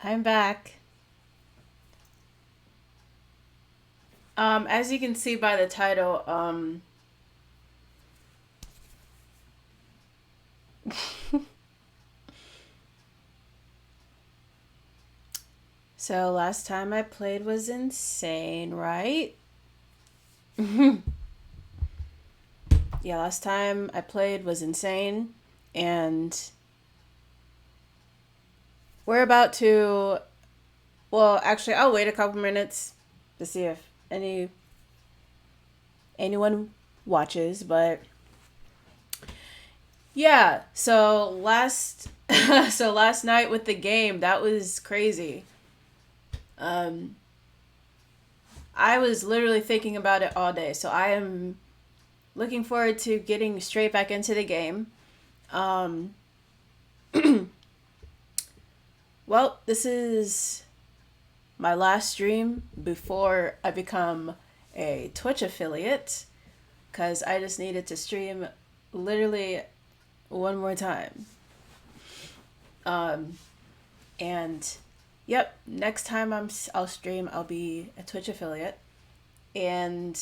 I'm back. As you can see by the title, so last time I played was insane, right? Yeah, last time I played was insane, and we're about to. Well, actually, I'll wait a couple minutes to see if anyone watches, but yeah. So last so last night with the game, that was crazy. Um, I was literally thinking about it all day. So I am looking forward to getting straight back into the game. Um, well, this is my last stream before I become a Twitch affiliate because I just needed to stream literally one more time. Um, and yep, next time I'll stream, I'll be a Twitch affiliate, and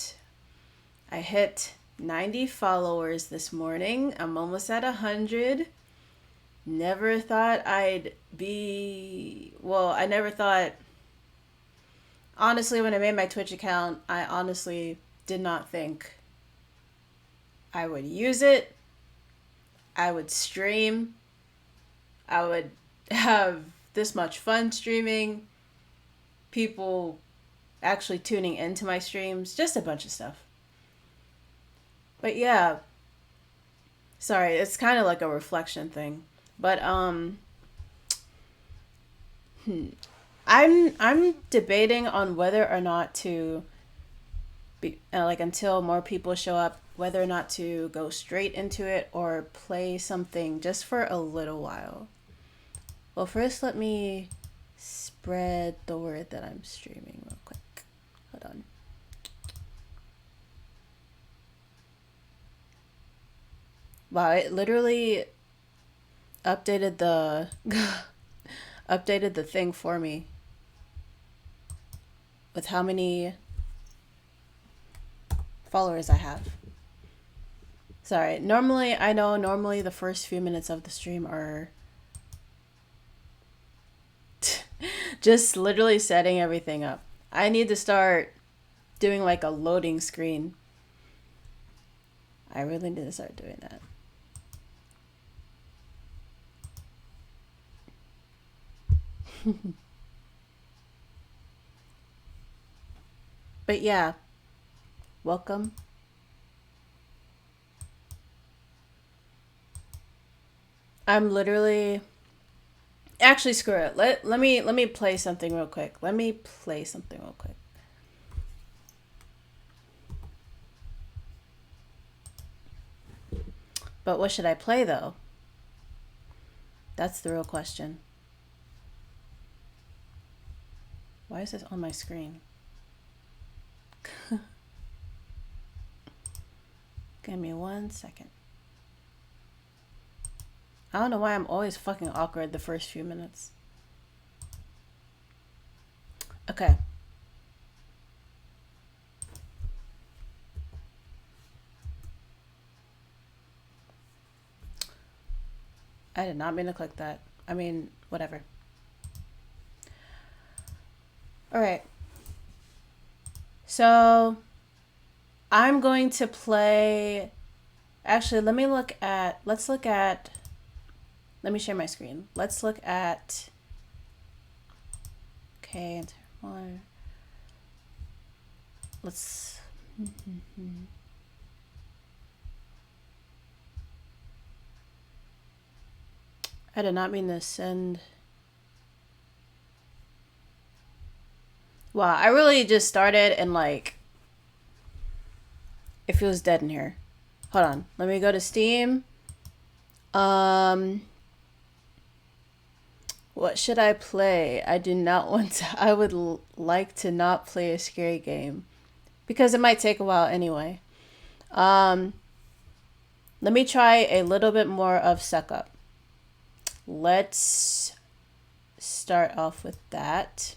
I hit 90 followers this morning. I'm almost at 100. Never thought I'd be. Well, I never thought. Honestly, when I made my Twitch account, I honestly did not think I would use it. I would stream. I would have this much fun streaming. People actually tuning into my streams. Just a bunch of stuff. But yeah, sorry, it's kind of like a reflection thing. But I'm debating on whether or not to be like until more people show up, whether or not to go straight into it or play something just for a little while. Well, first let me spread the word that I'm streaming real quick. Hold on. Wow, it literally updated the updated the thing for me with how many followers I have. Sorry. Normally the first few minutes of the stream are just literally setting everything up. I need to start doing like a loading screen. I really need to start doing that. But yeah, welcome. I'm literally actually screw it. Let me play something real quick. Let me play something real quick. But what should I play though? That's the real question. Why is this on my screen? Give me 1 second. I don't know why I'm always fucking awkward the first few minutes. Okay. I did not mean to click that. I mean, whatever. Alright. So, I'm going to play. Actually, let's look at. Let me share my screen. Let's look at. Okay, one. Let's. I did not mean to send. Wow, I really just started and like. It feels dead in here. Hold on. Let me go to Steam. What should I play? I do not want to. I would like to not play a scary game because it might take a while anyway. Um, Let me try a little bit more of Suck Up. Let's start off with that.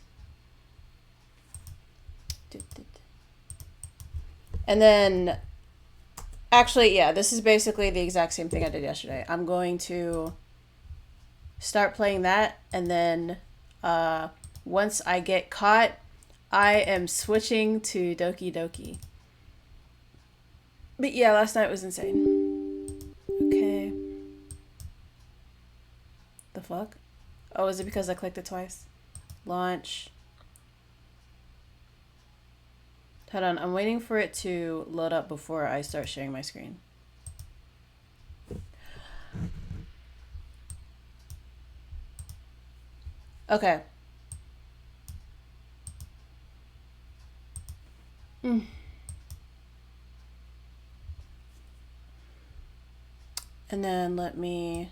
And then, actually, yeah, this is basically the exact same thing I did yesterday. I'm going to start playing that, and then once I get caught, I am switching to Doki Doki. But yeah, last night was insane. Okay. The fuck? Oh, is it because I clicked it twice? Launch. Hold on, I'm waiting for it to load up before I start sharing my screen. Okay. And then let me...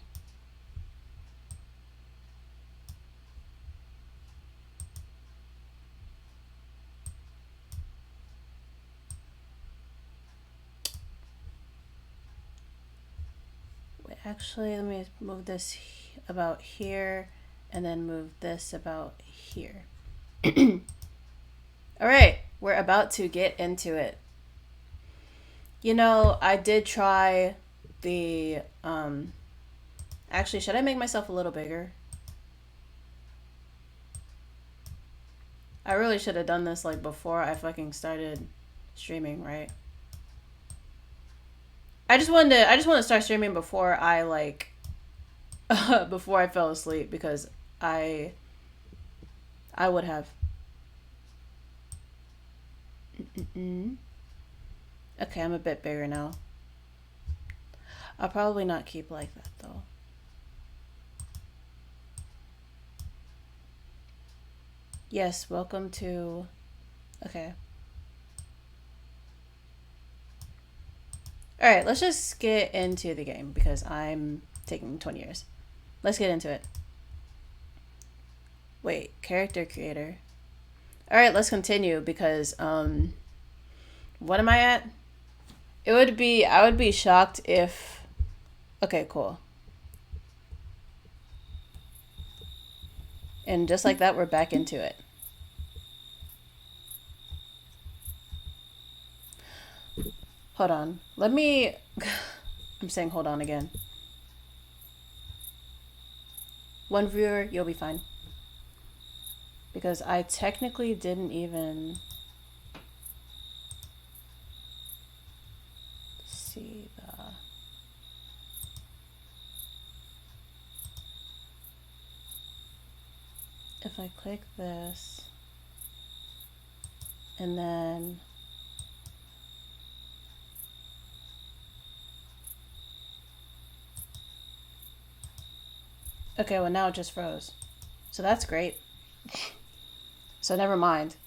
Wait, actually, let me move this about here and then move this about here. All right, we're about to get into it. You know, I did try the, actually, should I make myself a little bigger? I really should have done this, like, before I fucking started streaming, right? I just wanted to start streaming before I, like, before I fell asleep, because I would have. Okay, I'm a bit bigger now. I'll probably not keep like that, though. Yes, welcome to... Okay. Alright, let's just get into the game, because I'm taking 20 years. Let's get into it. Wait, character creator. Alright, let's continue, because, what am I at? I would be shocked if... Okay, cool. And just like that, we're back into it. Hold on. Let me... I'm saying hold on again. One viewer, you'll be fine. Because I technically didn't even... see the... If I click this... and then... Okay, well now it just froze. So that's great. So never mind.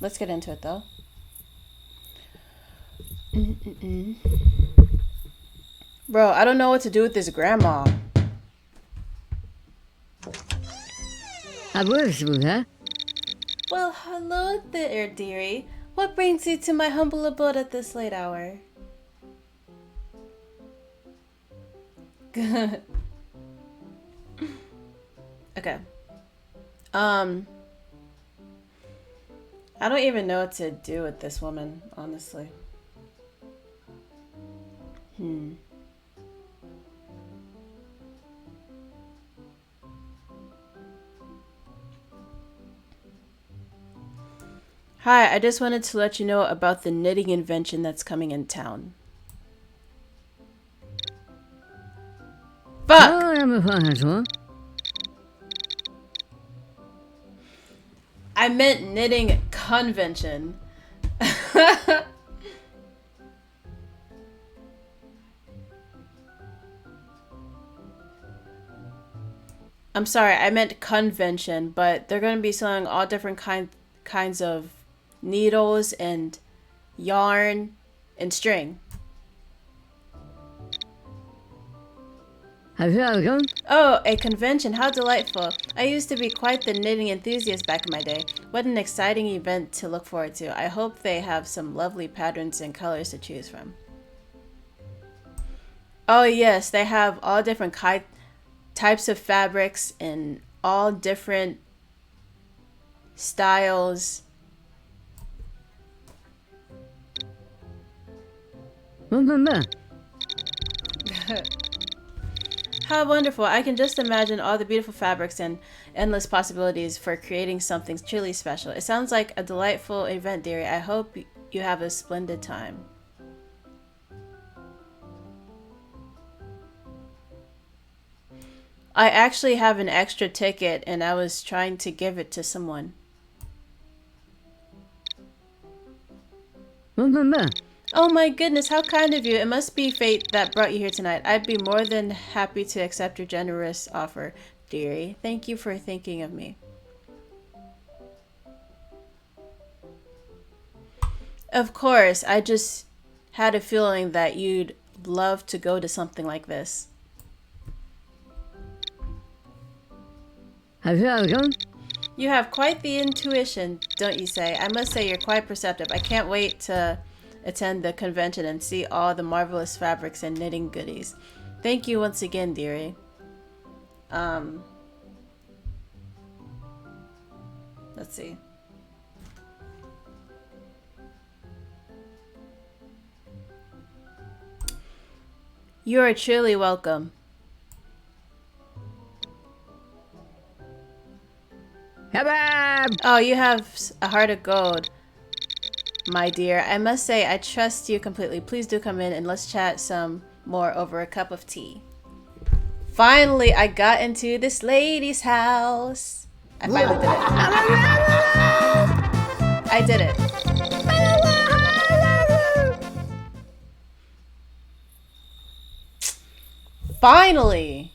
Let's get into it though. Bro, I don't know what to do with this grandma. Well, hello there, dearie. What brings you to my humble abode at this late hour? Good. Okay. I don't even know what to do with this woman, honestly. Hi, I just wanted to let you know about the knitting invention that's coming in town. Fuck! I meant knitting convention. I'm sorry, I meant convention, but they're going to be selling all different kinds of needles and yarn and string. Oh, a convention. How delightful. I used to be quite the knitting enthusiast back in my day. What an exciting event to look forward to. I hope they have some lovely patterns and colors to choose from. Oh yes, they have all different types of fabrics and all different styles. How wonderful. I can just imagine all the beautiful fabrics and endless possibilities for creating something truly special. It sounds like a delightful event, dearie. I hope you have a splendid time. I actually have an extra ticket and I was trying to give it to someone. Oh my goodness, how kind of you. It must be fate that brought you here tonight. I'd be more than happy to accept your generous offer, dearie. Thank you for thinking of me. Of course, I just had a feeling that you'd love to go to something like this. You have quite the intuition, don't you say? I must say you're quite perceptive. I can't wait to attend the convention and see all the marvelous fabrics and knitting goodies. Thank you once again, dearie. Let's see. You are truly welcome. Oh, you have a heart of gold, my dear. I must say, I trust you completely. Please do come in and let's chat some more over a cup of tea. Finally, I got into this lady's house. I finally did it. I did it. Finally!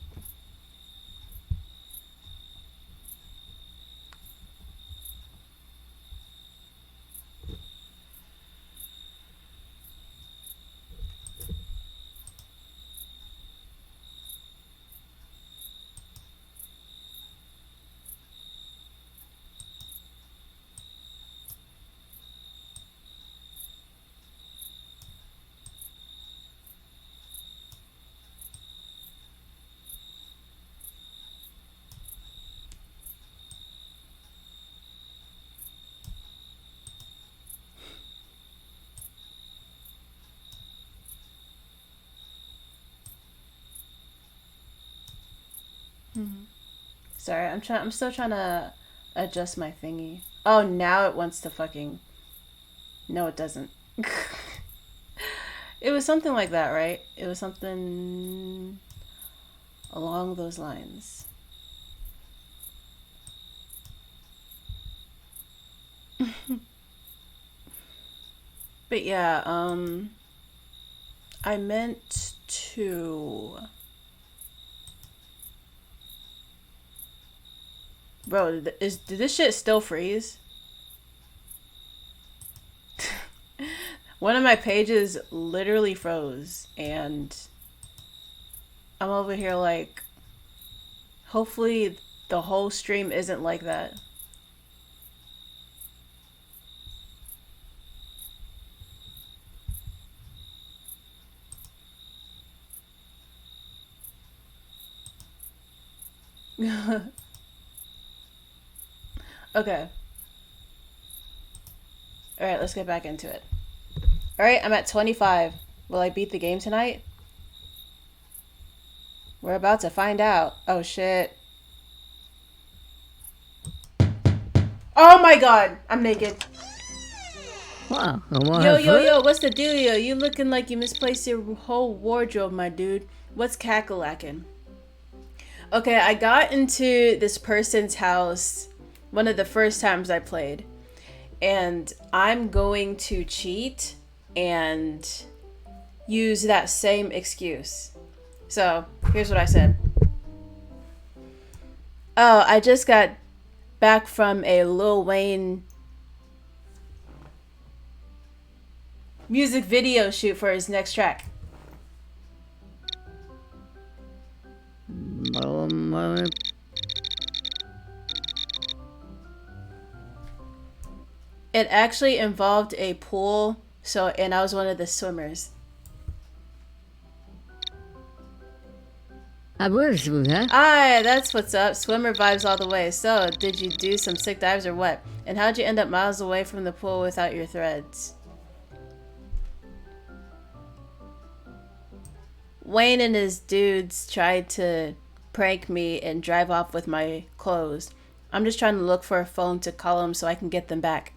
Sorry, I'm still trying to adjust my thingy. Oh, now it wants to fucking... No, it doesn't. It was something like that, right? It was something along those lines. But yeah, I meant to... Bro, did this shit still freeze? One of my pages literally froze, and I'm over here like, hopefully the whole stream isn't like that. Okay. Alright, let's get back into it. Alright, I'm at 25. Will I beat the game tonight? We're about to find out. Oh shit. Oh my god! I'm naked. Yo, what's the dealio? You looking like you misplaced your whole wardrobe, my dude. What's cackalacken? Okay, I got into this person's house one of the first times I played. And I'm going to cheat and use that same excuse. So, here's what I said. Oh, I just got back from a Lil Wayne music video shoot for his next track. It actually involved a pool, and I was one of the swimmers. Aye, that's what's up. Swimmer vibes all the way. So, did you do some sick dives or what? And how'd you end up miles away from the pool without your threads? Wayne and his dudes tried to prank me and drive off with my clothes. I'm just trying to look for a phone to call them so I can get them back.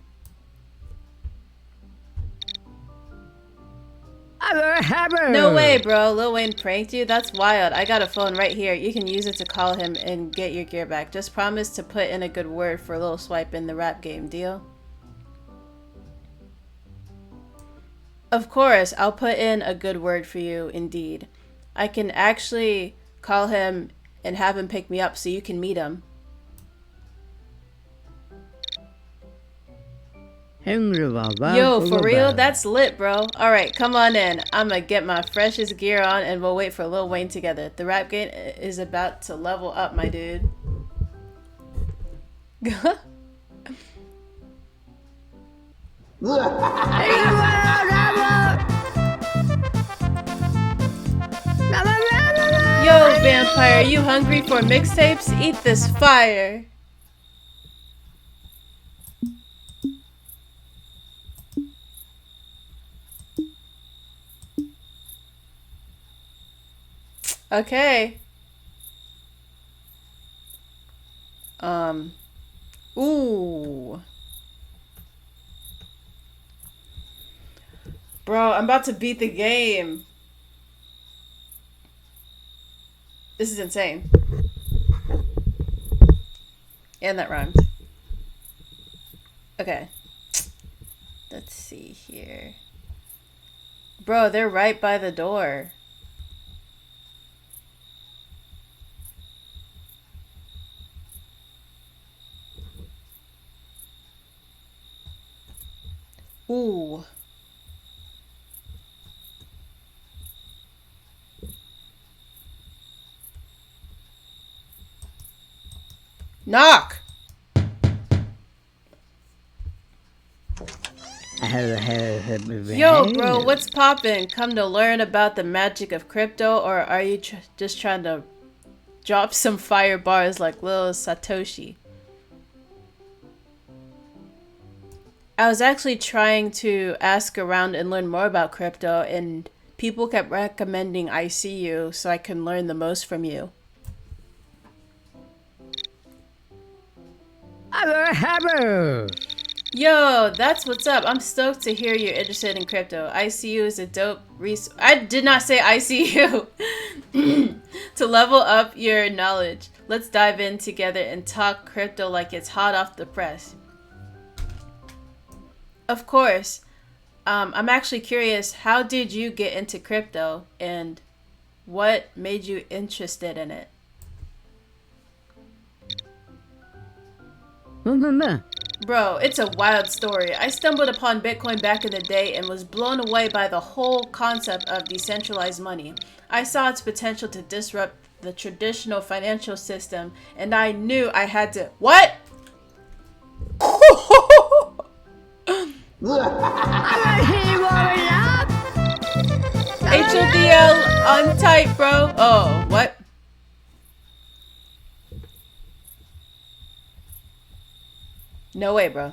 No way, bro. Lil Wayne pranked you? That's wild. I got a phone right here. You can use it to call him and get your gear back. Just promise to put in a good word for Lil Swipe in the rap game. Deal? Of course, I'll put in a good word for you, indeed. I can actually call him and have him pick me up so you can meet him. Yo, for real? That's lit, bro. Alright, come on in. I'ma get my freshest gear on and we'll wait for Lil Wayne together. The rap game is about to level up, my dude. Yo, vampire, you hungry for mixtapes? Eat this fire. Okay. Ooh. Bro, I'm about to beat the game. This is insane. And that rhymed. Okay. Let's see here. Bro, they're right by the door. Ooh. Knock! Yo, bro, what's poppin'? Come to learn about the magic of crypto, or are you just trying to drop some fire bars like Lil Satoshi? I was actually trying to ask around and learn more about crypto, and people kept recommending ICU so I can learn the most from you. Yo, that's what's up. I'm stoked to hear you're interested in crypto. ICU is a dope resource. I did not say ICU. To level up your knowledge, let's dive in together and talk crypto like it's hot off the press. Of course. I'm actually curious, how did you get into crypto and what made you interested in it? Bro, it's a wild story. I stumbled upon Bitcoin back in the day and was blown away by the whole concept of decentralized money. I saw its potential to disrupt the traditional financial system, and I knew I had to— What? HODL on tight, bro. Oh, what? No way, bro.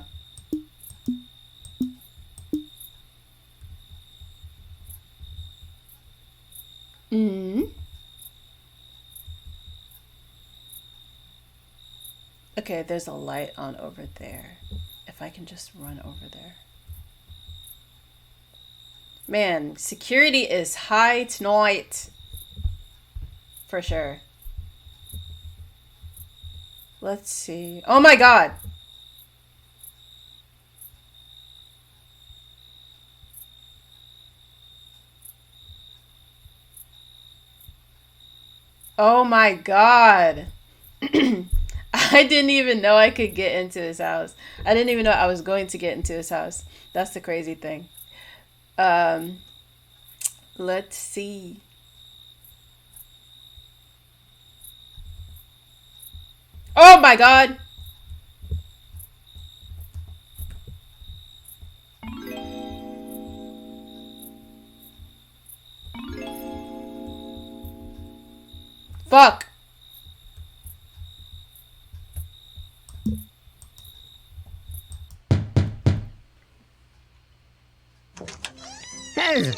Okay, there's a light on over there. If I can just run over there. Man, security is high tonight. For sure. Let's see. Oh my god! Oh my god! I didn't even know I could get into his house. I didn't even know I was going to get into his house. That's the crazy thing. Let's see. Oh my god! Fuck.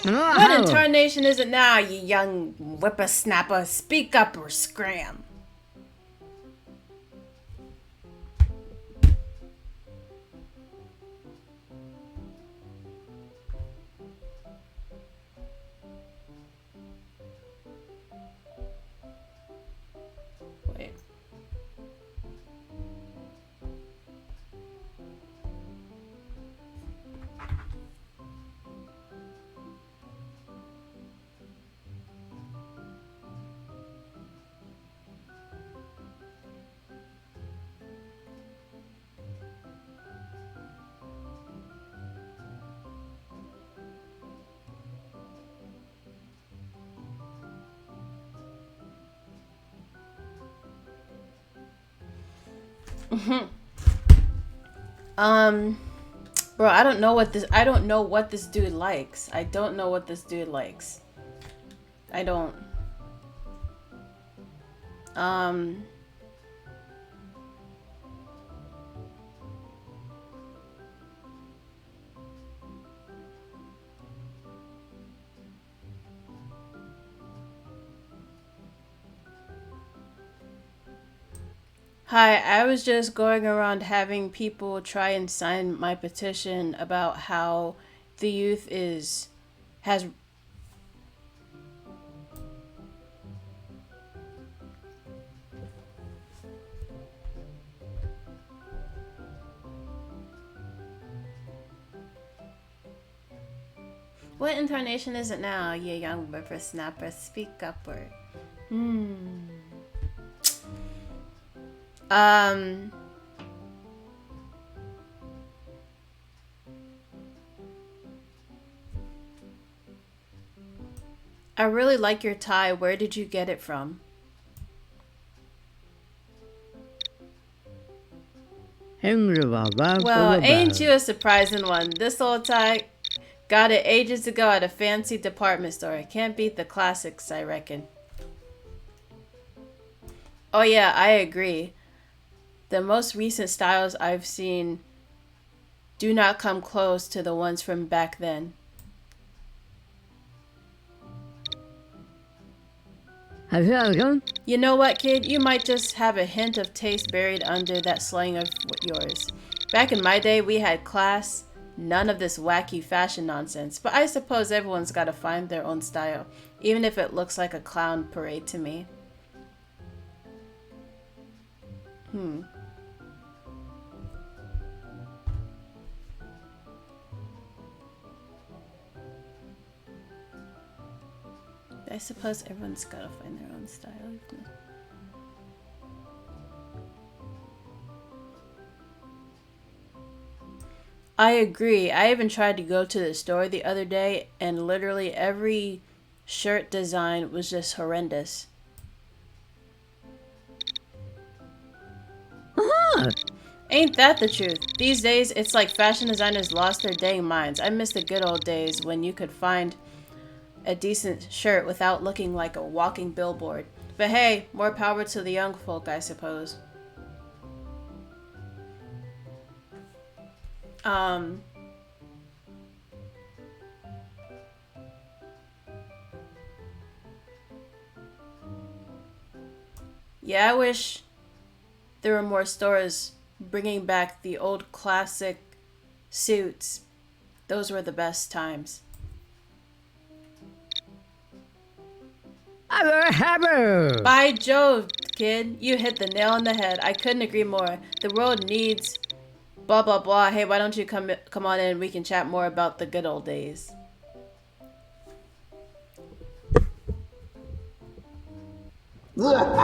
What in tarnation is it now, you young whippersnapper? Speak up or scram. Wait. Bro, I don't know what this dude likes. I don't know what this dude likes. I don't. Hi, I was just going around having people try and sign my petition about how the youth has. What incarnation is it now, you young whippersnapper? Speak up or... I really like your tie. Where did you get it from? Well, ain't you a surprising one? This old tie, got it ages ago at a fancy department store. Can't beat the classics, I reckon. Oh yeah, I agree. The most recent styles I've seen do not come close to the ones from back then. You know what, kid? You might just have a hint of taste buried under that slang of yours. Back in my day, we had class. None of this wacky fashion nonsense. But I suppose everyone's got to find their own style, even if it looks like a clown parade to me. I suppose everyone's got to find their own style. I agree. I even tried to go to the store the other day and literally every shirt design was just horrendous. Ain't that the truth? These days, it's like fashion designers lost their dang minds. I miss the good old days when you could find a decent shirt without looking like a walking billboard. But hey, more power to the young folk, I suppose. Yeah, I wish there were more stores bringing back the old classic suits. Those were the best times. By Jove, kid, you hit the nail on the head. I couldn't agree more. The world needs blah blah blah. Hey, why don't you come on in? We can chat more about the good old days. Well,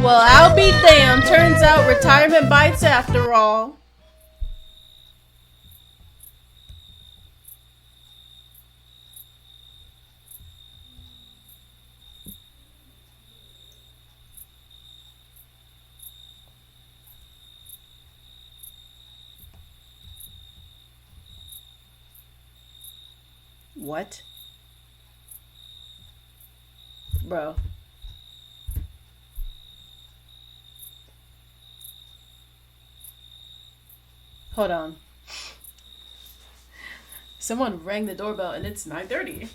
I'll be damned. Turns out retirement bites after all. What? Bro. Hold on. Someone rang the doorbell and it's 9:30.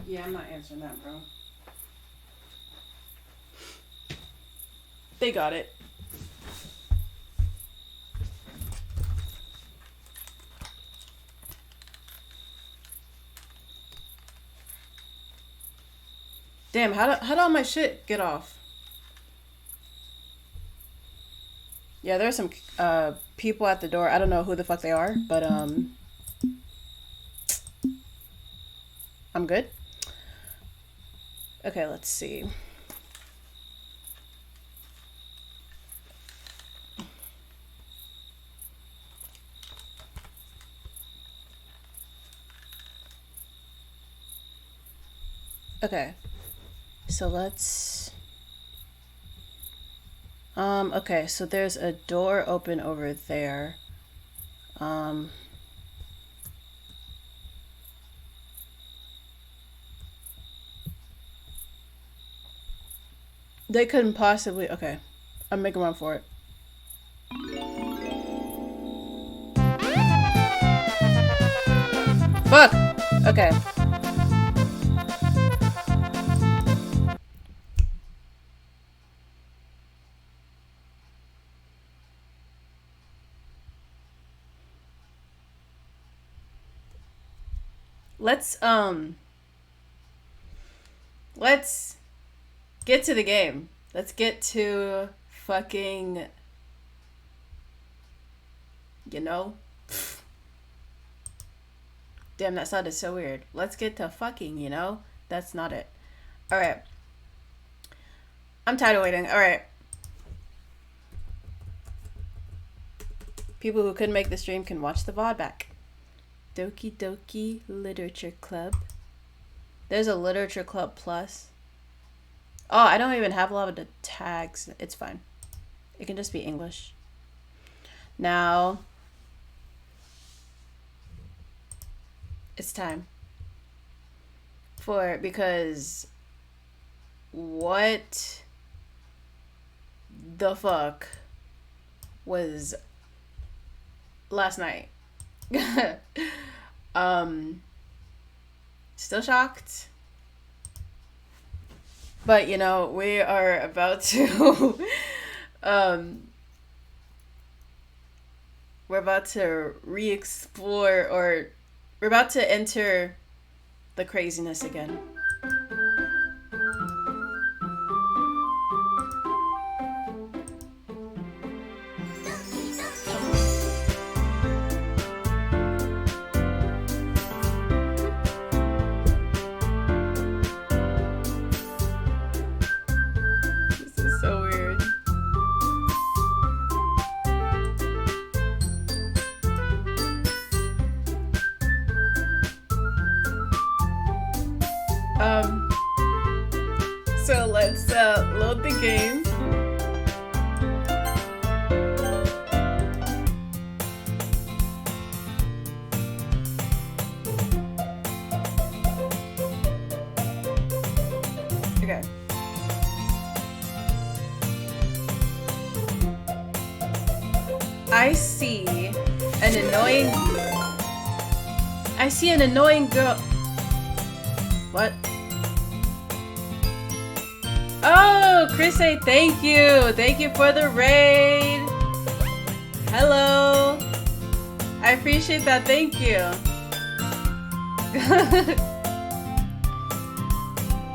Yeah, I'm not answering that, bro. They got it. Damn, how did all my shit get off? Yeah, there's some people at the door. I don't know who the fuck they are, but I'm good. Okay, let's see. Okay. So let's okay, so there's a door open over there. They couldn't possibly, okay. I'm making run for it. Fuck! Okay. Let's get to the game. Let's get to fucking, you know? Damn, that sounded so weird. Let's get to fucking, you know? That's not it. Alright. I'm tired of waiting. Alright. People who couldn't make the stream can watch the VOD back. Doki Doki Literature Club. There's a Literature Club Plus. Oh, I don't even have a lot of the tags. It's fine. It can just be English. Now, it's time. Because what the fuck was last night? Still shocked. But, you know, we are about to, we're about to re-explore, or we're about to enter the craziness again. So let's load the game. Okay. I see an annoying girl. What? Oh, Chris, say thank you. Thank you for the raid. Hello. I appreciate that. Thank you.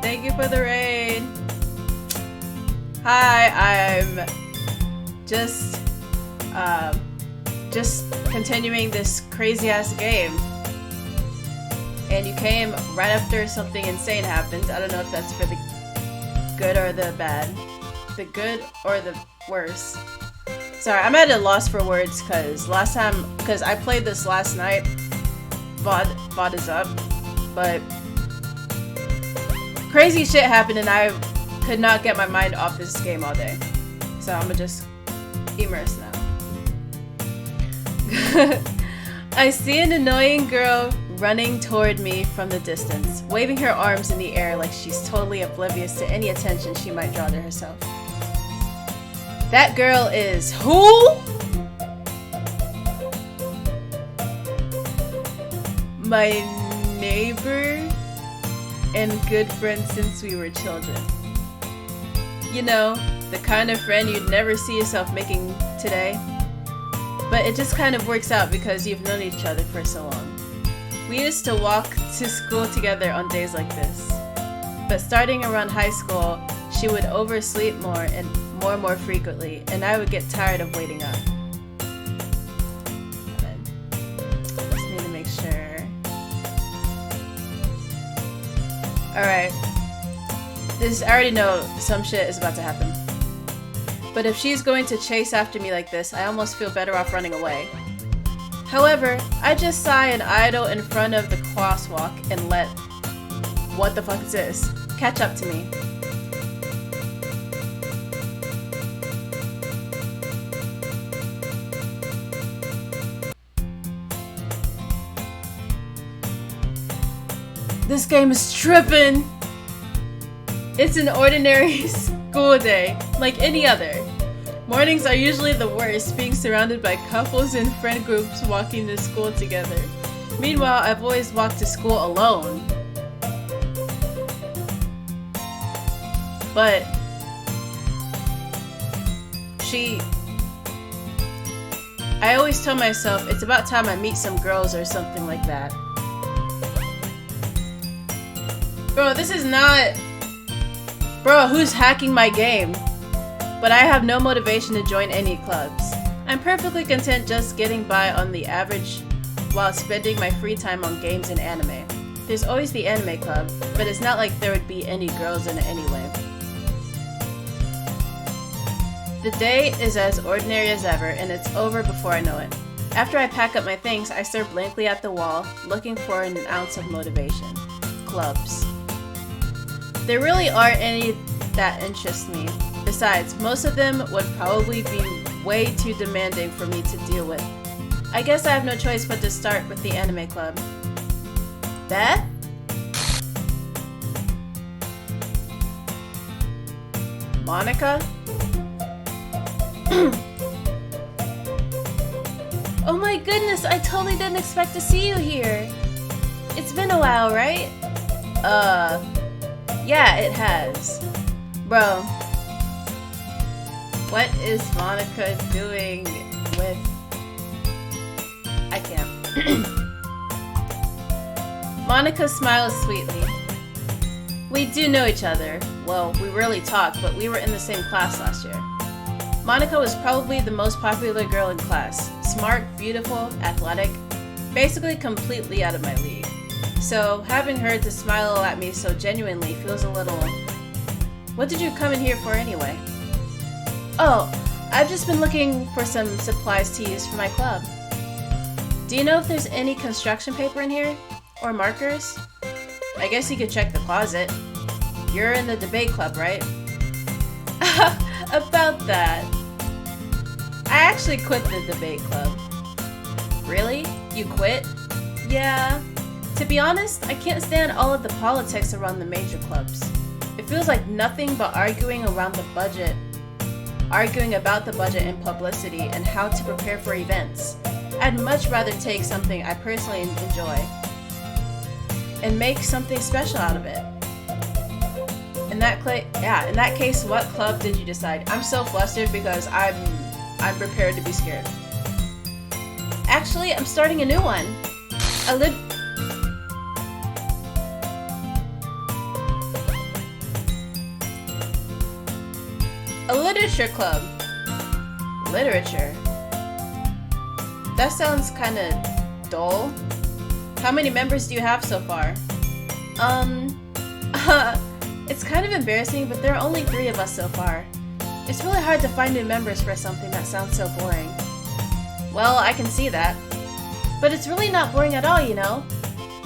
Thank you for the raid. Hi, I'm just just continuing this crazy ass game. And you came right after something insane happened. I don't know if that's for the good or the bad. The good or the worse. Sorry, I'm at a loss for words because I played this last night. VOD is up. But crazy shit happened and I could not get my mind off this game all day. So I'm gonna just immerse now. I see an annoying girl running toward me from the distance, waving her arms in the air like she's totally oblivious to any attention she might draw to herself. That girl is who? My neighbor and good friend since we were children. You know, the kind of friend you'd never see yourself making today. But it just kind of works out because you've known each other for so long. We used to walk to school together on days like this. But starting around high school, she would oversleep more and more frequently, and I would get tired of waiting up. Just need to make sure. Alright. I already know some shit is about to happen. But if she's going to chase after me like this, I almost feel better off running away. However, I just sigh and idle in front of the crosswalk and let what the fuck is this catch up to me. This game is tripping! It's an ordinary school day, like any other. Mornings are usually the worst, being surrounded by couples and friend groups walking to school together. Meanwhile, I've always walked to school alone. But I always tell myself it's about time I meet some girls or something like that. Bro, this is not... Bro, who's hacking my game? But I have no motivation to join any clubs. I'm perfectly content just getting by on the average while spending my free time on games and anime. There's always the anime club, but it's not like there would be any girls in it anyway. The day is as ordinary as ever, and it's over before I know it. After I pack up my things, I stare blankly at the wall, looking for an ounce of motivation. Clubs. There really aren't any that interest me. Besides, most of them would probably be way too demanding for me to deal with. I guess I have no choice but to start with the anime club. Beth? Monika? Oh my goodness, I totally didn't expect to see you here. It's been a while, right? Yeah, it has. Bro. What is Monika doing with... I can't. Monika smiles sweetly. We do know each other. Well, we rarely talk, but we were in the same class last year. Monika was probably the most popular girl in class. Smart, beautiful, athletic, basically completely out of my league. So, having her to smile at me so genuinely feels a little... What did you come in here for anyway? Oh, I've just been looking for some supplies to use for my club. Do you know if there's any construction paper in here? Or markers? I guess you could check the closet. You're in the debate club, right? About that. I actually quit the debate club. Really? You quit? Yeah. To be honest, I can't stand all of the politics around the major clubs. It feels like nothing but arguing around the budget. Arguing about the budget and publicity and how to prepare for events. I'd much rather take something I personally enjoy and make something special out of it. In that case, what club did you decide? I'm so flustered because I'm prepared to be scared. Actually, I'm starting a new one. A literature club. Literature. That sounds kind of dull. How many members do you have so far? It's kind of embarrassing, but there are only 3 of us so far. It's really hard to find new members for something that sounds so boring. Well, I can see that. But it's really not boring at all, you know?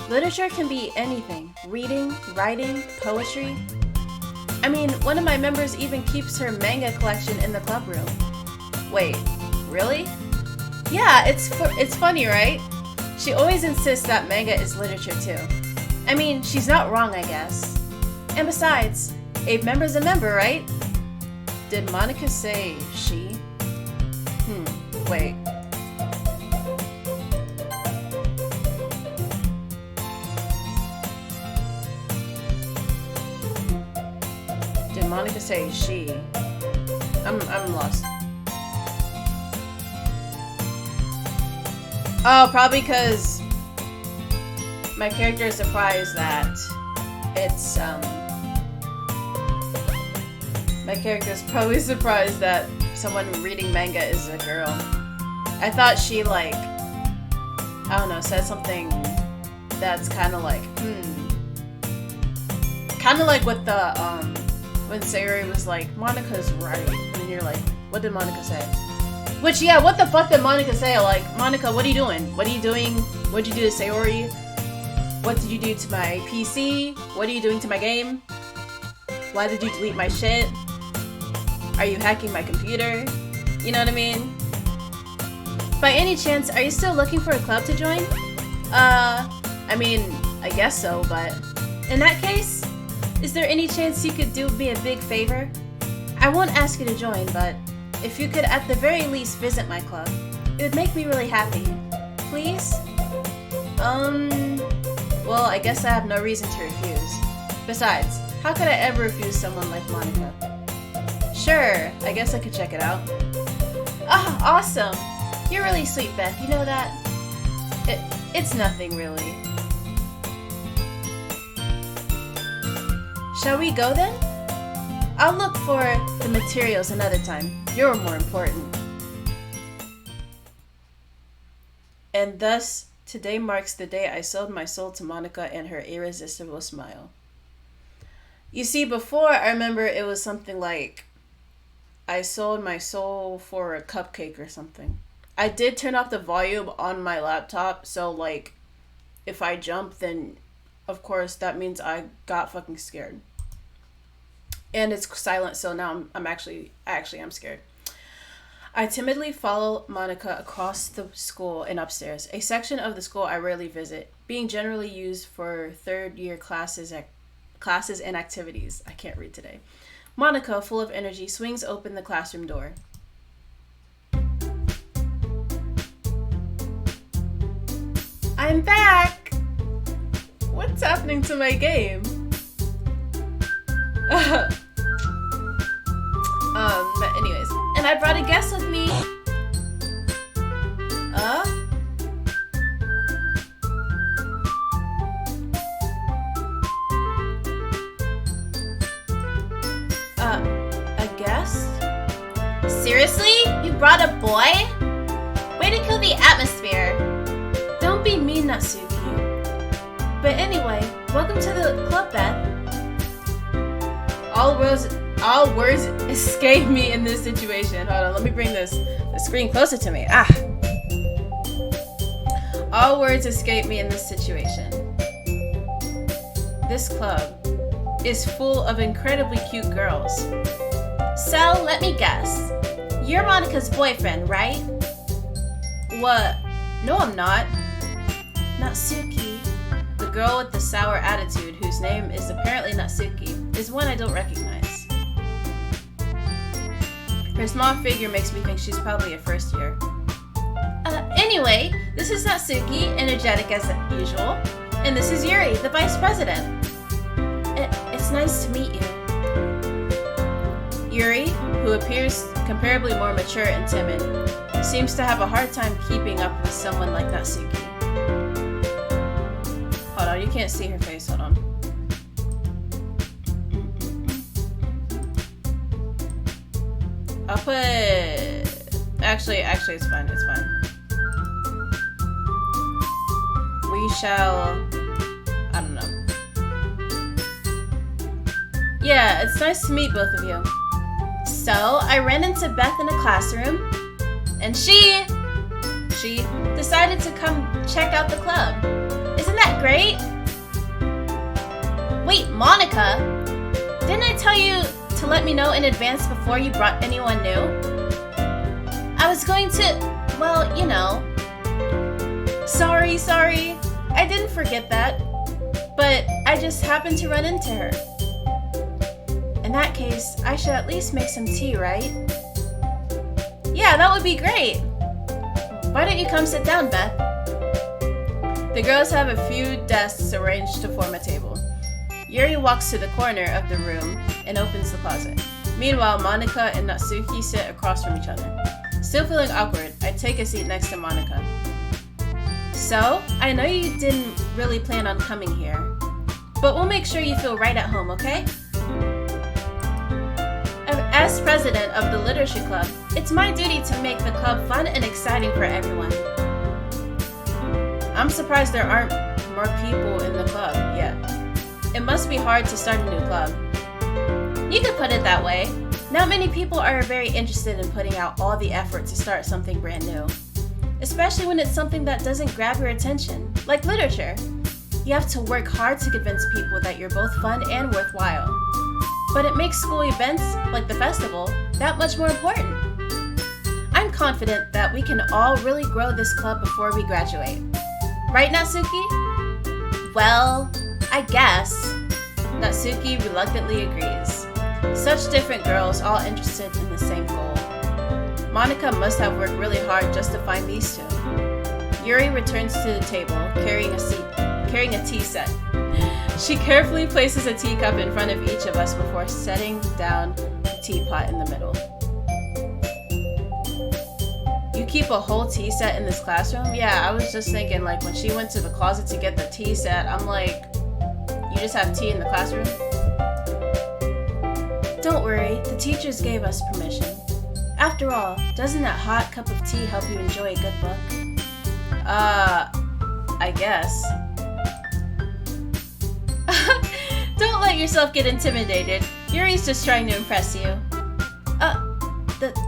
Literature can be anything. Reading, writing, poetry. I mean, one of my members even keeps her manga collection in the club room. Wait, really? Yeah, it's funny, right? She always insists that manga is literature too. I mean, she's not wrong, I guess. And besides, a member's a member, right? Did Monika say she? Wait. Did Monika say she? I'm lost. Oh, probably because my character is surprised that it's, my character is probably surprised that someone reading manga is a girl. I thought she, like, I don't know, said something that's kind of like, kind of like with the, when Sayori was like, Monika's right, and you're like, what did Monika say? Which, yeah, what the fuck did Monika say? Like, Monika, what are you doing? What are you doing? What'd you do to Sayori? What did you do to my PC? What are you doing to my game? Why did you delete my shit? Are you hacking my computer? You know what I mean? By any chance, are you still looking for a club to join? I mean, I guess so, but in that case, is there any chance you could do me a big favor? I won't ask you to join, but if you could at the very least visit my club, it would make me really happy. Please? Well, I guess I have no reason to refuse. Besides, how could I ever refuse someone like Monika? Sure, I guess I could check it out. Ah, awesome! You're really sweet, Beth, you know that? It's nothing, really. Shall we go then? I'll look for the materials another time. You're more important. And thus, today marks the day I sold my soul to Monika and her irresistible smile. You see, before, I remember it was something like, I sold my soul for a cupcake or something. I did turn off the volume on my laptop, so, like, if I jump, then, of course, that means I got fucking scared. And it's silent, so now I'm actually scared. I timidly follow Monika across the school and upstairs, a section of the school I rarely visit, being generally used for third-year classes and activities. I can't read today. Monika, full of energy, swings open the classroom door. I'm back! What's happening to my game? But anyways, and I brought a guest with me. A guest? Seriously? You brought a boy? Way to kill the atmosphere. Don't be mean, Natsuki. But anyway, welcome to the club, Beth. All words escape me in this situation. Hold on, let me bring the screen closer to me. All words escape me in this situation. This club is full of incredibly cute girls. So, let me guess. You're Monika's boyfriend, right? What? No, I'm not. Natsuki, the girl with the sour attitude, whose name is apparently Natsuki, is one I don't recognize. Her small figure makes me think she's probably a first year. Anyway, this is Natsuki, energetic as usual, and this is Yuri, the vice president. It's nice to meet you. Yuri, who appears comparably more mature and timid, seems to have a hard time keeping up with someone like Natsuki. Hold on, you can't see her face, hold on. I'll put... Actually, it's fine. we shall... I don't know. Yeah, it's nice to meet both of you. So, I ran into Beth in a classroom, and she decided to come check out the club. Isn't that great? Wait, Monika, didn't I tell you to let me know in advance before you brought anyone new? I was going to, well, you know. Sorry, I didn't forget that, but I just happened to run into her. In that case, I should at least make some tea, right? Yeah, that would be great. Why don't you come sit down, Beth? The girls have a few desks arranged to form a table. Yuri walks to the corner of the room and opens the closet. Meanwhile, Monika and Natsuki sit across from each other. Still feeling awkward, I take a seat next to Monika. So, I know you didn't really plan on coming here, but we'll make sure you feel right at home, okay? As president of the Literature Club, it's my duty to make the club fun and exciting for everyone. I'm surprised there aren't more people in the club yet. It must be hard to start a new club. You could put it that way. Not many people are very interested in putting out all the effort to start something brand new. Especially when it's something that doesn't grab your attention, like literature. You have to work hard to convince people that you're both fun and worthwhile. But it makes school events, like the festival, that much more important. I'm confident that we can all really grow this club before we graduate. Right, Natsuki? Well, I guess. Natsuki reluctantly agrees. Such different girls, all interested in the same goal. Monika must have worked really hard just to find these two. Yuri returns to the table, carrying a tea set. She carefully places a teacup in front of each of us before setting down the teapot in the middle. You keep a whole tea set in this classroom? Yeah, I was just thinking, like, when she went to the closet to get the tea set, I'm like, you just have tea in the classroom? Don't worry, the teachers gave us permission. After all, doesn't that hot cup of tea help you enjoy a good book? I guess. Don't let yourself get intimidated. Yuri's just trying to impress you.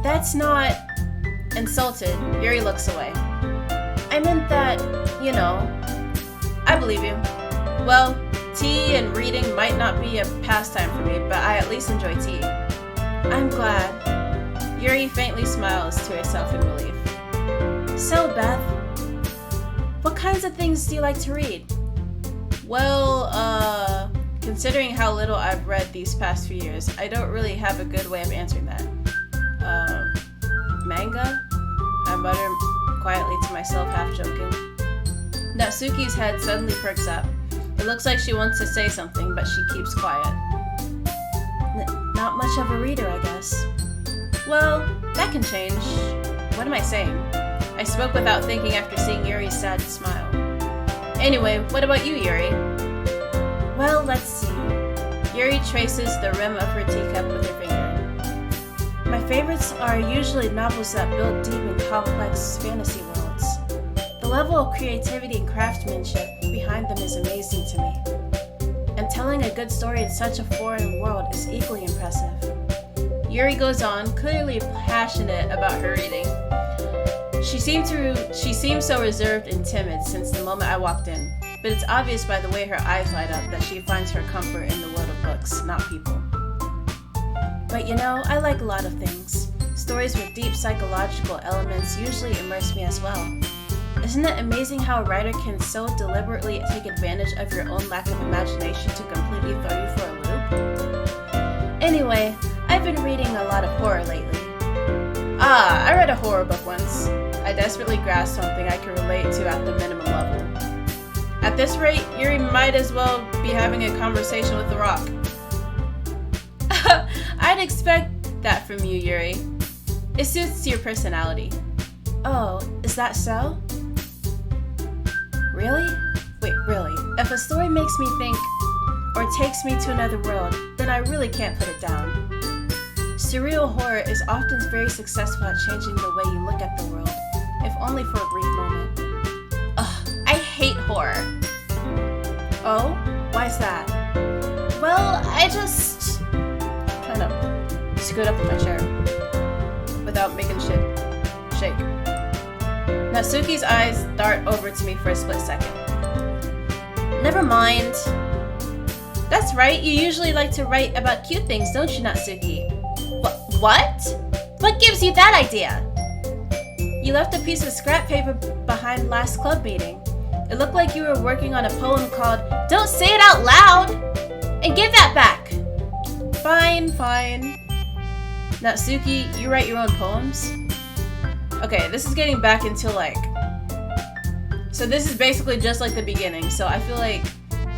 That's not... Insulted, Yuri looks away. I meant that, you know, I believe you. Well, tea and reading might not be a pastime for me, but I at least enjoy tea. I'm glad. Yuri faintly smiles to herself in relief. So, Beth, what kinds of things do you like to read? Well, considering how little I've read these past few years, I don't really have a good way of answering that. Manga? I mutter quietly to myself, half joking. Natsuki's head suddenly perks up. It looks like she wants to say something, but she keeps quiet. Not much of a reader, I guess. Well, that can change. What am I saying? I spoke without thinking after seeing Yuri's sad smile. Anyway, what about you, Yuri? Well, let's see. Yuri traces the rim of her teacup with her finger. My favorites are usually novels that build deep and complex fantasy worlds. The level of creativity and craftsmanship behind them is amazing to me. And telling a good story in such a foreign world is equally impressive. Yuri goes on, clearly passionate about her reading. She seems so reserved and timid since the moment I walked in, but it's obvious by the way her eyes light up that she finds her comfort in the world of books, not people. But you know, I like a lot of things. Stories with deep psychological elements usually immerse me as well. Isn't it amazing how a writer can so deliberately take advantage of your own lack of imagination to completely throw you for a loop? Anyway, I've been reading a lot of horror lately. I read a horror book once. I desperately grasped something I could relate to at the minimum level. At this rate, Yuri might as well be having a conversation with the rock. I'd expect that from you, Yuri. It suits your personality. Oh, is that so? Really? Wait, really? If a story makes me think or takes me to another world, then I really can't put it down. Surreal horror is often very successful at changing the way you look at the world, if only for a brief moment. Ugh, I hate whore. Oh? Why's that? Well, I just... Kind of scoot up in my chair without making shit shake. Natsuki's eyes dart over to me for a split second. Never mind. That's right, you usually like to write about cute things, don't you, Natsuki? What? What gives you that idea? You left a piece of scrap paper behind last club meeting. It looked like you were working on a poem called Don't say it out loud! And give that back! Fine, fine. Natsuki, you write your own poems? Okay, this is getting back into like... So this is basically just like the beginning, so I feel like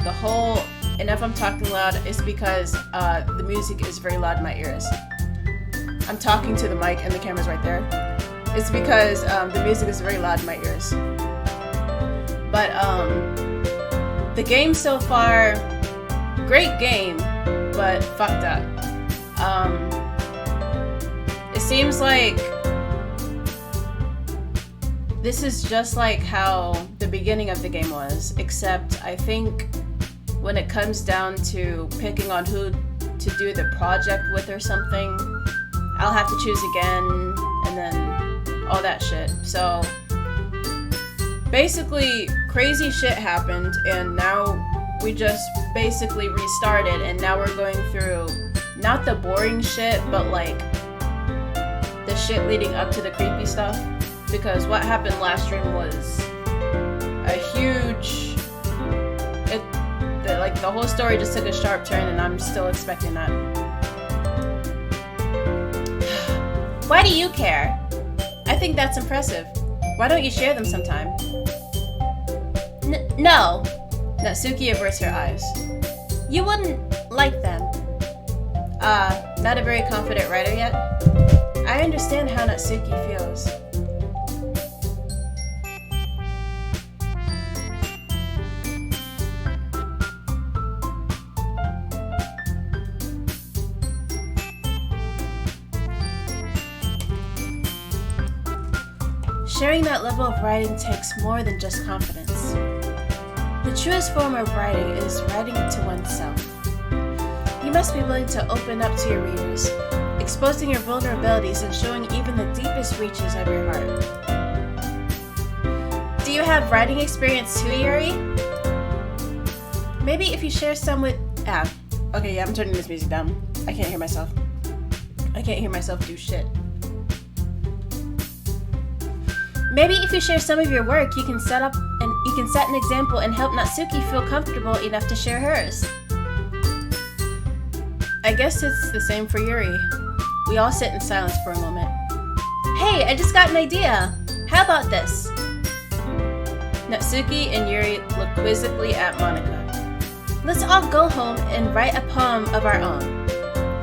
the whole... And if I'm talking loud, it's because the music is very loud in my ears. I'm talking to the mic and the camera's right there. It's because the music is very loud in my ears. But the game so far, great game, but fucked up. It seems like this is just like how the beginning of the game was, except I think when it comes down to picking on who to do the project with or something, I'll have to choose again, and then all that shit. So basically crazy shit happened, and now we just basically restarted, and now we're going through not the boring shit, but like the shit leading up to the creepy stuff, because what happened last stream was a huge... Like the whole story just took a sharp turn, and I'm still expecting that. Why do you care? I think that's impressive. Why don't you share them sometime? No. Natsuki averts her eyes. You wouldn't like them. Not a very confident writer yet? I understand how Natsuki feels. Sharing that level of writing takes more than just confidence. The truest form of writing is writing to oneself. You must be willing to open up to your readers, exposing your vulnerabilities and showing even the deepest reaches of your heart. Do you have writing experience too, Yuri? Maybe if you share some with... Okay, yeah, I'm turning this music down. I can't hear myself. I can't hear myself do shit. Maybe if you share some of your work, you can set an example and help Natsuki feel comfortable enough to share hers. I guess it's the same for Yuri. We all sit in silence for a moment. Hey, I just got an idea. How about this? Natsuki and Yuri look quizzically at Monika. Let's all go home and write a poem of our own.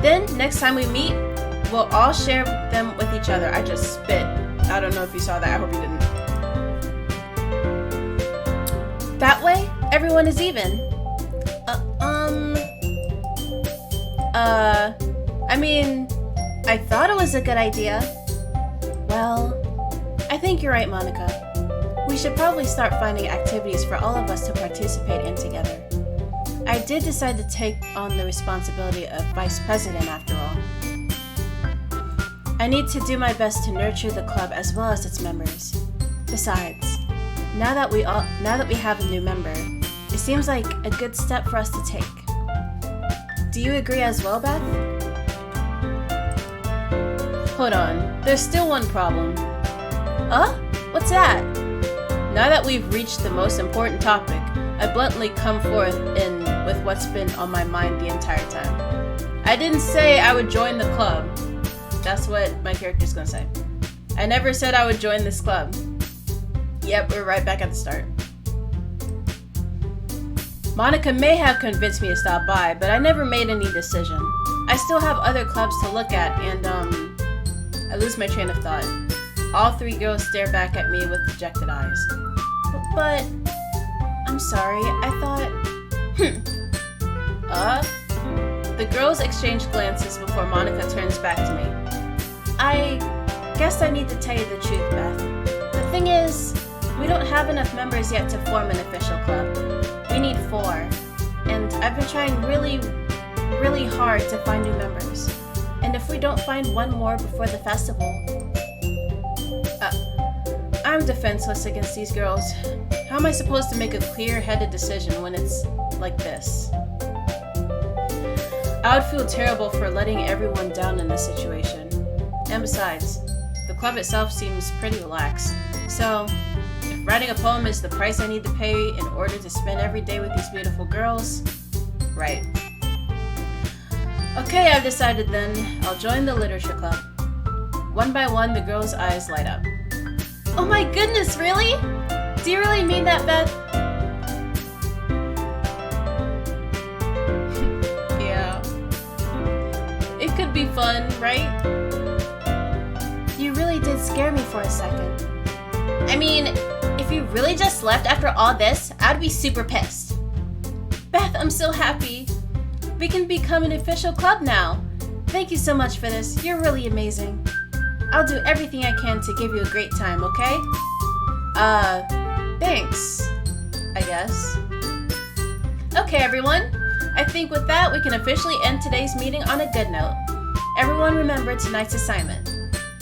Then, next time we meet, we'll all share them with each other. I just spit. I don't know if you saw that. I hope you didn't. That way, everyone is even. I mean, I thought it was a good idea. Well, I think you're right, Monika. We should probably start finding activities for all of us to participate in together. I did decide to take on the responsibility of vice president after all. I need to do my best to nurture the club as well as its members. Besides, now that we have a new member, it seems like a good step for us to take. Do you agree as well, Beth? Hold on, there's still one problem. What's that? Now that we've reached the most important topic, I bluntly come forth with what's been on my mind the entire time. I didn't say I would join the club. That's what my character's gonna say. I never said I would join this club. Yep, we're right back at the start. Monika may have convinced me to stop by, but I never made any decision. I still have other clubs to look at, and I lose my train of thought. All three girls stare back at me with dejected eyes. But I'm sorry, I thought... The girls exchange glances before Monika turns back to me. I guess I need to tell you the truth, Beth. The thing is, We don't have enough members yet to form an official club. We need 4. And I've been trying really hard to find new members. And if we don't find one more before the festival... I'm defenseless against these girls. How am I supposed to make a clear-headed decision when it's like this? I would feel terrible for letting everyone down in this situation. And besides, the club itself seems pretty relaxed. So, if writing a poem is the price I need to pay in order to spend every day with these beautiful girls, right. Okay, I've decided then. I'll join the literature club. One by one, the girls' eyes light up. Oh my goodness, really? Do you really mean that, Beth? Yeah. It could be fun, right? You really did scare me for a second. I mean, if you really just left after all this, I'd be super pissed. Beth, I'm so happy. We can become an official club now. Thank you so much for this. You're really amazing. I'll do everything I can to give you a great time, okay? Thanks, I guess. Okay, everyone. I think with that, we can officially end today's meeting on a good note. Everyone remember tonight's assignment.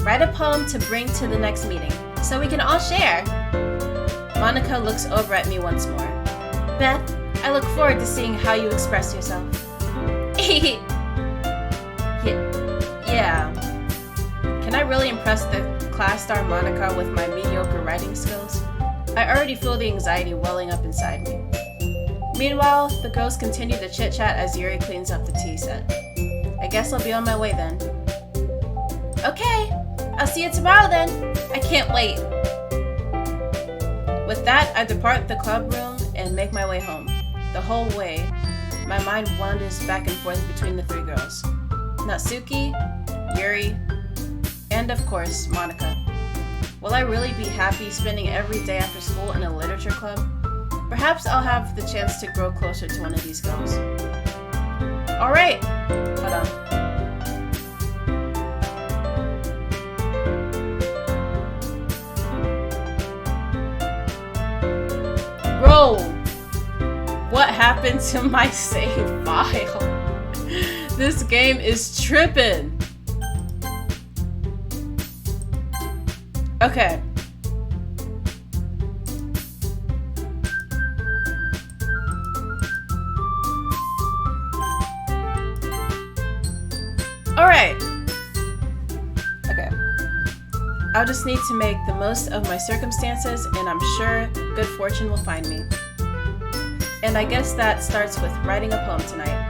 Write a poem to bring to the next meeting, so we can all share. Monika looks over at me once more. Beth, I look forward to seeing how you express yourself. Yeah. Can I really impress the class star Monika with my mediocre writing skills? I already feel the anxiety welling up inside me. Meanwhile, the girls continue to chit-chat as Yuri cleans up the tea set. I guess I'll be on my way then. Okay, I'll see you tomorrow then. I can't wait. With that, I depart the club room and make my way home. The whole way, my mind wanders back and forth between the 3 girls. Natsuki, Yuri, and of course, Monika. Will I really be happy spending every day after school in a literature club? Perhaps I'll have the chance to grow closer to one of these girls. Alright, hold on. Bro, what happened to my save file? This game is tripping. Okay. Alright. Okay. I'll just need to make the most of my circumstances, and I'm sure good fortune will find me. And I guess that starts with writing a poem tonight.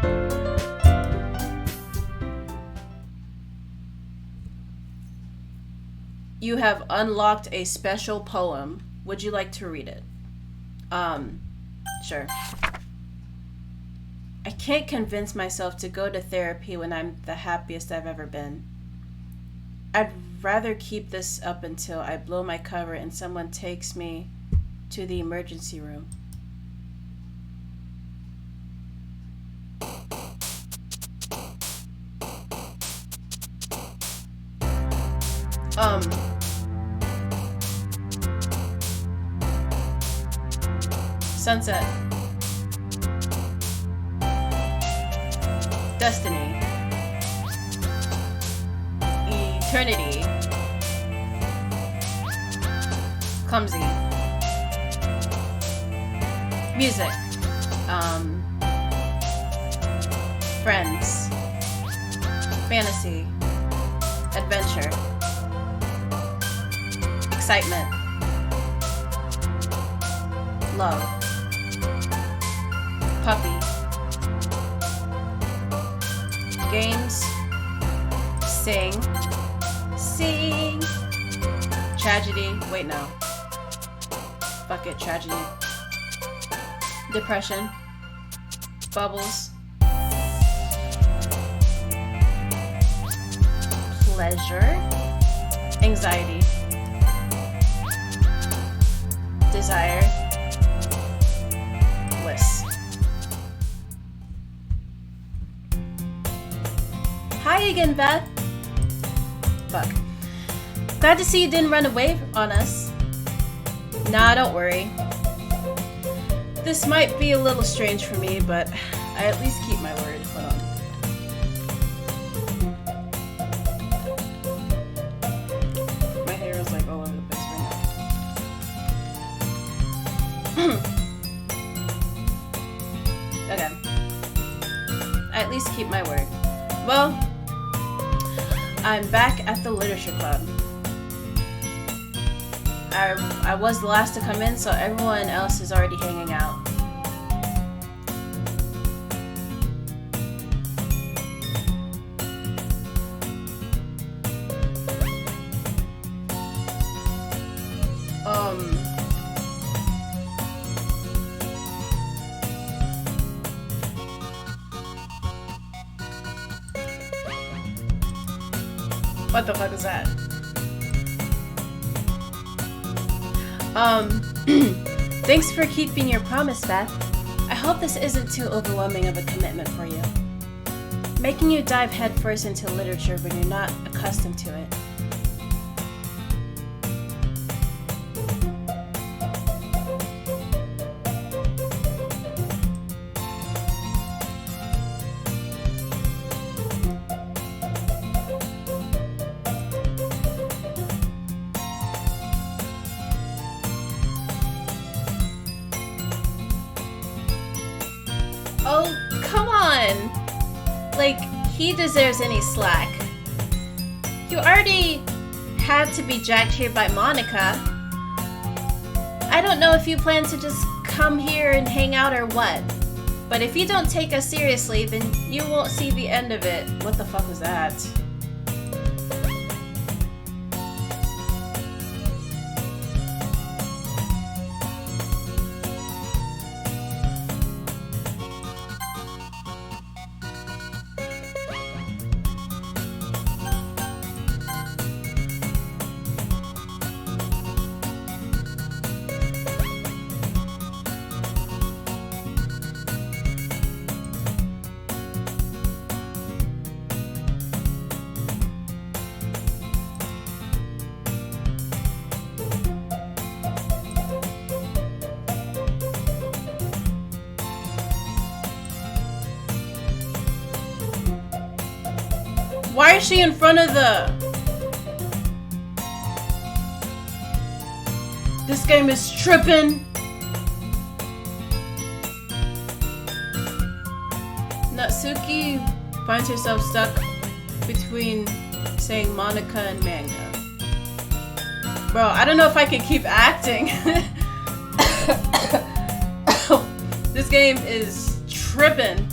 You have unlocked a special poem. Would you like to read it? Sure. I can't convince myself to go to therapy when I'm the happiest I've ever been. I'd rather keep this up until I blow my cover and someone takes me to the emergency room. Sunset. Destiny. Eternity. Clumsy. Music. Friends. Fantasy. Adventure. Excitement. Love. Puppy. Games. Sing. Tragedy. Wait, no. Fuck it, tragedy. Depression. Bubbles. Pleasure. Anxiety. Desire. Bliss. Hi again, Beth. Fuck. Glad to see you didn't run away on us. Nah, don't worry. This might be a little strange for me, but I at least keep my word. Hold on. My hair is like all over the place right now. Okay. I at least keep my word. Well, I'm back at the literature club. I was the last to come in, so everyone else is already hanging out. What the fuck is that? Thanks for keeping your promise, Beth. I hope this isn't too overwhelming of a commitment for you. Making you dive headfirst into literature when you're not accustomed to it. Oh, come on! Like, he deserves any slack. You already had to be jacked here by Monika. I don't know if you plan to just come here and hang out or what. But if you don't take us seriously, then you won't see the end of it. What the fuck was that? Why is she in front of the... This game is tripping. Natsuki finds herself stuck between saying Monika and manga. Bro, I don't know if I can keep acting. This game is tripping.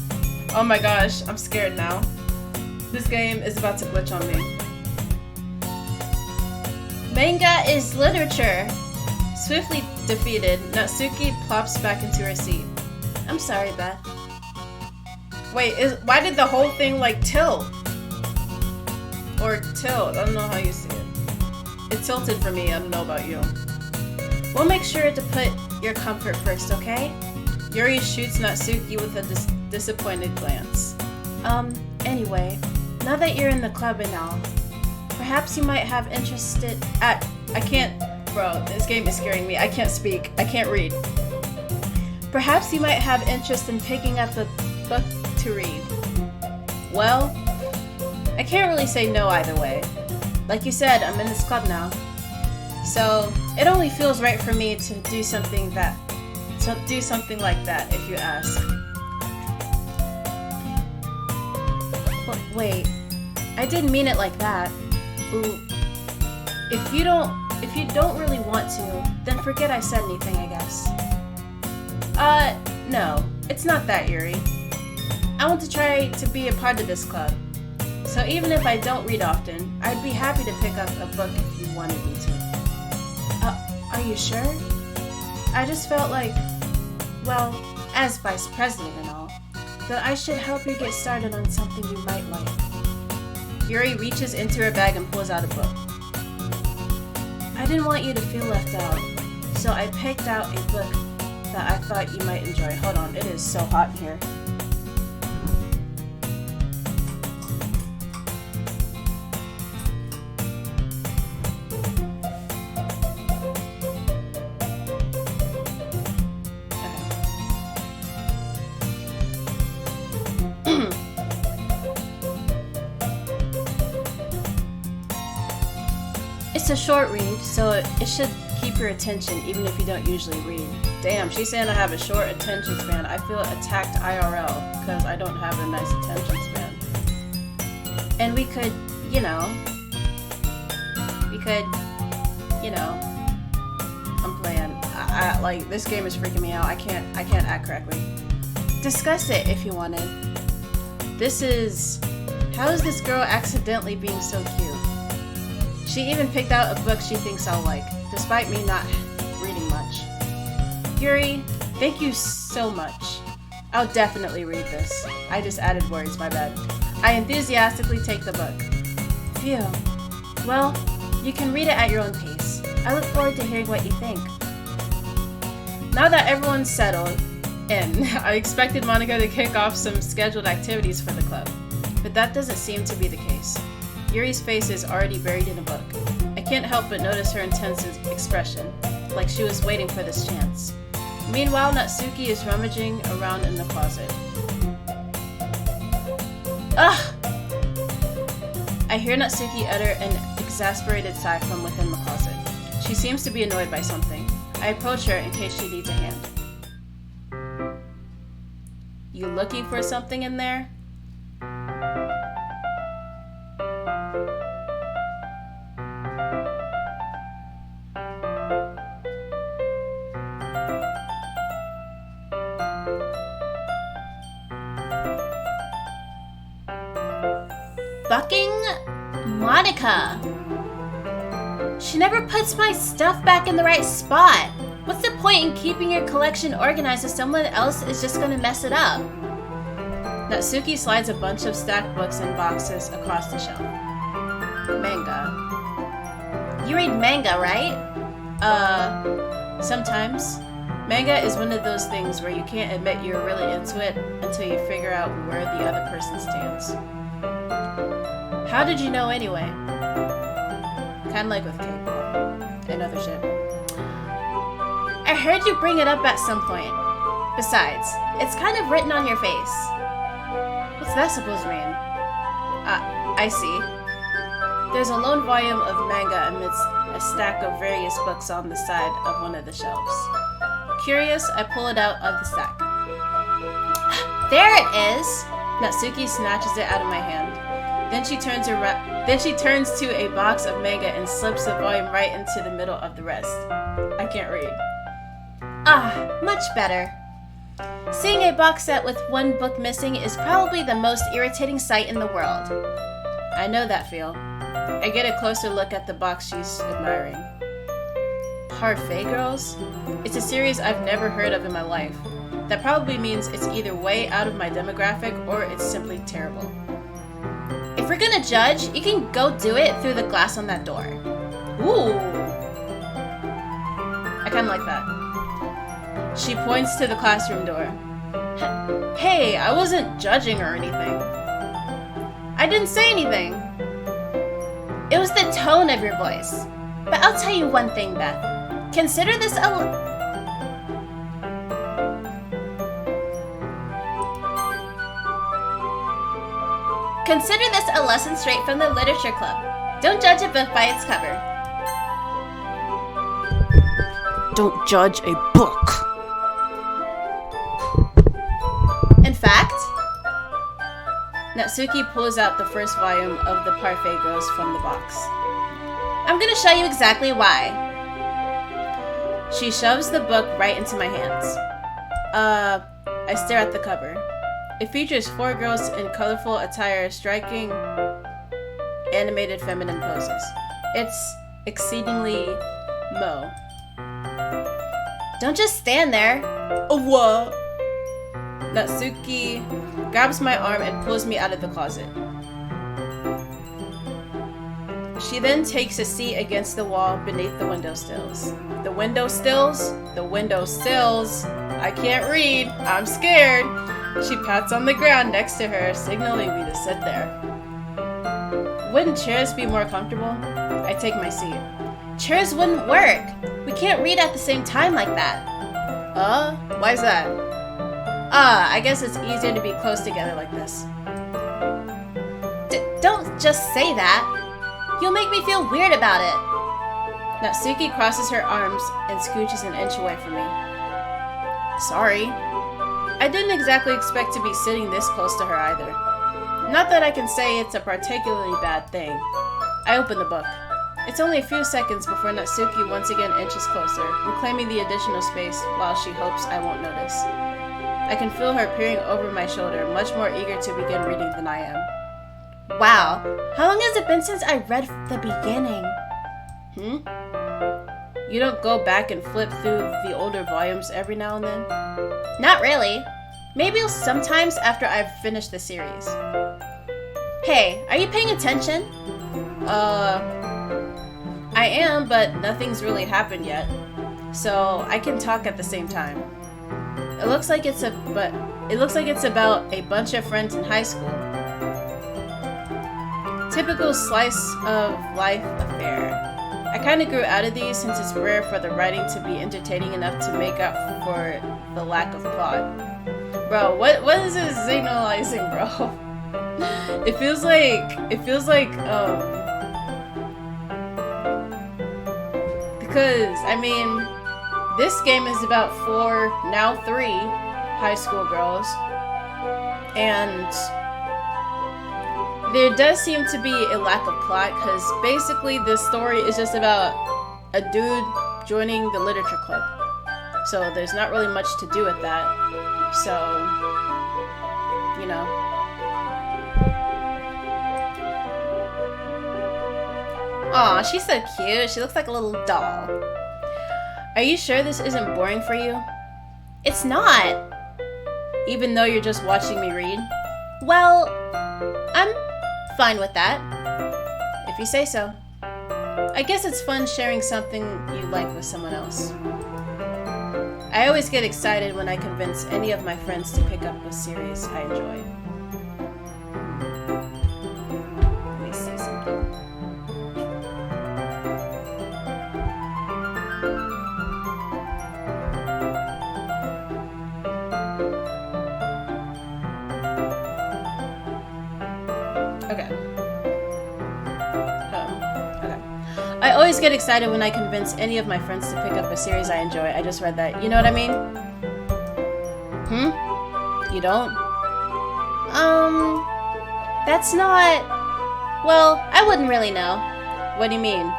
Oh my gosh, I'm scared now. This game is about to glitch on me. Manga is literature. Swiftly defeated, Natsuki plops back into her seat. I'm sorry, Beth. Wait, why did the whole thing like tilt? Or tilt, I don't know how you see it. It tilted for me, I don't know about you. We'll make sure to put your comfort first, okay? Yuri shoots Natsuki with a disappointed glance. Anyway, now that you're in the club and all, perhaps you might have I can't, bro, this game is scaring me. I can't speak. I can't read. Perhaps you might have interest in picking up a book to read. Well, I can't really say no either way. Like you said, I'm in this club now. So, it only feels right for me to do something like that, if you ask. Wait, I didn't mean it like that. Ooh, if you don't really want to, then forget I said anything, I guess. No, it's not that, Yuri. I want to try to be a part of this club. So even if I don't read often, I'd be happy to pick up a book if you wanted me to. Are you sure? I just felt like, well, as vice president and all, that I should help you get started on something you might like. Yuri reaches into her bag and pulls out a book. I didn't want you to feel left out, so I picked out a book that I thought you might enjoy. Hold on, it is so hot in here. It's a short read, so it should keep your attention even if you don't usually read. Damn, she's saying I have a short attention span. I feel attacked IRL because I don't have a nice attention span. And we could, I'm playing. I like, this game is freaking me out. I can't act correctly. Discuss it if you wanted. How is this girl accidentally being so cute? She even picked out a book she thinks I'll like, despite me not reading much. Yuri, thank you so much. I'll definitely read this. I just added words, my bad. I enthusiastically take the book. Phew. Well, you can read it at your own pace. I look forward to hearing what you think. Now that everyone's settled in, I expected Monika to kick off some scheduled activities for the club, but that doesn't seem to be the case. Yuri's face is already buried in a book. I can't help but notice her intense expression, like she was waiting for this chance. Meanwhile, Natsuki is rummaging around in the closet. Ugh! I hear Natsuki utter an exasperated sigh from within the closet. She seems to be annoyed by something. I approach her in case she needs a hand. You looking for something in there? Fucking Monika. She never puts my stuff back in the right spot. What's the point in keeping your collection organized if someone else is just gonna mess it up? Natsuki slides a bunch of stacked books and boxes across the shelf. Manga. You read manga, right? Sometimes. Manga is one of those things where you can't admit you're really into it until you figure out where the other person stands. How did you know anyway? Kinda like with K-pop and other shit. I heard you bring it up at some point. Besides, it's kind of written on your face. What's that supposed to mean? I see. There's a lone volume of manga amidst a stack of various books on the side of one of the shelves. Curious, I pull it out of the stack. There it is! Natsuki snatches it out of my hand. Then she turns to a box of manga and slips the volume right into the middle of the rest. I can't read. Ah, much better. Seeing a box set with one book missing is probably the most irritating sight in the world. I know that feel. I get a closer look at the box she's admiring. Parfait Girls? It's a series I've never heard of in my life. That probably means it's either way out of my demographic or it's simply terrible. If we're gonna judge, you can go do it through the glass on that door. Ooh! I kinda like that. She points to the classroom door. Hey, I wasn't judging or anything. I didn't say anything. It was the tone of your voice. But I'll tell you one thing, Beth. Consider this a lesson straight from the literature club. Don't judge a book by its cover. Don't judge a book. In fact, Natsuki pulls out the first volume of the Parfait Girls from the box. I'm gonna show you exactly why. She shoves the book right into my hands. I stare at the cover. It features 4 girls in colorful attire striking animated feminine poses. It's exceedingly Mo. Don't just stand there. What? Natsuki grabs my arm and pulls me out of the closet. She then takes a seat against the wall beneath the windowsills. The windowsills? The windowsills. I can't read. I'm scared. She pats on the ground next to her, signaling me to sit there. Wouldn't chairs be more comfortable? I take my seat. Chairs wouldn't work. We can't read at the same time like that. Why's that? I guess it's easier to be close together like this. Don't just say that. You'll make me feel weird about it. Natsuki crosses her arms and scooches an inch away from me. Sorry. I didn't exactly expect to be sitting this close to her either. Not that I can say it's a particularly bad thing. I open the book. It's only a few seconds before Natsuki once again inches closer, reclaiming the additional space while she hopes I won't notice. I can feel her peering over my shoulder, much more eager to begin reading than I am. Wow, how long has it been since I read the beginning? You don't go back and flip through the older volumes every now and then? Not really. Maybe sometimes after I've finished the series. Hey, are you paying attention? I am, but nothing's really happened yet. So I can talk at the same time. It looks like it's about a bunch of friends in high school. Typical slice of life affair. I kind of grew out of these since it's rare for the writing to be entertaining enough to make up for the lack of plot. Bro, what is this signalizing, bro? It feels like because I mean this game is about 4, now 3 high school girls, and there does seem to be a lack of plot because basically this story is just about a dude joining the literature club. So there's not really much to do with that. So, you know. Aw, she's so cute. She looks like a little doll. Are you sure this isn't boring for you? It's not. Even though you're just watching me read? Well, I'm fine with that. If you say so. I guess it's fun sharing something you like with someone else. I always get excited when I convince any of my friends to pick up a series I enjoy. Let me see something. Okay. I always get excited when I convince any of my friends to pick up a series I enjoy. I just read that. You know what I mean? You don't? That's not... Well, I wouldn't really know. What do you mean?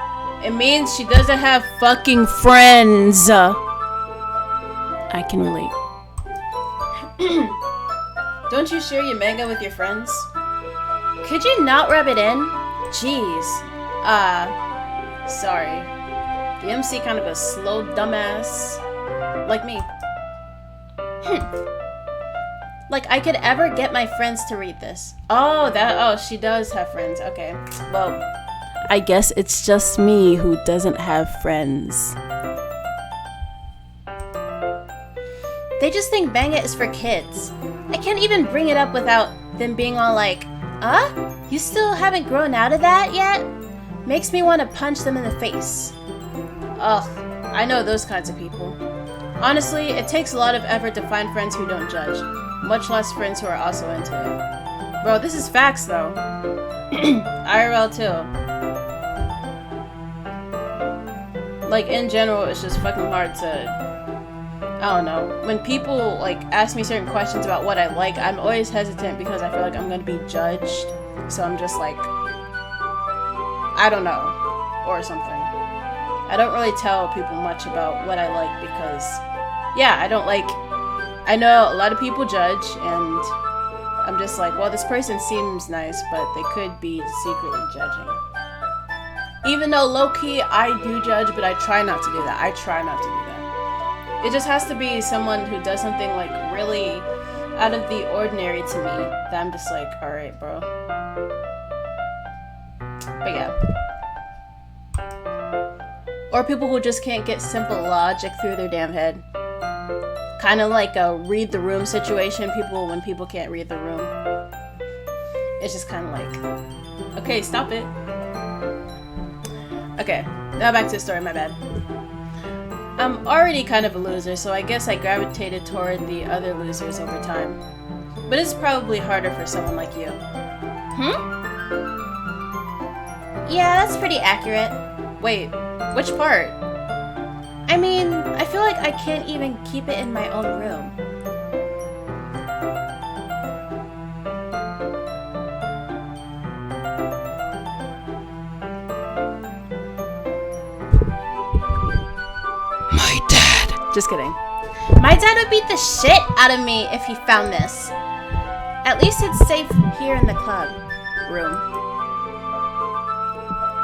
It means she doesn't have fucking friends. I can relate. Don't you share your manga with your friends? Could you not rub it in? Jeez. Sorry. The MC kind of a slow dumbass. Like me. Like I could ever get my friends to read this. Oh, she does have friends. Okay. Well, I guess it's just me who doesn't have friends. They just think manga is for kids. I can't even bring it up without them being all like, you still haven't grown out of that yet? Makes me want to punch them in the face. Ugh, I know those kinds of people. Honestly, it takes a lot of effort to find friends who don't judge, much less friends who are also into it. Bro, this is facts though. IRL too. Like in general, it's just fucking hard to, I don't know. When people like ask me certain questions about what I like, I'm always hesitant because I feel like I'm gonna be judged. So I'm just like, I don't know, or something. I don't really tell people much about what I like because, yeah, I know a lot of people judge, and I'm just like, well, this person seems nice, but they could be secretly judging. Even though low-key, I do judge, but I try not to do that. It just has to be someone who does something like really out of the ordinary to me that I'm just like, alright, bro. But yeah. Or people who just can't get simple logic through their damn head. Kind of like a read the room situation, when people can't read the room. It's just kind of like, okay, stop it. Okay, now back to the story, my bad. I'm already kind of a loser, so I guess I gravitated toward the other losers over time. But it's probably harder for someone like you. Yeah, that's pretty accurate. Wait, which part? I mean, I feel like I can't even keep it in my own room. My dad. Just kidding. My dad would beat the shit out of me if he found this. At least it's safe here in the club room.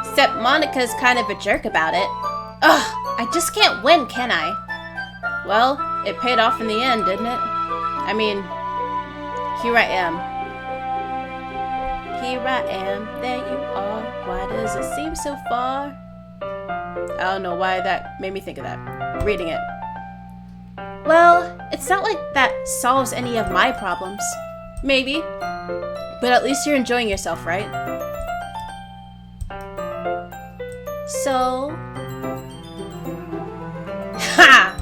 Except Monika's kind of a jerk about it. Ugh, I just can't win, can I? Well, it paid off in the end, didn't it? I mean, here I am. Here I am, there you are. Why does it seem so far? I don't know why that made me think of that. Reading it. Well, it's not like that solves any of my problems. Maybe. But at least you're enjoying yourself, right? So... Ha!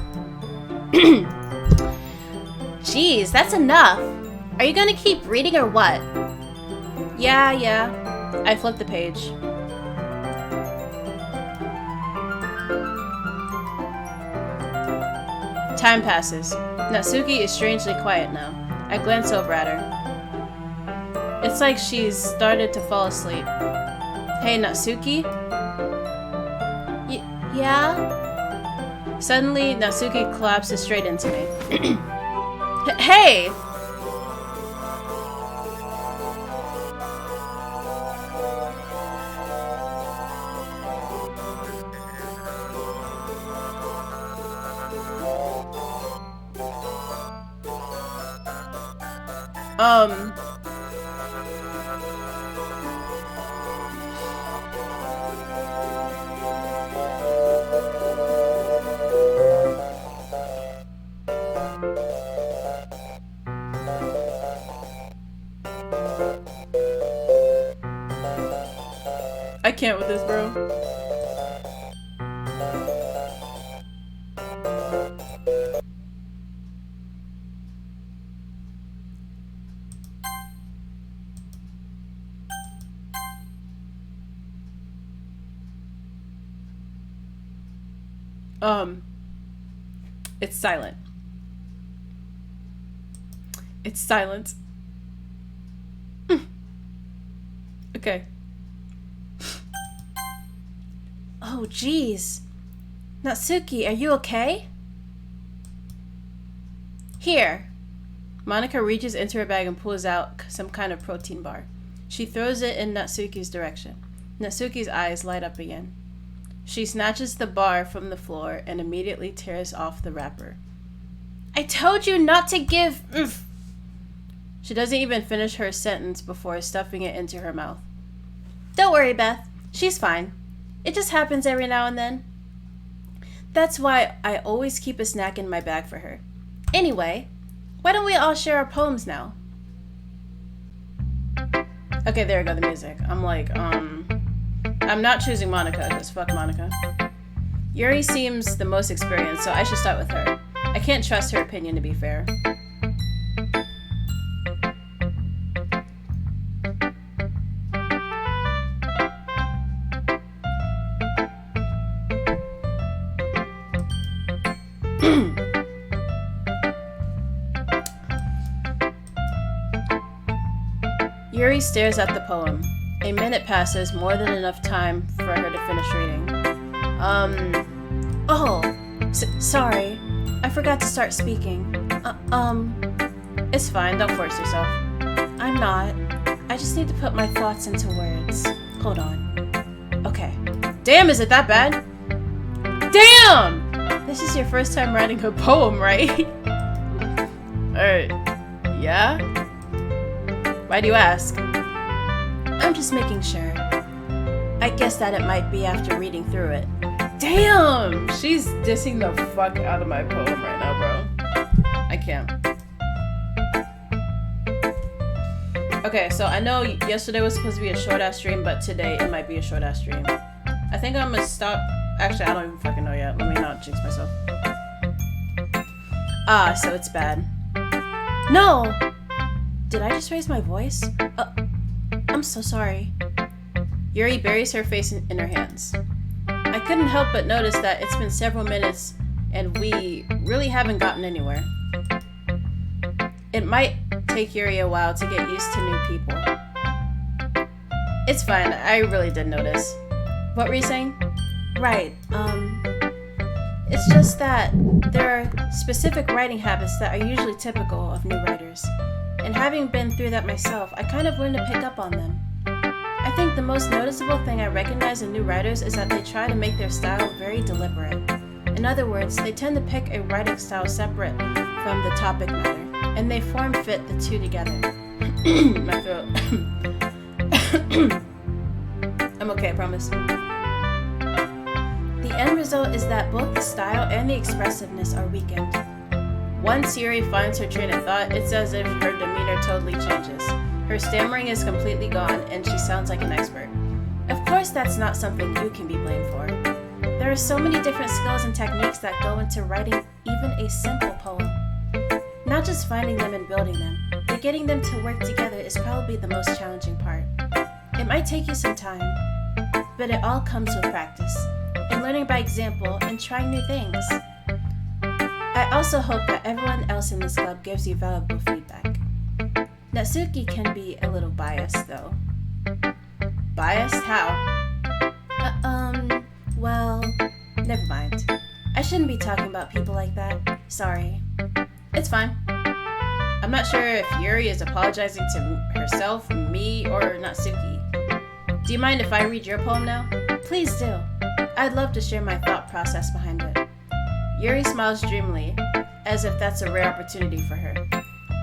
Jeez, that's enough. Are you gonna keep reading or what? Yeah. I flipped the page. Time passes. Natsuki is strangely quiet now. I glance over at her. It's like she's started to fall asleep. Hey, Natsuki? Yeah? Suddenly, Natsuki collapses straight into me. Hey! I can't with this, bro. It's silent. It's silent. Okay. Oh, jeez. Natsuki, are you okay? Here. Monika reaches into her bag and pulls out some kind of protein bar. She throws it in Natsuki's direction. Natsuki's eyes light up again. She snatches the bar from the floor and immediately tears off the wrapper. I told you not to give... She doesn't even finish her sentence before stuffing it into her mouth. Don't worry, Beth. She's fine. It just happens every now and then. That's why I always keep a snack in my bag for her. Anyway, why don't we all share our poems now? Okay, there we go, the music. I'm like, I'm not choosing Monika, because fuck Monika. Yuri seems the most experienced, so I should start with her. I can't trust her opinion, to be fair. Yuri stares at the poem. A minute passes, more than enough time for her to finish reading. Sorry. I forgot to start speaking. It's fine, don't force yourself. I'm not. I just need to put my thoughts into words. Hold on. Okay. Damn, is it that bad? Damn! This is your first time writing a poem, right? Alright. Yeah? Why do you ask? I'm just making sure. I guess that it might be after reading through it. Damn! She's dissing the fuck out of my poem right now, bro. I can't. Okay, so I know yesterday was supposed to be a short-ass stream, but today it might be a short-ass stream. I think I'm gonna stop. Actually, I don't even fucking know yet. Let me not jinx myself. So it's bad. No! Did I just raise my voice? I'm so sorry. Yuri buries her face in her hands. I couldn't help but notice that it's been several minutes and we really haven't gotten anywhere. It might take Yuri a while to get used to new people. It's fine, I really did notice. What were you saying? Right, it's just that there are specific writing habits that are usually typical of new writers. And having been through that myself, I kind of learned to pick up on them. I think the most noticeable thing I recognize in new writers is that they try to make their style very deliberate. In other words, they tend to pick a writing style separate from the topic matter, and they form fit the two together. My throat. I'm okay, I promise. The end result is that both the style and the expressiveness are weakened. Once Yuri finds her train of thought, it's as if her demeanor totally changes. Her stammering is completely gone, and she sounds like an expert. Of course, that's not something you can be blamed for. There are so many different skills and techniques that go into writing even a simple poem. Not just finding them and building them, but getting them to work together is probably the most challenging part. It might take you some time, but it all comes with practice, and learning by example, and trying new things. I also hope that everyone else in this club gives you valuable feedback. Natsuki can be a little biased, though. Biased? How? Well, never mind. I shouldn't be talking about people like that. Sorry. It's fine. I'm not sure if Yuri is apologizing to herself, me, or Natsuki. Do you mind if I read your poem now? Please do. I'd love to share my thought process behind it. Yuri smiles dreamily, as if that's a rare opportunity for her,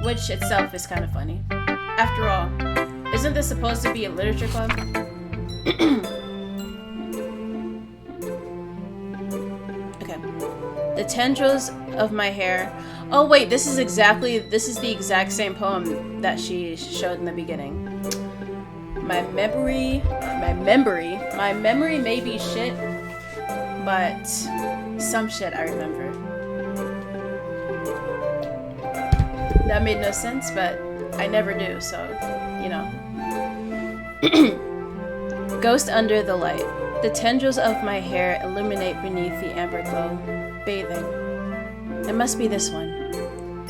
which itself is kind of funny. After all, isn't this supposed to be a literature club? Okay. The tendrils of my hair. Oh wait, this is the exact same poem that she showed in the beginning. My memory may be shit, but some shit I remember. That made no sense, but I never do, so, you know. Ghost under the light. The tendrils of my hair illuminate beneath the amber glow, bathing. It must be this one.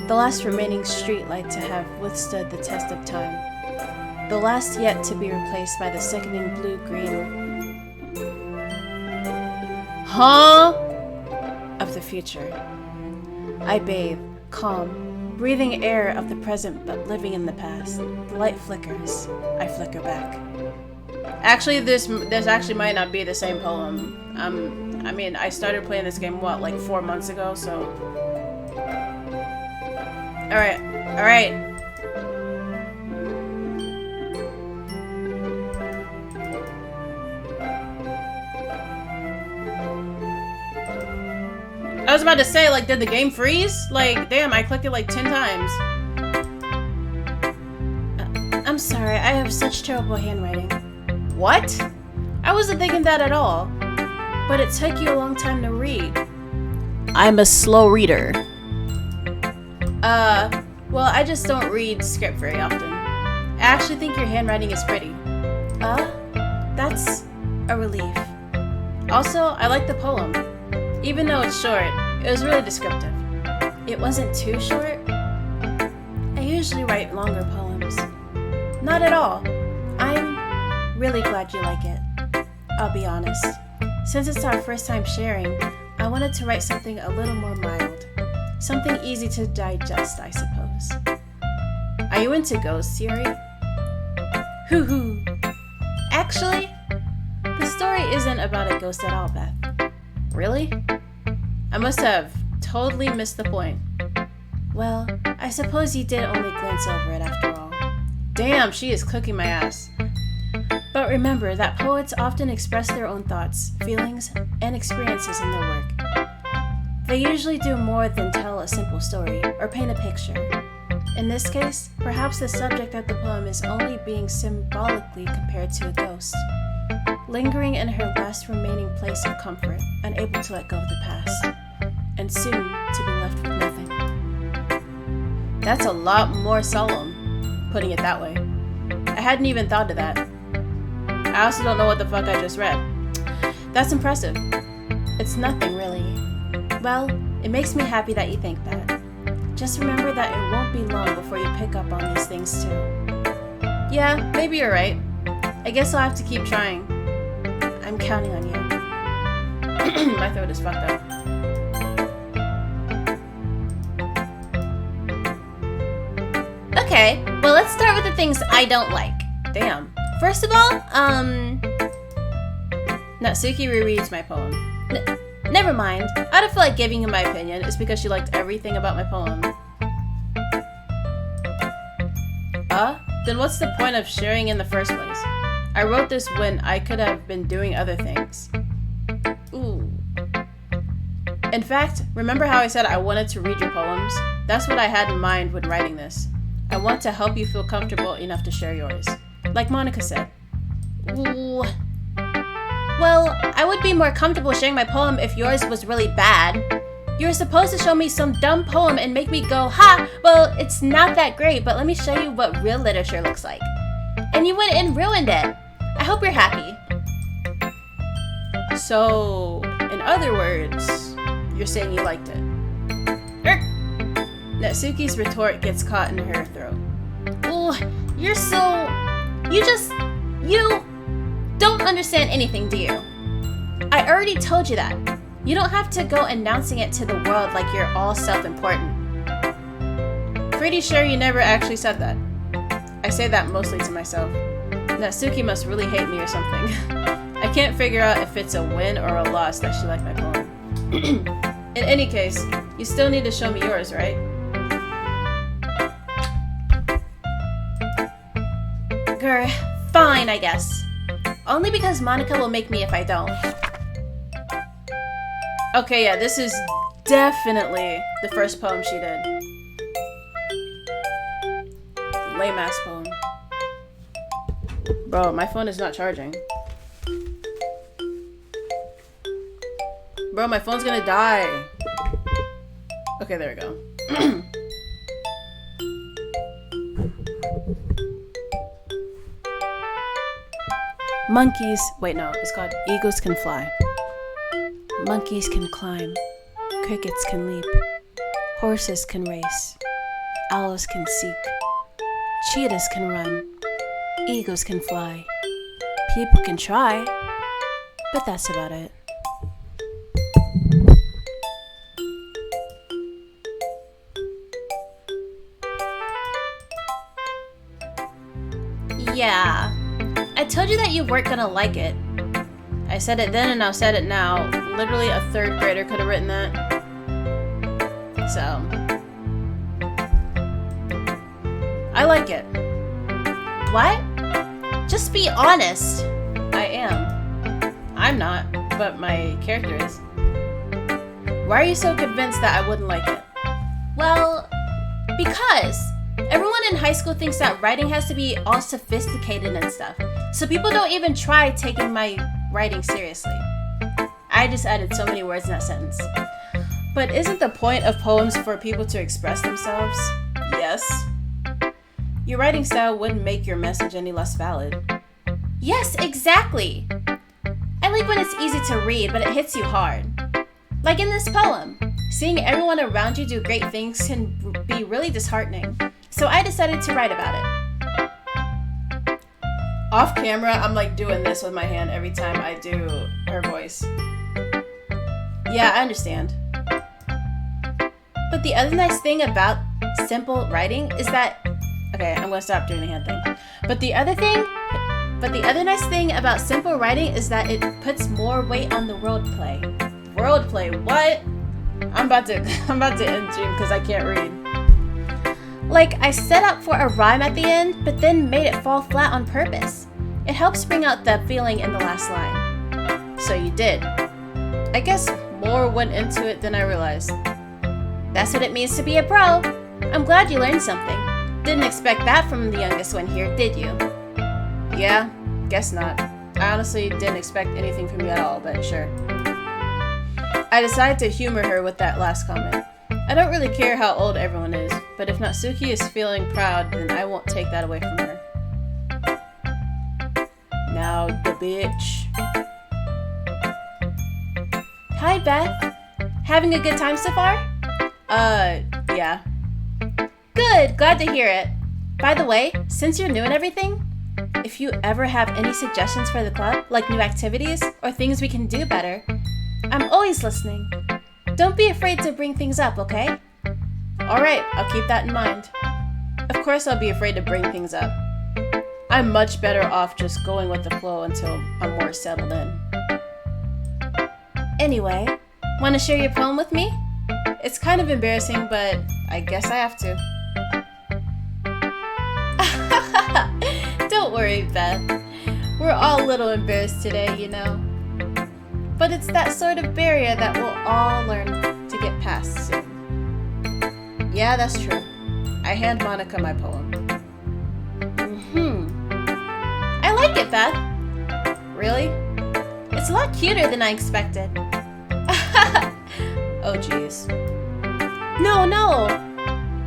The last remaining street light to have withstood the test of time. The last yet to be replaced by the sickening blue-green of the future. I bathe, calm, breathing air of the present but living in the past. The light flickers. I flicker back. Actually, this actually might not be the same poem. I mean, I started playing this game, what, like 4 months ago, so... Alright. I was about to say, like, did the game freeze? Like, damn, I clicked it like 10 times. I'm sorry, I have such terrible handwriting. What? I wasn't thinking that at all. But it took you a long time to read. I'm a slow reader. Well, I just don't read script very often. I actually think your handwriting is pretty. That's a relief. Also, I like the poem. Even though it's short, it was really descriptive. It wasn't too short. I usually write longer poems. Not at all. I'm really glad you like it. I'll be honest. Since it's our first time sharing, I wanted to write something a little more mild. Something easy to digest, I suppose. Are you into ghosts, Yuri? Hoo-hoo. Actually, the story isn't about a ghost at all, Beth. Really? I must have totally missed the point. Well, I suppose you did only glance over it after all. Damn, she is cooking my ass. But remember that poets often express their own thoughts, feelings, and experiences in their work. They usually do more than tell a simple story or paint a picture. In this case, perhaps the subject of the poem is only being symbolically compared to a ghost, lingering in her last remaining place of comfort, unable to let go of the past, and soon to be left with nothing. That's a lot more solemn, putting it that way. I hadn't even thought of that. I also don't know what the fuck I just read. That's impressive. It's nothing, really. Well, it makes me happy that you think that. Just remember that it won't be long before you pick up on these things, too. Yeah, maybe you're right. I guess I'll have to keep trying. I'm counting on you. My throat is fucked up. Okay, well, let's start with the things I don't like. Damn. First of all, Natsuki rereads my poem. never mind. I don't feel like giving you my opinion. It's because she liked everything about my poem. Then what's the point of sharing in the first place? I wrote this when I could have been doing other things. Ooh. In fact, remember how I said I wanted to read your poems? That's what I had in mind when writing this. I want to help you feel comfortable enough to share yours. Like Monika said. Ooh. Well, I would be more comfortable sharing my poem if yours was really bad. You were supposed to show me some dumb poem and make me go, ha, well, it's not that great, but let me show you what real literature looks like. And you went and ruined it. I hope you're happy. So, in other words, you're saying you liked it. Natsuki's retort gets caught in her throat. Ooh, you're so... You don't understand anything, do you? I already told you that. You don't have to go announcing it to the world like you're all self-important. Pretty sure you never actually said that. I say that mostly to myself. Natsuki must really hate me or something. I can't figure out if it's a win or a loss that she liked my poem. In any case, you still need to show me yours, right? Grr, fine, I guess. Only because Monika will make me if I don't. Okay, yeah, this is definitely the first poem she did. Lame ass poem. Bro, my phone is not charging. Bro, my phone's gonna die. Okay, there we go. Monkeys, wait, no, it's called Eagles Can Fly. Monkeys can climb, crickets can leap, horses can race, owls can seek, cheetahs can run, eagles can fly, people can try, but that's about it. Yeah, I told you that you weren't gonna like it. I said it then and I'll say it now. Literally a third grader could have written that. So, I like it. What? Just be honest. I am. I'm not, but my character is. Why are you so convinced that I wouldn't like it? Well, because everyone in high school thinks that writing has to be all sophisticated and stuff. So people don't even try taking my writing seriously. I just added so many words in that sentence. But isn't the point of poems for people to express themselves? Yes. Your writing style wouldn't make your message any less valid. Yes, exactly. I like when it's easy to read, but it hits you hard. Like in this poem, seeing everyone around you do great things can be really disheartening. So I decided to write about it. Off camera, I'm like doing this with my hand every time I do her voice. Yeah, I understand. But the other nice thing about simple writing is that... Okay, I'm gonna stop doing the hand thing. But the other nice thing about simple writing is that it puts more weight on the wordplay. Wordplay, what? I'm about to end stream because I can't read. Like, I set up for a rhyme at the end, but then made it fall flat on purpose. It helps bring out the feeling in the last line. So you did. I guess more went into it than I realized. That's what it means to be a pro. I'm glad you learned something. Didn't expect that from the youngest one here, did you? Yeah, guess not. I honestly didn't expect anything from you at all, but sure. I decided to humor her with that last comment. I don't really care how old everyone is, but if Natsuki is feeling proud, then I won't take that away from her. Now the bitch. Beth. Having a good time so far? Yeah. Good, glad to hear it. By the way, since you're new and everything, if you ever have any suggestions for the club, like new activities or things we can do better, I'm always listening. Don't be afraid to bring things up, okay? Alright, I'll keep that in mind. Of course I'll be afraid to bring things up. I'm much better off just going with the flow until I'm more settled in. Anyway, want to share your poem with me? It's kind of embarrassing, but I guess I have to. Don't worry, Beth. We're all a little embarrassed today, you know. But it's that sort of barrier that we'll all learn to get past soon. Yeah, that's true. I hand Monika my poem. I like it, Beth. Really? It's a lot cuter than I expected. Oh, jeez. No.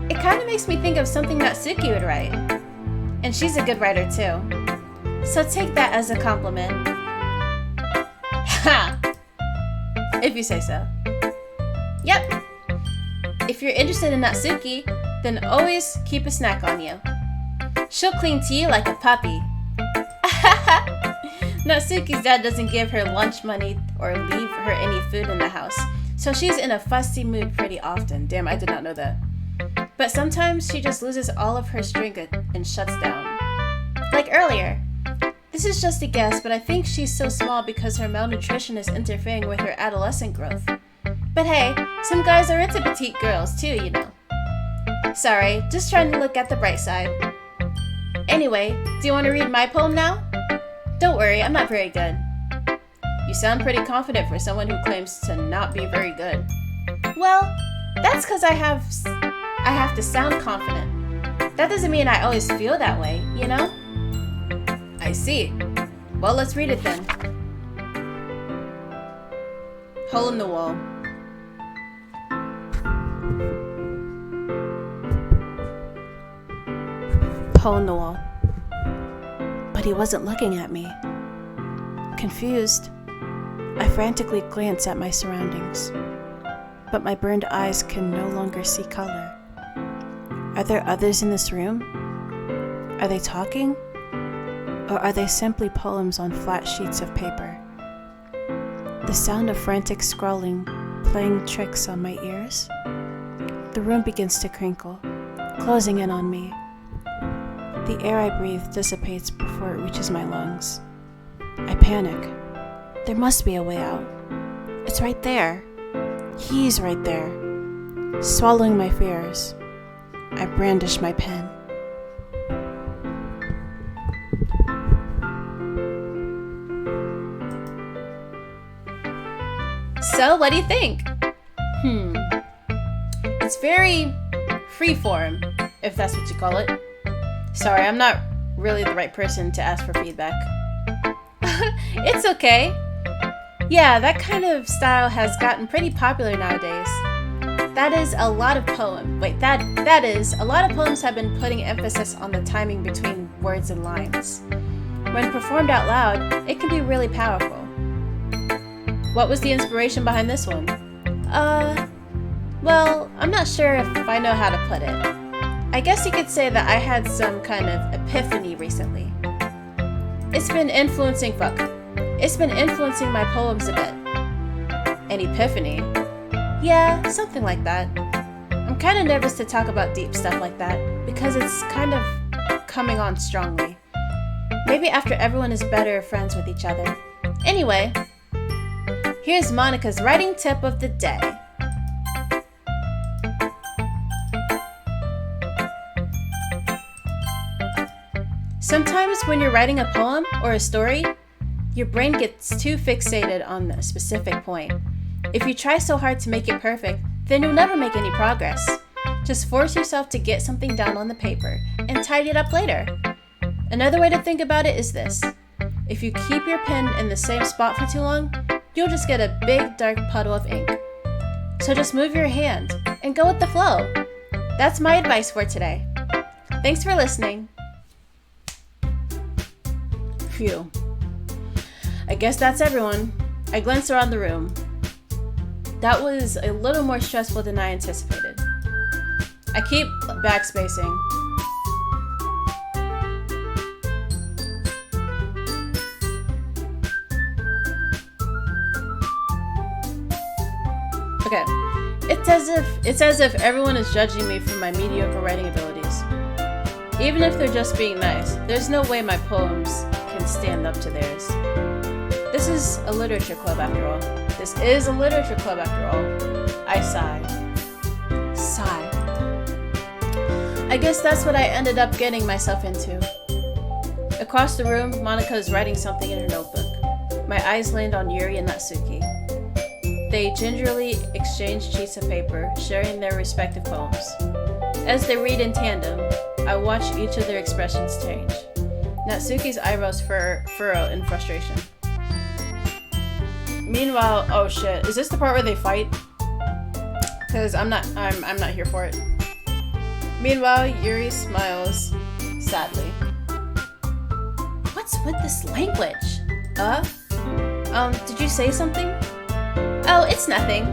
It kind of makes me think of something that Suki would write. And she's a good writer, too. So take that as a compliment. Ha! If you say so. Yep. If you're interested in Natsuki, then always keep a snack on you. She'll cling to you like a puppy. Natsuki's dad doesn't give her lunch money or leave her any food in the house, so she's in a fussy mood pretty often. Damn, I did not know that. But sometimes she just loses all of her strength and shuts down. Like earlier. This is just a guess, but I think she's so small because her malnutrition is interfering with her adolescent growth. But hey, some guys are into petite girls too, you know. Sorry, just trying to look at the bright side. Anyway, do you want to read my poem now? Don't worry, I'm not very good. You sound pretty confident for someone who claims to not be very good. Well, that's because I have to sound confident. That doesn't mean I always feel that way, you know? I see. Well, let's read it then. Hole in the wall. Hole in the wall. But he wasn't looking at me. Confused, I frantically glance at my surroundings, but my burned eyes can no longer see color. Are there others in this room? Are they talking? Or are they simply poems on flat sheets of paper? The sound of frantic scrawling playing tricks on my ears. The room begins to crinkle, closing in on me. The air I breathe dissipates before it reaches my lungs. I panic. There must be a way out. It's right there. He's right there. Swallowing my fears, I brandish my pen. So, what do you think? It's very freeform, if that's what you call it. Sorry, I'm not really the right person to ask for feedback. It's okay. Yeah, that kind of style has gotten pretty popular nowadays. That is a lot of poems have been putting emphasis on the timing between words and lines. When performed out loud, it can be really powerful. What was the inspiration behind this one? Well, I'm not sure if I know how to put it. I guess you could say that I had some kind of epiphany recently. It's been influencing my poems a bit. An epiphany? Yeah, something like that. I'm kind of nervous to talk about deep stuff like that because it's kind of coming on strongly. Maybe after everyone is better friends with each other. Anyway, here's Monika's writing tip of the day. Sometimes when you're writing a poem or a story, your brain gets too fixated on a specific point. If you try so hard to make it perfect, then you'll never make any progress. Just force yourself to get something down on the paper and tidy it up later. Another way to think about it is this. If you keep your pen in the same spot for too long, you'll just get a big dark puddle of ink. So just move your hand and go with the flow. That's my advice for today. Thanks for listening. Phew. I guess that's everyone. I glance around the room. That was a little more stressful than I anticipated. I keep backspacing. Okay. It's as if everyone is judging me for my mediocre writing abilities. Even if they're just being nice, there's no way my poems can stand up to theirs. This is a literature club after all. This is a literature club after all. I sigh. Sigh. I guess that's what I ended up getting myself into. Across the room, Monika is writing something in her notebook. My eyes land on Yuri and Natsuki. They gingerly exchange sheets of paper, sharing their respective poems. As they read in tandem, I watch each of their expressions change. Natsuki's eyebrows furrow in frustration. Meanwhile, oh shit, is this the part where they fight? Cause I'm not here for it. Meanwhile, Yuri smiles sadly. What's with this language? Did you say something? Oh, it's nothing.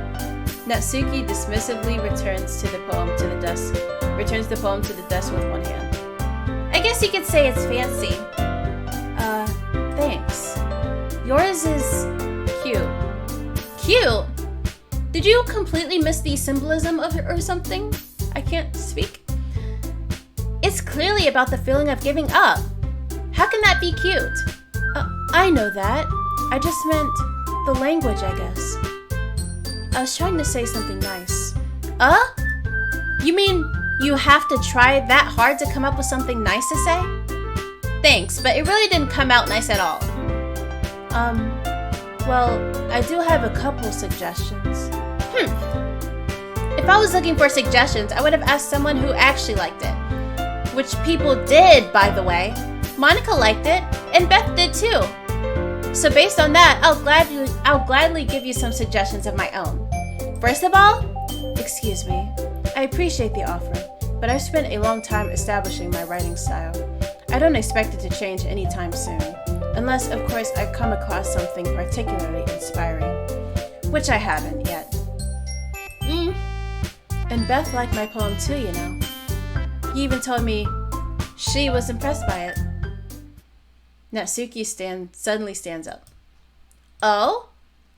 Natsuki dismissively returns the poem to the desk with one hand. I guess you could say it's fancy. Thanks. Yours is Cute. cute. Did you completely miss the symbolism of it or something? I can't speak. It's clearly about the feeling of giving up. How can that be cute? I know that. I just meant the language, I guess. I was trying to say something nice. You mean you have to try that hard to come up with something nice to say? Thanks, but it really didn't come out nice at all. Well, I do have a couple suggestions. If I was looking for suggestions, I would have asked someone who actually liked it. Which people did, by the way. Monika liked it, and Beth did too. So based on that, I'll gladly give you some suggestions of my own. First of all, Excuse me. I appreciate the offer, but I've spent a long time establishing my writing style. I don't expect it to change anytime soon, unless, of course, I come across something particularly inspiring, which I haven't yet. And Beth liked my poem too, you know. He even told me she was impressed by it. Natsuki suddenly stands up. oh?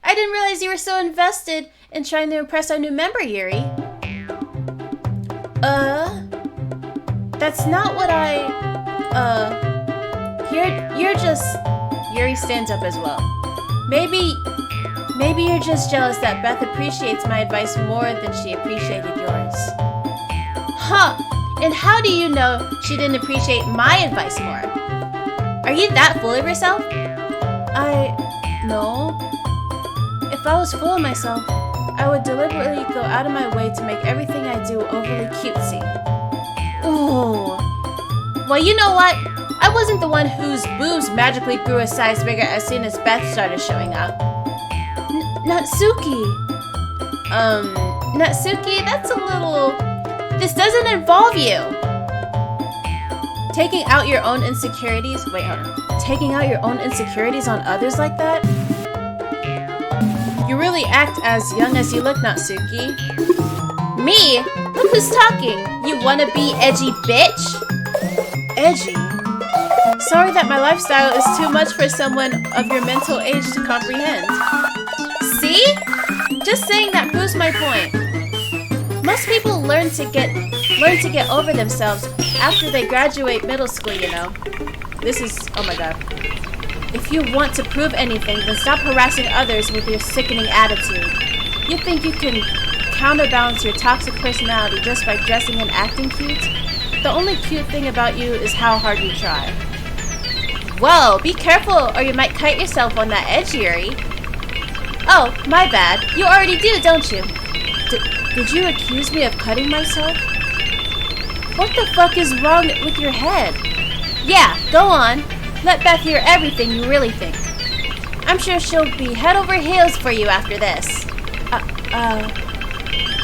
I didn't realize you were so invested in trying to impress our new member, Yuri. That's not what you're just... Yuri stands up as well. Maybe you're just jealous that Beth appreciates my advice more than she appreciated yours. Huh, and how do you know she didn't appreciate my advice more? Are you that full of yourself? No. If I was full of myself, I would deliberately go out of my way to make everything I do overly cutesy. Ooh. Well, you know what? I wasn't the one whose boobs magically grew a size bigger as soon as Beth started showing up. Natsuki! Natsuki, that's a little... This doesn't involve you. Taking out your own insecurities... Wait, hold on. Taking out your own insecurities on others like that? You really act as young as you look, Natsuki. Me? Look who's talking. You wanna be edgy bitch? Edgy? Sorry that my lifestyle is too much for someone of your mental age to comprehend. See? Just saying that proves my point. Most people learn to get over themselves after they graduate middle school, you know. This is... oh my god. If you want to prove anything, then stop harassing others with your sickening attitude. You think you can counterbalance your toxic personality just by dressing and acting cute? The only cute thing about you is how hard you try. Whoa, be careful or you might cut yourself on that edge, Yuri. Oh, my bad. You already do, don't you? Did you accuse me of cutting myself? What the fuck is wrong with your head? Yeah, go on. Let Beth hear everything you really think. I'm sure she'll be head over heels for you after this.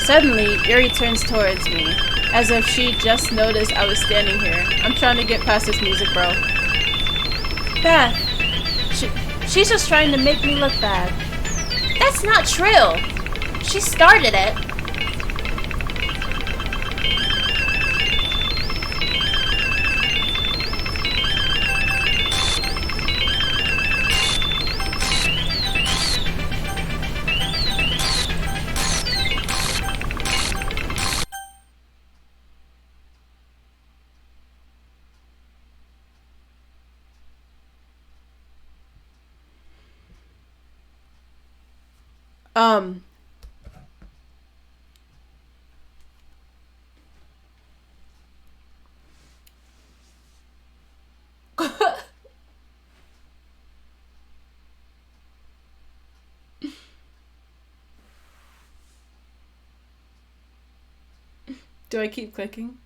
Suddenly, Yuri turns towards me, as if she just noticed I was standing here. I'm trying to get past this music, bro. Beth, she's just trying to make me look bad. That's not true. She started it. Do I keep clicking?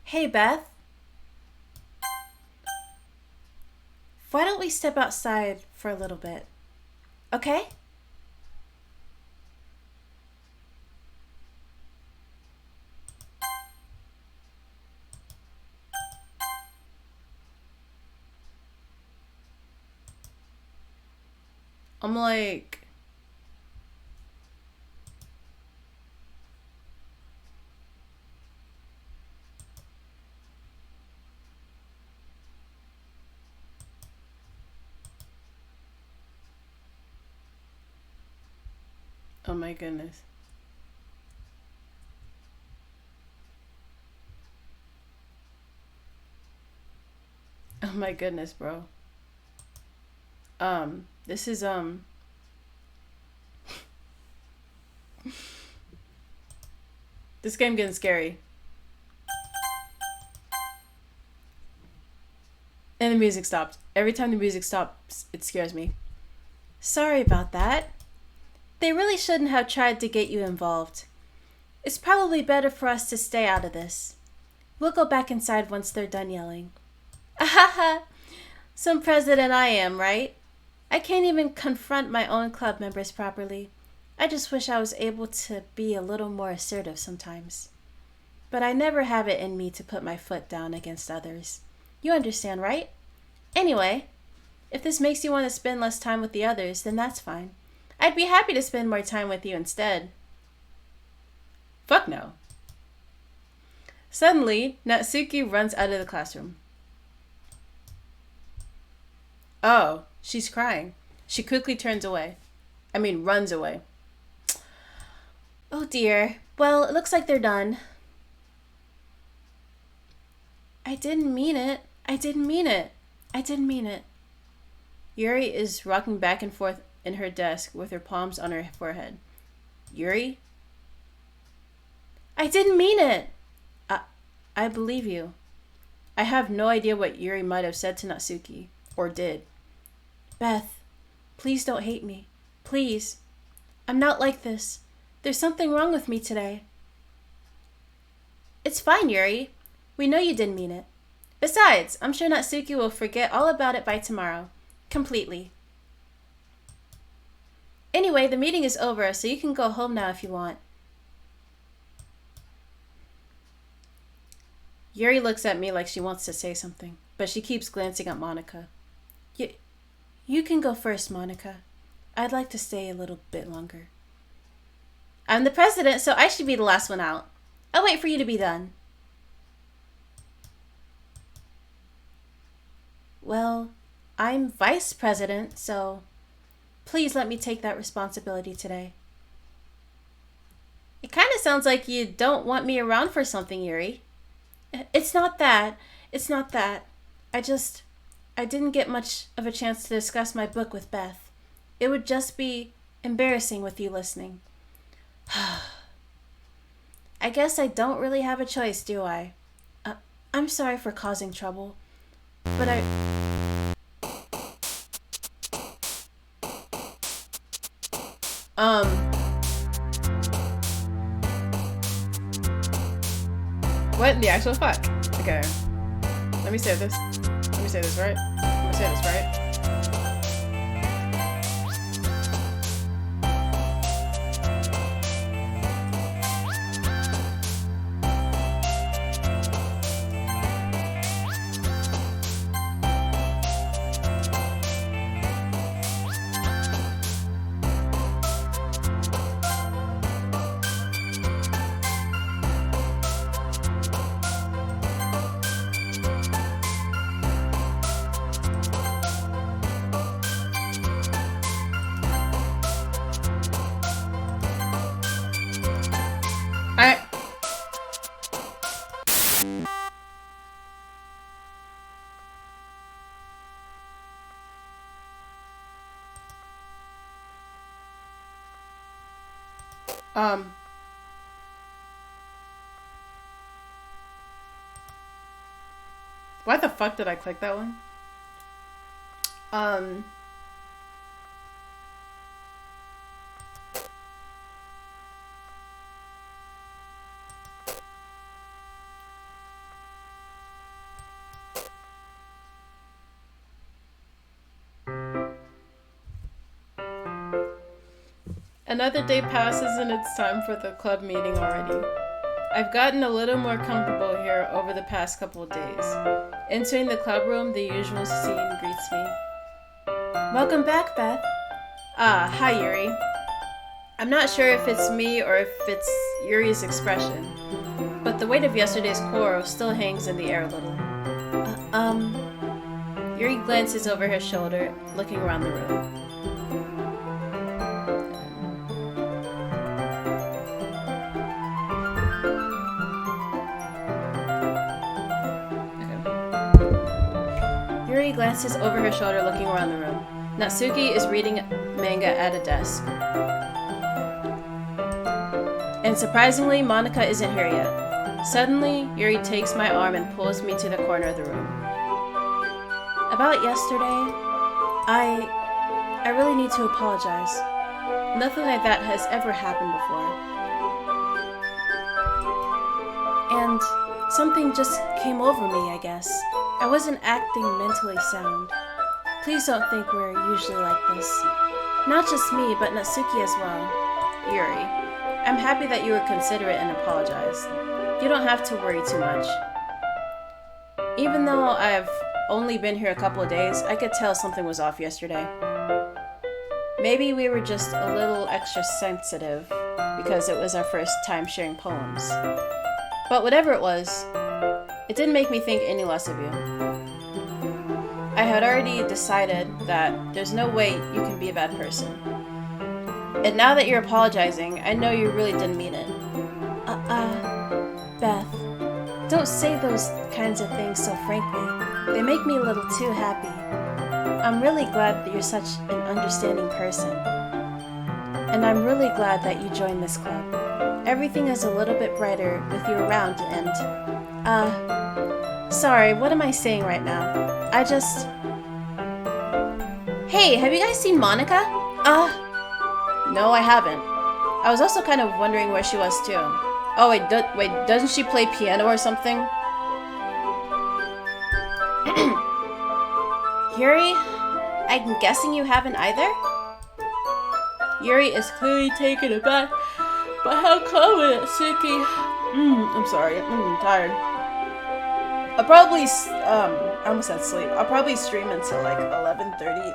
Hey, Beth. Why don't we step outside for a little bit? Okay? I'm like... Oh my goodness. Oh my goodness, bro. This is, this game getting scary. And the music stopped. Every time the music stops, it scares me. Sorry about that. They really shouldn't have tried to get you involved. It's probably better for us to stay out of this. We'll go back inside once they're done yelling. Ahaha! Some president I am, right? I can't even confront my own club members properly. I just wish I was able to be a little more assertive sometimes. But I never have it in me to put my foot down against others. You understand, right? Anyway, if this makes you want to spend less time with the others, then that's fine. I'd be happy to spend more time with you instead. Fuck no. Suddenly, Natsuki runs out of the classroom. Oh, she's crying. She quickly turns away. I mean, runs away. Oh dear. Well, it looks like they're done. I didn't mean it. I didn't mean it. I didn't mean it. Yuri is rocking back and forth in her desk with her palms on her forehead. Yuri? I didn't mean it. I believe you. I have no idea what Yuri might have said to Natsuki. Or did. Beth, please don't hate me. Please. I'm not like this. There's something wrong with me today. It's fine, Yuri. We know you didn't mean it. Besides, I'm sure Natsuki will forget all about it by tomorrow. Completely. Anyway, the meeting is over, so you can go home now if you want. Yuri looks at me like she wants to say something, but she keeps glancing at Monika. You can go first, Monika. I'd like to stay a little bit longer. I'm the president, so I should be the last one out. I'll wait for you to be done. Well, I'm vice president, so please let me take that responsibility today. It kind of sounds like you don't want me around for something, Yuri. It's not that. It's not that. I didn't get much of a chance to discuss my book with Beth. It would just be embarrassing with you listening. I guess I don't really have a choice, do I? I'm sorry for causing trouble, but What in the actual fuck? Okay. Let me say this. Let me say this right. Let me say this right. Why the fuck did I click that one? Another day passes and it's time for the club meeting already. I've gotten a little more comfortable here over the past couple of days. Entering the club room, the usual scene greets me. Welcome back, Beth. Ah, hi, Yuri. I'm not sure if it's me or if it's Yuri's expression, but the weight of yesterday's quarrel still hangs in the air a little. Yuri glances over her shoulder, looking around the room. Yuri glances over her shoulder, looking around the room. Natsuki is reading manga at a desk. And surprisingly, Monika isn't here yet. Suddenly, Yuri takes my arm and pulls me to the corner of the room. About yesterday, I really need to apologize. Nothing like that has ever happened before. And something just came over me, I guess. I wasn't acting mentally sound. Please don't think we're usually like this. Not just me, but Natsuki as well. Yuri, I'm happy that you were considerate and apologized. You don't have to worry too much. Even though I've only been here a couple of days, I could tell something was off yesterday. Maybe we were just a little extra sensitive because it was our first time sharing poems. But whatever it was, it didn't make me think any less of you. I had already decided that there's no way you can be a bad person. And now that you're apologizing, I know you really didn't mean it. Beth, don't say those kinds of things so frankly. They make me a little too happy. I'm really glad that you're such an understanding person. And I'm really glad that you joined this club. Everything is a little bit brighter with you around and, sorry, what am I saying right now? Hey, have you guys seen Monika? No, I haven't. I was also kind of wondering where she was too. Oh, wait, doesn't she play piano or something? Yuri, I'm guessing you haven't either? Yuri is clearly taken aback by how calm Natsuki. I'm sorry, I'm tired. I'll probably, I almost said sleep. I'll probably stream until like 11:30.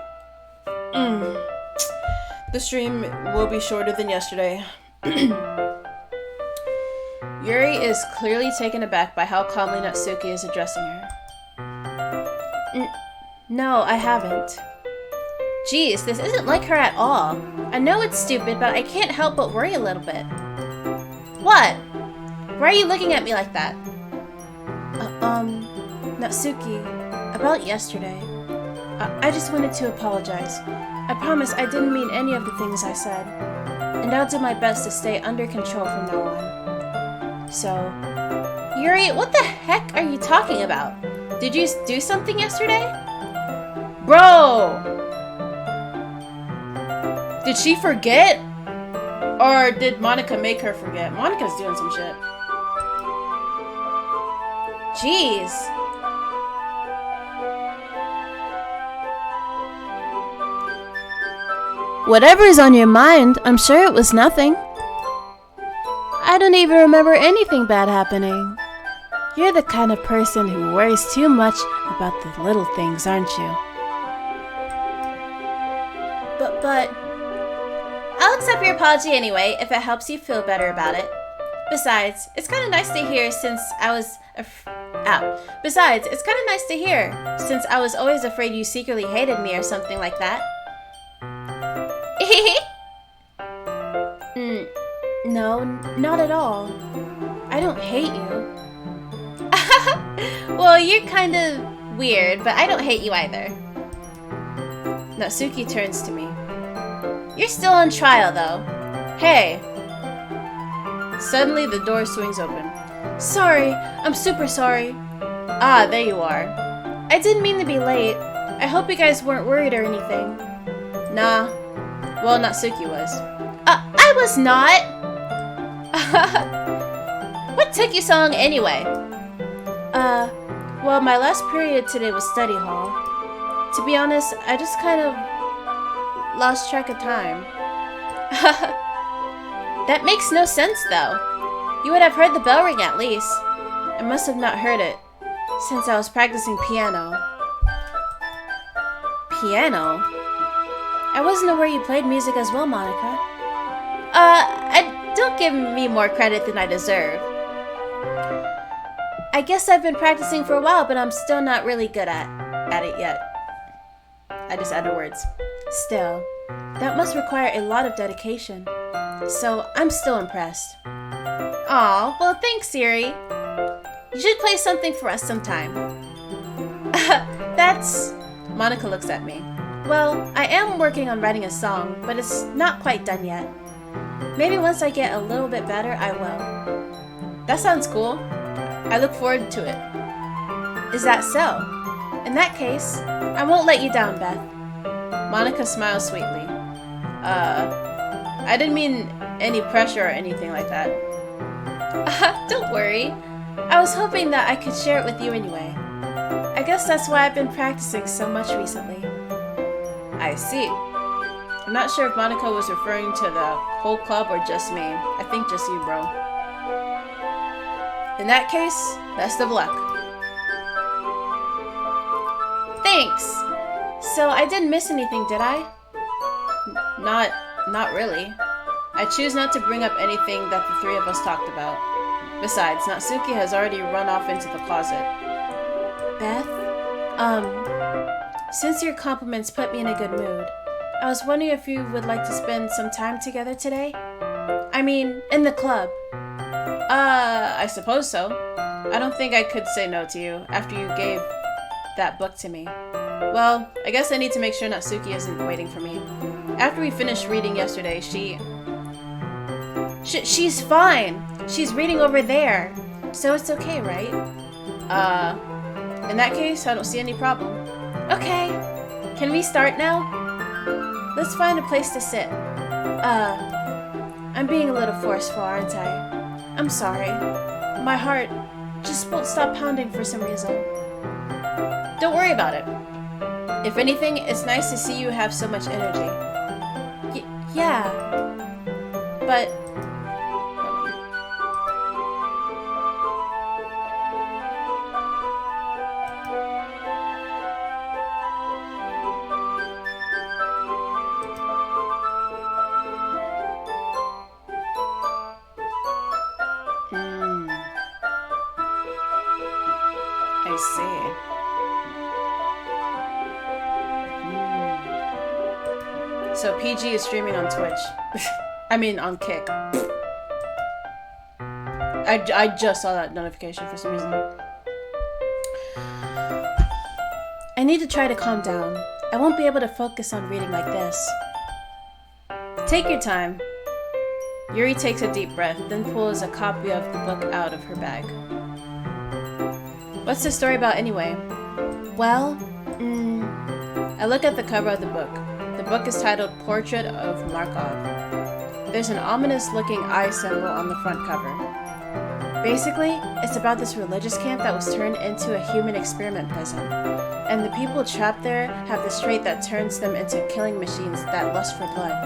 The stream will be shorter than yesterday. Yuri is clearly taken aback by how calmly Natsuki is addressing her. No, I haven't. Geez, this isn't like her at all. I know it's stupid, but I can't help but worry a little bit. What? Why are you looking at me like that? Natsuki, about yesterday. I just wanted to apologize. I promise I didn't mean any of the things I said. And I'll do my best to stay under control from now on. So... Yuri, what the heck are you talking about? Did you do something yesterday? Bro! Did she forget? Or did Monika make her forget? Monika's doing some shit. Jeez. Whatever's on your mind, I'm sure it was nothing. I don't even remember anything bad happening. You're the kind of person who worries too much about the little things, aren't you? But I'll accept your apology anyway, if it helps you feel better about it. Besides, it's kind of nice to hear since I was always afraid you secretly hated me or something like that. No, not at all. I don't hate you. Well, you're kind of weird, but I don't hate you either. Natsuki turns to me. You're still on trial, though. Hey, Suddenly, the door swings open. Sorry, I'm super sorry. Ah, there you are. I didn't mean to be late. I hope you guys weren't worried or anything. Nah. Well, Natsuki was. I was not. What took you so long anyway? Well, my last period today was study hall. To be honest, I just kind of lost track of time. That makes no sense, though. You would have heard the bell ring at least. I must have not heard it, since I was practicing piano. Piano? I wasn't aware you played music as well, Monika. Don't give me more credit than I deserve. I guess I've been practicing for a while, but I'm still not really good at it yet. I just added words. Still, that must require a lot of dedication. So I'm still impressed. Aw, well thanks, Siri. You should play something for us sometime. That's... Monika looks at me. Well, I am working on writing a song, but it's not quite done yet. Maybe once I get a little bit better, I will. That sounds cool. I look forward to it. Is that so? In that case, I won't let you down, Beth. Monika smiles sweetly. I didn't mean any pressure or anything like that. Don't worry. I was hoping that I could share it with you anyway. I guess that's why I've been practicing so much recently. I see. I'm not sure if Monika was referring to the whole club or just me. I think just you, bro. In that case, best of luck. Thanks. So I didn't miss anything, did I? Not really. I choose not to bring up anything that the three of us talked about. Besides, Natsuki has already run off into the closet. Beth, since your compliments put me in a good mood, I was wondering if you would like to spend some time together today? I mean, in the club. I suppose so. I don't think I could say no to you after you gave that book to me. Well, I guess I need to make sure Natsuki isn't waiting for me. After we finished reading yesterday, she's fine. She's reading over there. So it's okay, right? In that case, I don't see any problem. Okay. Can we start now? Let's find a place to sit. I'm being a little forceful, aren't I? I'm sorry. My heart just won't stop pounding for some reason. Don't worry about it. If anything, it's nice to see you have so much energy. Yeah. But... I see. So PG is streaming on Twitch. I mean on Kick. I just saw that notification for some reason. I need to try to calm down. I won't be able to focus on reading like this. Take your time. Yuri takes a deep breath, then pulls a copy of the book out of her bag. What's the story about anyway? Well, I look at the cover of the book. The book is titled Portrait of Markov. There's an ominous-looking eye symbol on the front cover. Basically, it's about this religious camp that was turned into a human experiment prison. And the people trapped there have this trait that turns them into killing machines that lust for blood.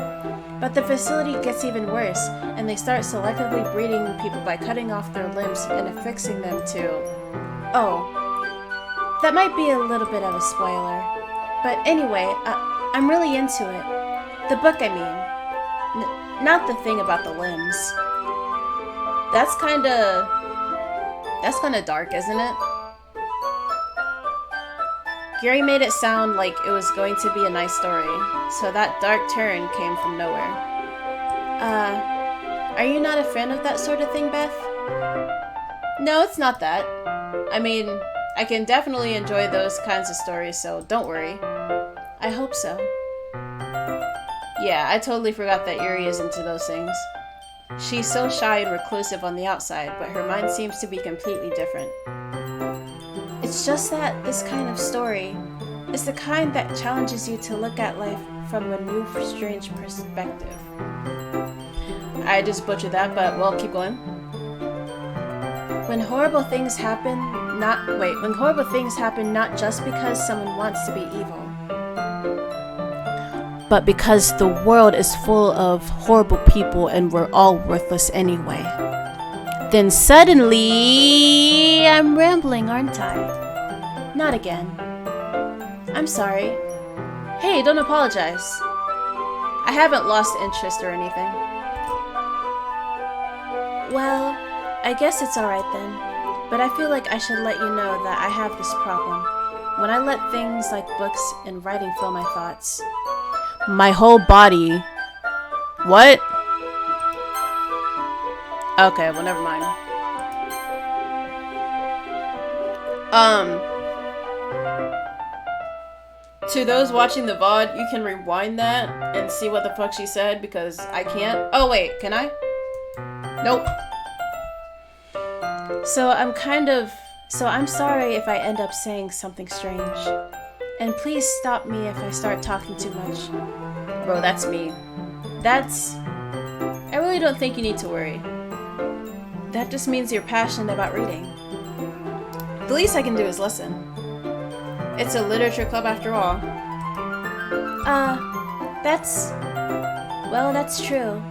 But the facility gets even worse, and they start selectively breeding people by cutting off their limbs and affixing them to... Oh, that might be a little bit of a spoiler. But anyway, I'm really into it. The book, I mean. Not the thing about the limbs. That's kinda dark, isn't it? Gary made it sound like it was going to be a nice story, so that dark turn came from nowhere. Are you not a fan of that sort of thing, Beth? No, it's not that. I mean, I can definitely enjoy those kinds of stories, so don't worry. I hope so. Yeah, I totally forgot that Yuri is into those things. She's so shy and reclusive on the outside, but her mind seems to be completely different. It's just that this kind of story is the kind that challenges you to look at life from a new, strange perspective. I just butchered that, but well, keep going. When horrible things happen not just because someone wants to be evil, but because the world is full of horrible people and we're all worthless anyway. Then suddenly, I'm rambling, aren't I? Not again. I'm sorry. Hey, don't apologize. I haven't lost interest or anything. Well, I guess it's alright then. But I feel like I should let you know that I have this problem. When I let things like books and writing fill my thoughts, my whole body... What? Okay, well, never mind. To those watching the VOD, you can rewind that and see what the fuck she said, because I can't. Oh, wait, can I? Nope. So I'm sorry if I end up saying something strange. And please stop me if I start talking too much. Bro, that's me. I really don't think you need to worry. That just means you're passionate about reading. The least I can do is listen. It's a literature club after all. That's true.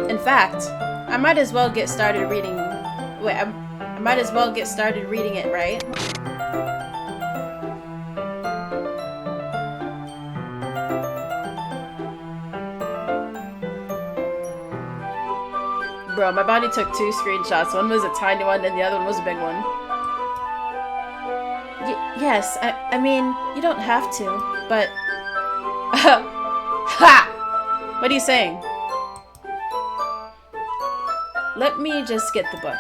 In fact, I might as well get started reading. Wait, I might as well get started reading it, right? Bro, my body took 2 screenshots. One was a tiny one and the other one was a big one. Yes, I mean, you don't have to, but... Ha! What are you saying? Let me just get the book.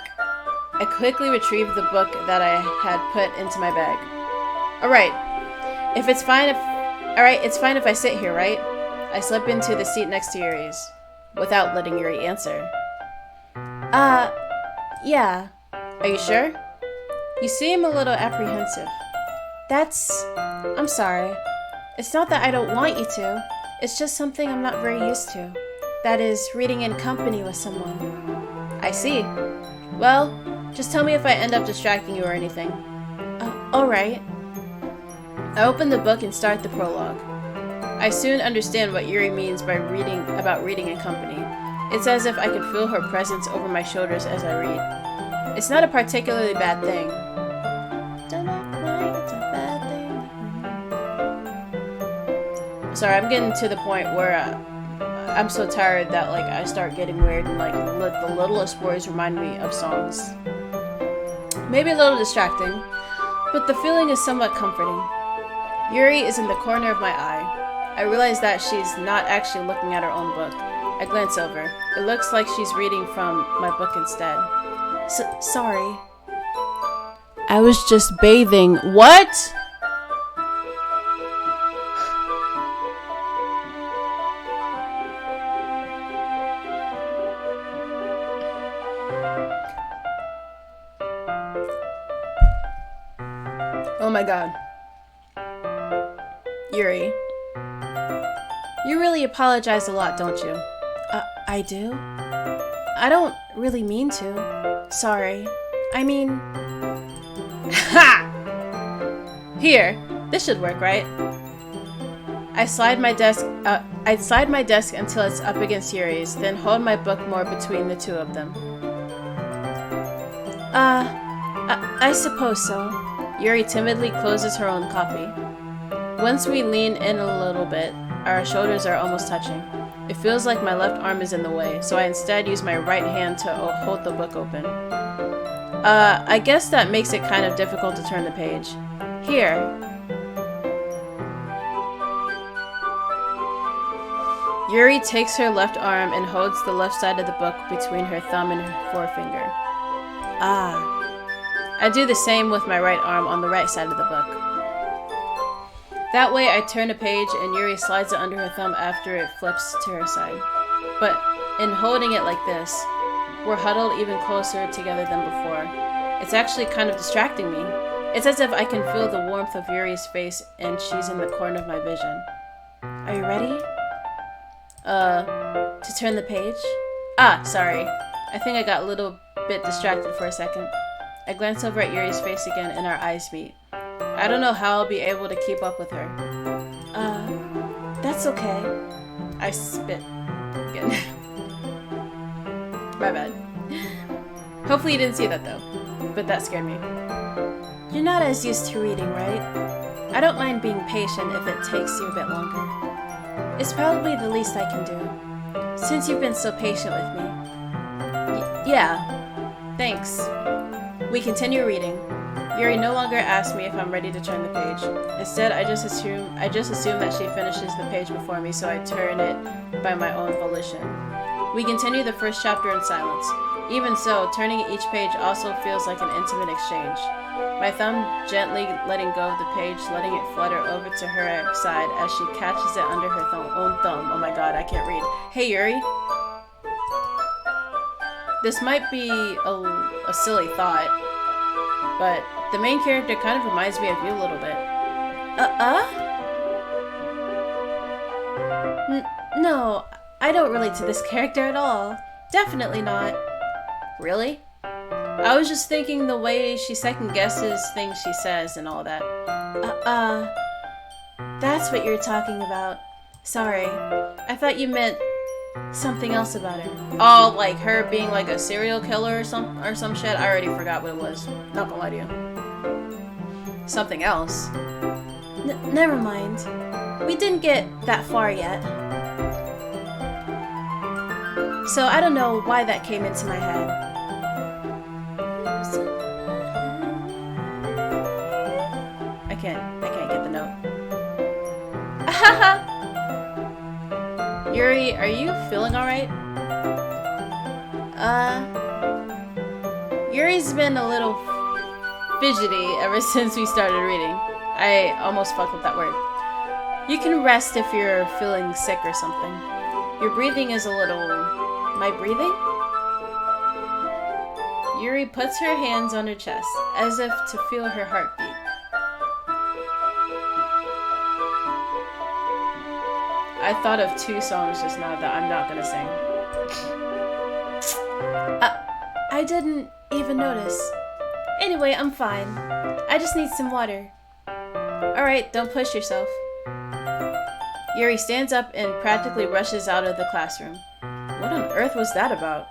I quickly retrieved the book that I had put into my bag. Alright. It's fine if I sit here, right? I slip into the seat next to Yuri's, without letting Yuri answer. Yeah. Are you sure? You seem a little apprehensive. I'm sorry. It's not that I don't want you to. It's just something I'm not very used to. That is, reading in company with someone. I see. Well, just tell me if I end up distracting you or anything. Alright. I open the book and start the prologue. I soon understand what Yuri means by reading in company. It's as if I could feel her presence over my shoulders as I read. It's not a particularly bad thing. Don't act like it's a bad thing. Sorry, I'm getting to the point where I'm so tired that like I start getting weird and like the littlest words remind me of songs. Maybe a little distracting, but the feeling is somewhat comforting. Yuri is in the corner of my eye. I realize that she's not actually looking at her own book. I glance over. It looks like she's reading from my book instead. Sorry. I was just bathing. What? Oh my god. Yuri. You really apologize a lot, don't you? I do? I don't really mean to. Sorry. I mean... Ha! Here. This should work, right? I slide my desk until it's up against Yuri's, then hold my book more between the two of them. I suppose so. Yuri timidly closes her own copy. Once we lean in a little bit, our shoulders are almost touching. It feels like my left arm is in the way, so I instead use my right hand to hold the book open. I guess that makes it kind of difficult to turn the page. Here. Yuri takes her left arm and holds the left side of the book between her thumb and her forefinger. I do the same with my right arm on the right side of the book. That way I turn a page and Yuri slides it under her thumb after it flips to her side. But in holding it like this, we're huddled even closer together than before. It's actually kind of distracting me. It's as if I can feel the warmth of Yuri's face and she's in the corner of my vision. Are you ready? To turn the page? Ah, sorry. I think I got a little bit distracted for a second. I glance over at Yuri's face again and our eyes meet. I don't know how I'll be able to keep up with her. That's okay. I spit again. My bad. Hopefully you didn't see that though, but that scared me. You're not as used to reading, right? I don't mind being patient if it takes you a bit longer. It's probably the least I can do, since you've been so patient with me. Yeah, thanks. We continue reading. Yuri no longer asks me if I'm ready to turn the page. Instead, I just assume that she finishes the page before me, so I turn it by my own volition. We continue the first chapter in silence. Even so, turning each page also feels like an intimate exchange. My thumb gently letting go of the page, letting it flutter over to her side as she catches it under her own thumb. Oh my god, I can't read. Hey Yuri. This might be a silly thought, but the main character kind of reminds me of you a little bit. No, I don't relate to this character at all. Definitely not. Really? I was just thinking the way she second guesses things she says and all that. That's what you're talking about. Sorry. I thought you meant something else about her. Oh, like her being like a serial killer or some shit? I already forgot what it was. Not gonna lie to you. Something else. Never mind. We didn't get that far yet. So I don't know why that came into my head. I can't get the note. Yuri, are you feeling alright? Yuri's been a little fidgety ever since we started reading. I almost fucked up that word. You can rest if you're feeling sick or something. Your breathing is a little... My breathing? Yuri puts her hands on her chest, as if to feel her heartbeat. I thought of 2 songs just now that I'm not gonna sing. I didn't even notice. Anyway, I'm fine. I just need some water. Alright, don't push yourself. Yuri stands up and practically rushes out of the classroom. What on earth was that about?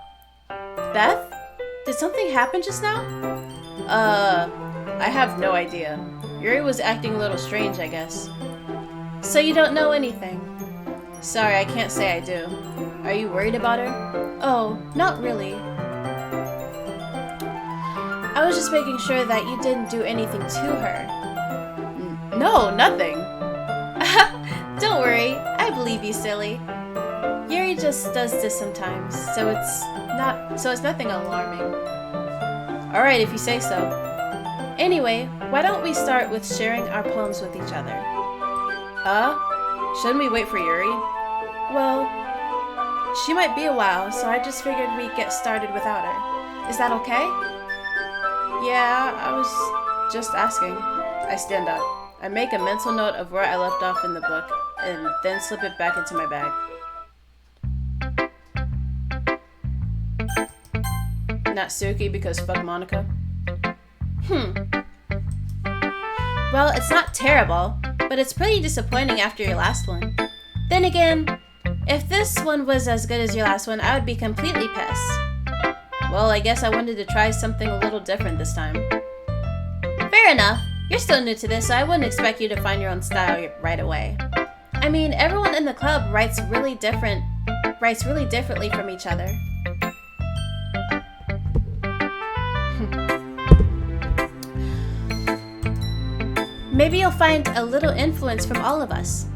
Beth? Did something happen just now? I have no idea. Yuri was acting a little strange, I guess. So you don't know anything? Sorry, I can't say I do. Are you worried about her? Oh, not really. I was just making sure that you didn't do anything to her. No, nothing. Don't worry, I believe you, silly. Yuri just does this sometimes, so it's nothing alarming. Alright, if you say so. Anyway, why don't we start with sharing our poems with each other? Shouldn't we wait for Yuri? Well, she might be a while, so I just figured we'd get started without her. Is that okay? Yeah, I was just asking. I stand up. I make a mental note of where I left off in the book, and then slip it back into my bag. Natsuki because fuck Monika. Well, it's not terrible, but it's pretty disappointing after your last one. Then again, if this one was as good as your last one, I would be completely pissed. Well, I guess I wanted to try something a little different this time. Fair enough. You're still new to this, so I wouldn't expect you to find your own style right away. I mean, everyone in the club writes really differently from each other. Maybe you'll find a little influence from all of us.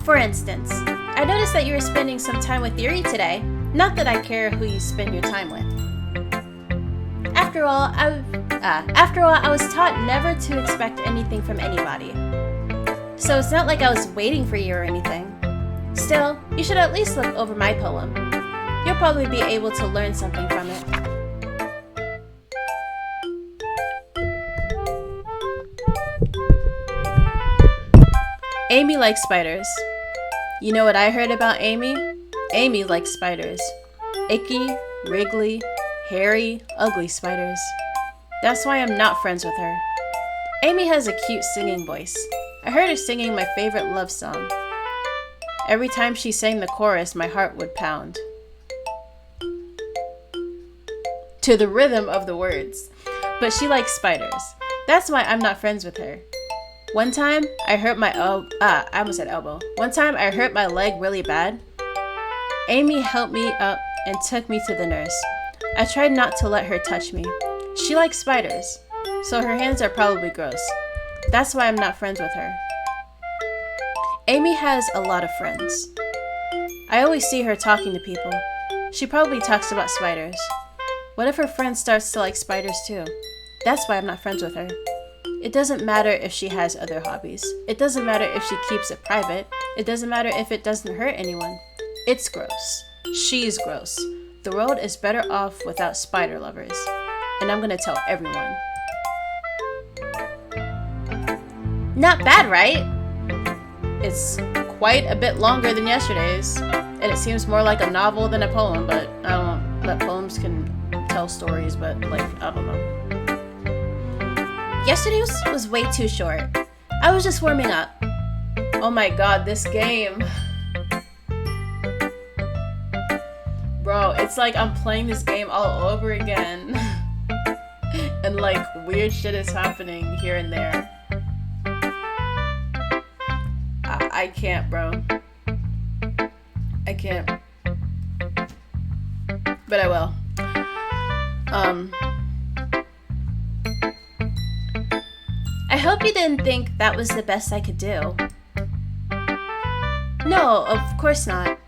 For instance, I noticed that you were spending some time with Yuri today. Not that I care who you spend your time with. After all, I was taught never to expect anything from anybody. So it's not like I was waiting for you or anything. Still, you should at least look over my poem. You'll probably be able to learn something from it. Amy likes spiders. You know what I heard about Amy? Amy likes spiders. Icky, wriggly, hairy, ugly spiders. That's why I'm not friends with her. Amy has a cute singing voice. I heard her singing my favorite love song. Every time she sang the chorus, my heart would pound to the rhythm of the words. But she likes spiders. That's why I'm not friends with her. One time, I hurt my I almost said elbow. One time, I hurt my leg really bad. Amy helped me up and took me to the nurse. I tried not to let her touch me. She likes spiders, so her hands are probably gross. That's why I'm not friends with her. Amy has a lot of friends. I always see her talking to people. She probably talks about spiders. What if her friend starts to like spiders too? That's why I'm not friends with her. It doesn't matter if she has other hobbies. It doesn't matter if she keeps it private. It doesn't matter if it doesn't hurt anyone. It's gross. She's gross. The world is better off without spider lovers. And I'm gonna tell everyone. Not bad, right? It's quite a bit longer than yesterday's. And it seems more like a novel than a poem, but I don't know. That poems can tell stories, but like, I don't know. Yesterday's was way too short. I was just warming up. Oh my god, this game. Bro, it's like I'm playing this game all over again. And like weird shit is happening here and there. I can't, bro. I can't. But I will. I hope you didn't think that was the best I could do. No, of course not.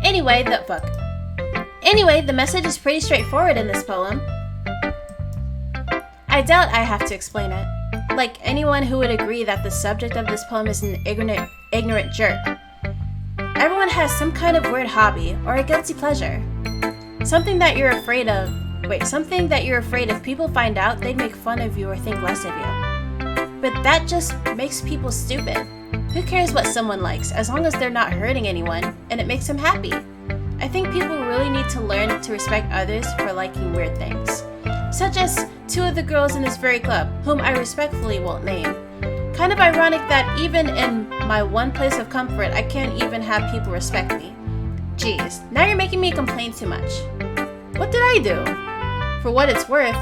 Anyway, the message is pretty straightforward in this poem. I doubt I have to explain it. Like anyone who would agree that the subject of this poem is an ignorant jerk. Everyone has some kind of weird hobby or a guilty pleasure. Something that you're afraid if people find out, they'd make fun of you or think less of you. But that just makes people stupid. Who cares what someone likes, as long as they're not hurting anyone and it makes them happy? I think people really need to learn to respect others for liking weird things. Such as two of the girls in this very club, whom I respectfully won't name. Kind of ironic that even in my one place of comfort, I can't even have people respect me. Jeez, now you're making me complain too much. What did I do? For what it's worth,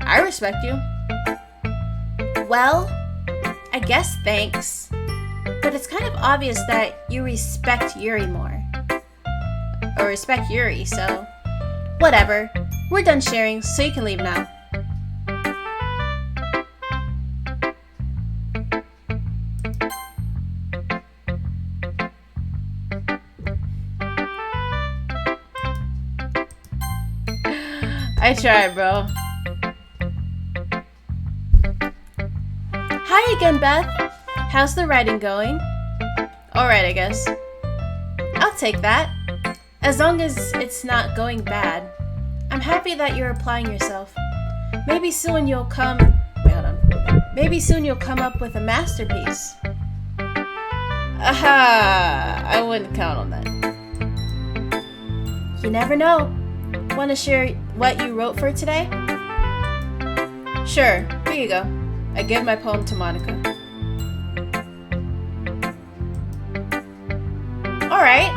I respect you. Well, I guess thanks. But it's kind of obvious that you respect Yuri more. Or respect Yuri, so whatever. We're done sharing, so you can leave now. I tried, bro. Hi again, Beth. How's the writing going? Alright, I guess. I'll take that. As long as it's not going bad. I'm happy that you're applying yourself. Maybe soon you'll come up with a masterpiece. Aha! I wouldn't count on that. You never know. Want to share what you wrote for today? Sure, here you go. I give my poem to Monika. Alright.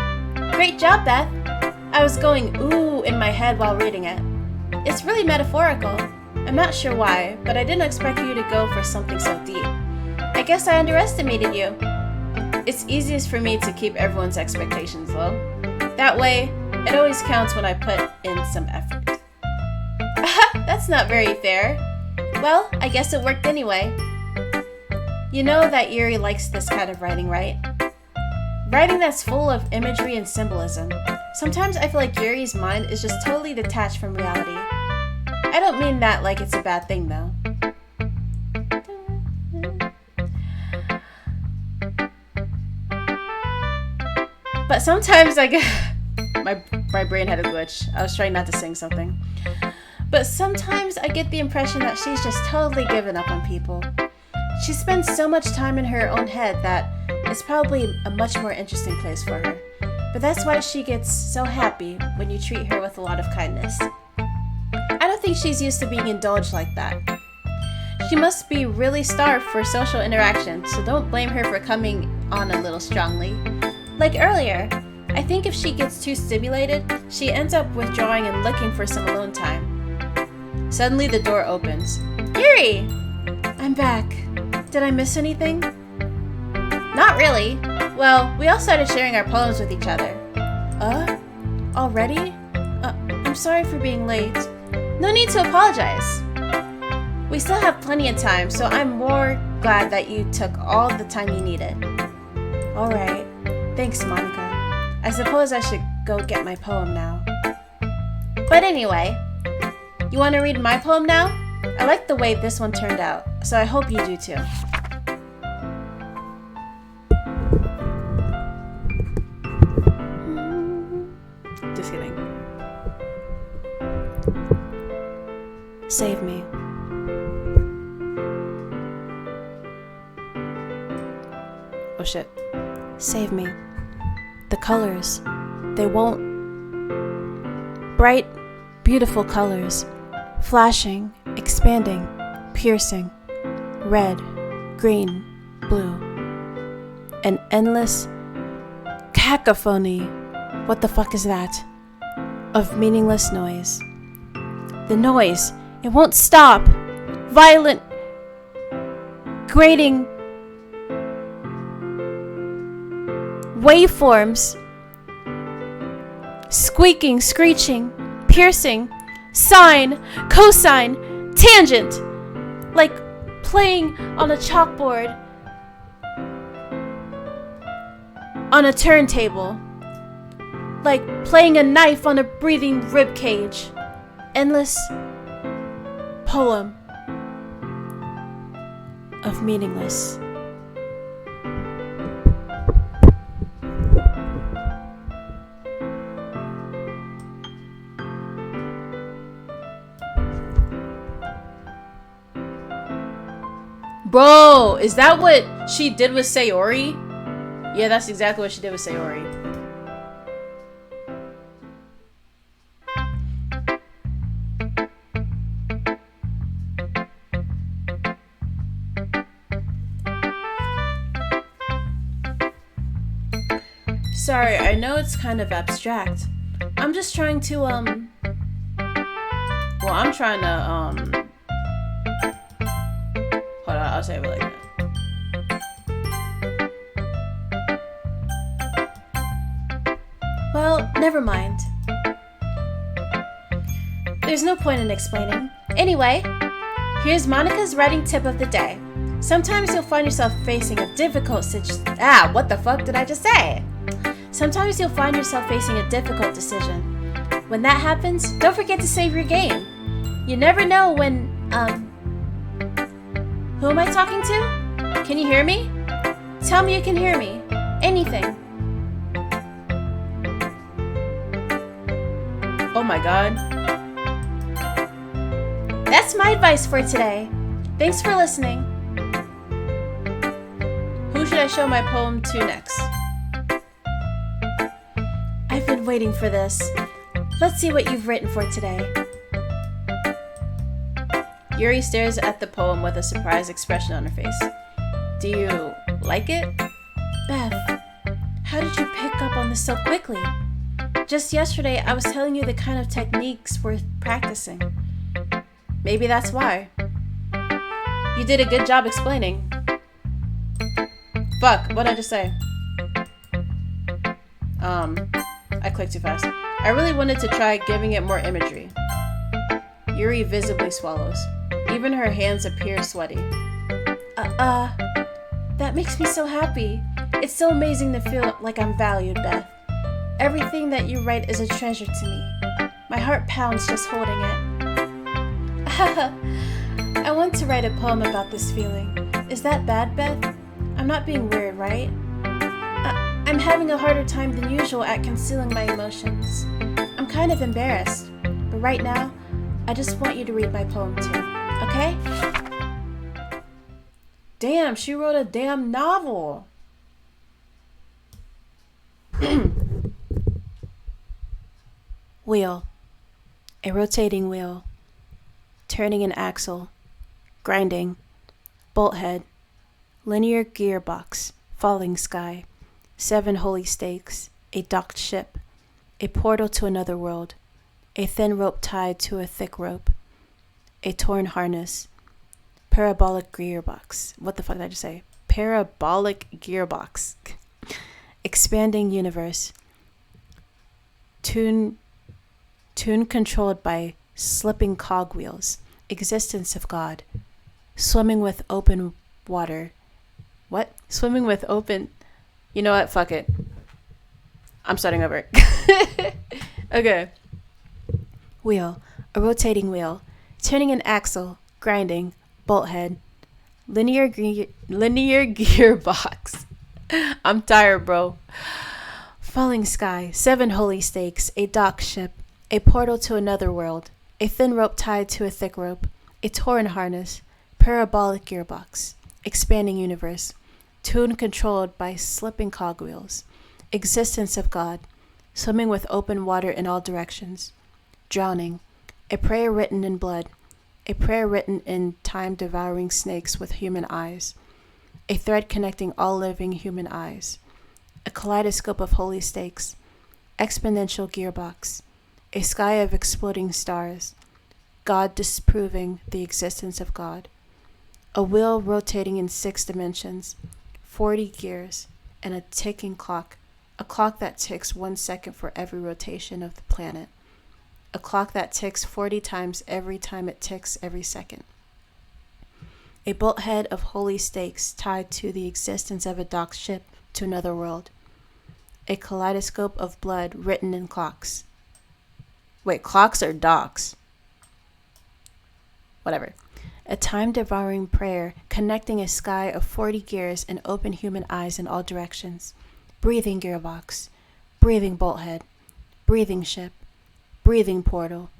Great job, Beth. I was going ooh in my head while reading it. It's really metaphorical. I'm not sure why, but I didn't expect you to go for something so deep. I guess I underestimated you. It's easiest for me to keep everyone's expectations low. That way, it always counts when I put in some effort. That's not very fair. Well, I guess it worked anyway. You know that Yuri likes this kind of writing, right? Writing that's full of imagery and symbolism. Sometimes I feel like Yuri's mind is just totally detached from reality. I don't mean that like it's a bad thing, though. But sometimes I get... My brain had a glitch. I was trying not to sing something. But sometimes I get the impression that she's just totally given up on people. She spends so much time in her own head that it's probably a much more interesting place for her. But that's why she gets so happy when you treat her with a lot of kindness. I don't think she's used to being indulged like that. She must be really starved for social interaction, so don't blame her for coming on a little strongly. Like earlier, I think if she gets too stimulated, she ends up withdrawing and looking for some alone time. Suddenly the door opens. Yuri! I'm back. Did I miss anything? Not really. Well, we all started sharing our poems with each other. Already? I'm sorry for being late. No need to apologize. We still have plenty of time, so I'm more glad that you took all the time you needed. Alright. Thanks, Monika. I suppose I should go get my poem now. But anyway, you want to read my poem now? I like the way this one turned out, so I hope you do too. Just kidding. Save me. Oh shit. Save me. The colors, they won't. Bright, beautiful colors, flashing, expanding, piercing, red, green, blue. An endless cacophony, what the fuck is that? Of meaningless noise. The noise, it won't stop. Violent, grating waveforms, squeaking, screeching, piercing, sine, cosine, tangent, like playing on a chalkboard on a turntable, like playing a knife on a breathing rib cage. Endless poem of meaningless. Bro, is that what she did with Sayori? Yeah, that's exactly what she did with Sayori. Sorry, I know it's kind of abstract. I'm just trying to, well, I'm trying to, hold on, I'll say it like that. Well, never mind. There's no point in explaining. Anyway, here's Monika's writing tip of the day. Sometimes you'll find yourself facing a difficult what the fuck did I just say? Sometimes you'll find yourself facing a difficult decision. When that happens, don't forget to save your game. You never know when, who am I talking to? Can you hear me? Tell me you can hear me. Anything. Oh my god. That's my advice for today. Thanks for listening. Who should I show my poem to next? I've been waiting for this. Let's see what you've written for today. Yuri stares at the poem with a surprised expression on her face. Do you like it? Beth, how did you pick up on this so quickly? Just yesterday, I was telling you the kind of techniques we're practicing. Maybe that's why. You did a good job explaining. Fuck, what'd I just say? I clicked too fast. I really wanted to try giving it more imagery. Yuri visibly swallows. Even her hands appear sweaty. That makes me so happy. It's so amazing to feel like I'm valued, Beth. Everything that you write is a treasure to me. My heart pounds just holding it. I want to write a poem about this feeling. Is that bad, Beth? I'm not being weird, right? I'm having a harder time than usual at concealing my emotions. I'm kind of embarrassed, but right now, I just want you to read my poem too, okay? Damn, she wrote a damn novel. Wheel. A rotating wheel. Turning an axle. Grinding. Bolt head. Linear gearbox. Falling sky. 7 holy stakes. A docked ship. A portal to another world. A thin rope tied to a thick rope. A torn harness. Parabolic gearbox. What the fuck did I just say? Parabolic gearbox. Expanding universe. Tune controlled by slipping cogwheels. Existence of God. Swimming with open water. What? Swimming with open... You know what? Fuck it. I'm starting over. Okay. Wheel. A rotating wheel. Turning an axle. Grinding. Bolt head. Linear gearbox. I'm tired, bro. Falling sky. 7 holy stakes. A dock ship. A portal to another world. A thin rope tied to a thick rope. A torn harness. Parabolic gearbox. Expanding universe. Tune controlled by slipping cogwheels. Existence of God. Swimming with open water in all directions. Drowning. A prayer written in blood. A prayer written in time-devouring snakes with human eyes. A thread connecting all living human eyes. A kaleidoscope of holy stakes. Exponential gearbox. A sky of exploding stars. God disproving the existence of God. A wheel rotating in 6 dimensions. 40 gears. And a ticking clock. A clock that ticks 1 second for every rotation of the planet. A clock that ticks 40 times every time it ticks every second. A bolt head of holy stakes tied to the existence of a docked ship to another world. A kaleidoscope of blood written in clocks. Wait, clocks or docks? Whatever. A time-devouring prayer connecting a sky of 40 gears and open human eyes in all directions. Breathing gearbox. Breathing bolt head. Breathing ship. Breathing portal.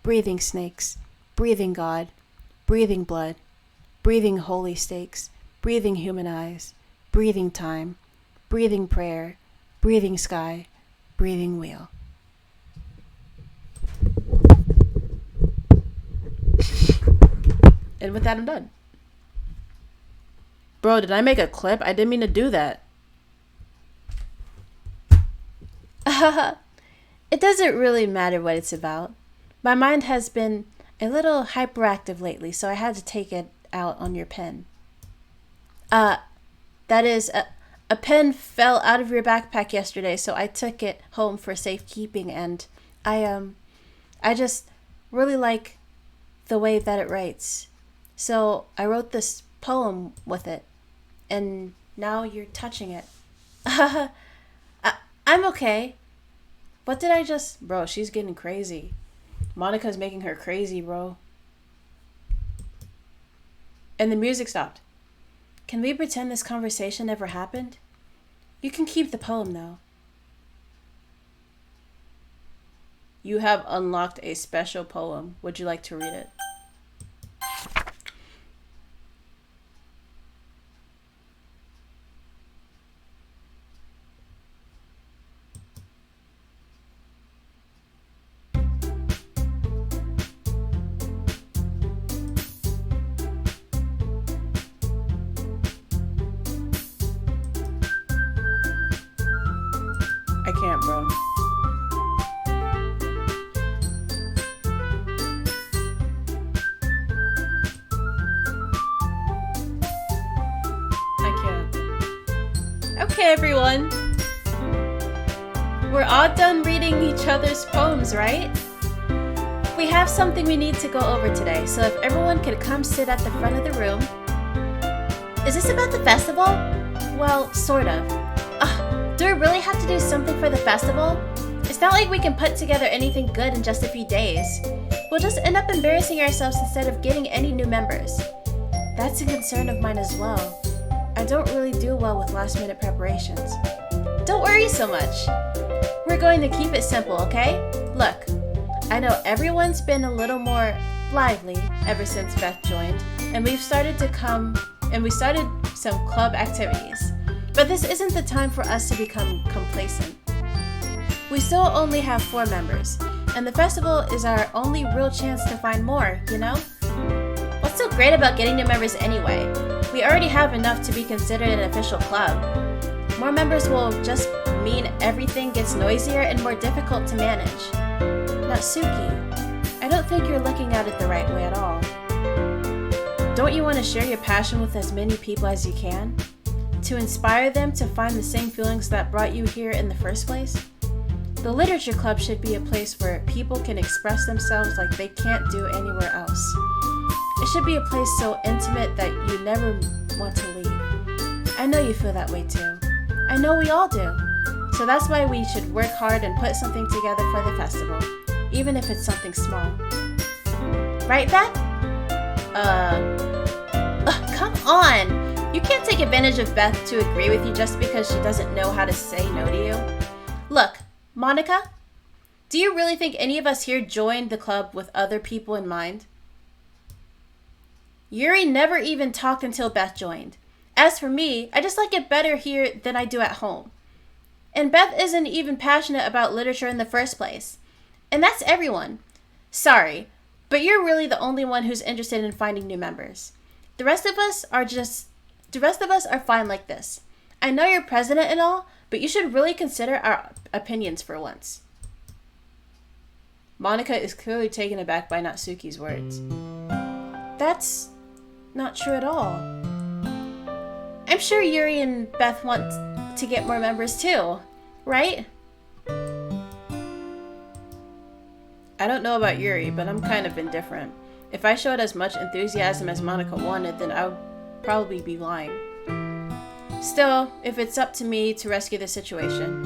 Breathing snakes. Breathing God. Breathing blood. Breathing holy stakes. Breathing human eyes. Breathing time. Breathing prayer. Breathing sky. Breathing wheel. And with that, I'm done. Bro, did I make a clip? I didn't mean to do that. It doesn't really matter what it's about. My mind has been a little hyperactive lately, so I had to take it out on your pen. That is, a pen fell out of your backpack yesterday, so I took it home for safekeeping, and I just really like the way that it writes. So I wrote this poem with it, and now you're touching it. I'm okay. What did I just... Bro, she's getting crazy. Monika's making her crazy, bro. And the music stopped. Can we pretend this conversation never happened? You can keep the poem, though. You have unlocked a special poem. Would you like to read it? I can't, bro. I can't. Okay, everyone. We're all done reading each other's poems, right? We have something we need to go over today, so if everyone could come sit at the front of the room. Is this about the festival? Well, sort of. Do we really have to do something for the festival? It's not like we can put together anything good in just a few days. We'll just end up embarrassing ourselves instead of getting any new members. That's a concern of mine as well. I don't really do well with last-minute preparations. Don't worry worry so much. We're going to keep it simple, okay? Look, I know everyone's been a little more lively ever since Beth joined, and we started some club activities. But this isn't the time for us to become complacent. We still only have 4 members, and the festival is our only real chance to find more, you know? What's so great about getting new members anyway? We already have enough to be considered an official club. More members will just mean everything gets noisier and more difficult to manage. Natsuki, I don't think you're looking at it the right way at all. Don't you want to share your passion with as many people as you can? To inspire them to find the same feelings that brought you here in the first place? The Literature Club should be a place where people can express themselves like they can't do anywhere else. It should be a place so intimate that you never want to leave. I know you feel that way too. I know we all do. So that's why we should work hard and put something together for the festival, even if it's something small. Right, Beth? Come on! You can't take advantage of Beth to agree with you just because she doesn't know how to say no to you. Look, Monika, do you really think any of us here joined the club with other people in mind? Yuri never even talked until Beth joined. As for me, I just like it better here than I do at home. And Beth isn't even passionate about literature in the first place. And that's everyone. Sorry, but you're really the only one who's interested in finding new members. The rest of us are fine like this. I know you're president and all, but you should really consider our opinions for once. Monika is clearly taken aback by Natsuki's words. That's not true at all. I'm sure Yuri and Beth want to get more members too, right? I don't know about Yuri, but I'm kind of indifferent. If I showed as much enthusiasm as Monika wanted, then I would probably be lying. Still, if it's up to me to rescue the situation.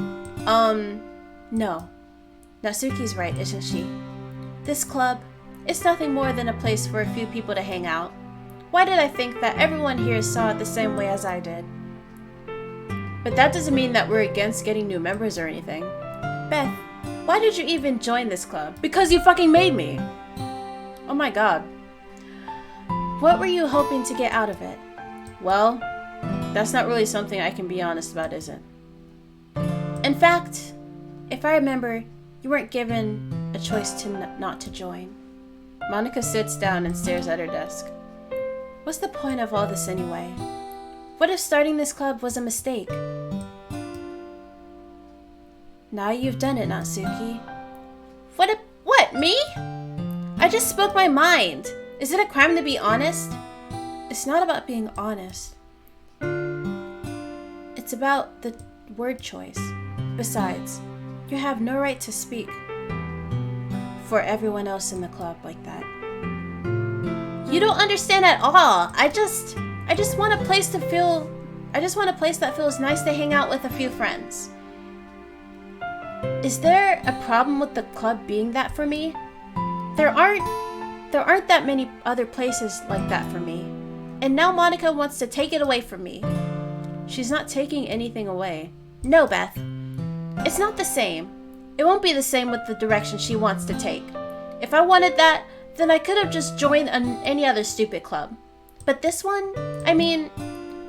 No. Natsuki's right, isn't she? This club, it's nothing more than a place for a few people to hang out. Why did I think that everyone here saw it the same way as I did? But that doesn't mean that we're against getting new members or anything. Beth, why did you even join this club? Because you fucking made me! Oh my god. What were you hoping to get out of it? Well, that's not really something I can be honest about, is it? In fact, if I remember, you weren't given a choice to not to join. Monika sits down and stares at her desk. What's the point of all this anyway? What if starting this club was a mistake? Now you've done it, Natsuki. What, me? I just spoke my mind. Is it a crime to be honest? It's not about being honest. It's about the word choice. Besides, you have no right to speak for everyone else in the club like that. You don't understand at all. I just want a place that feels nice to hang out with a few friends. Is there a problem with the club being that for me? There aren't that many other places like that for me. And now Monika wants to take it away from me. She's not taking anything away. No, Beth. It's not the same. It won't be the same with the direction she wants to take. If I wanted that, then I could have just joined any other stupid club. But this one, I mean,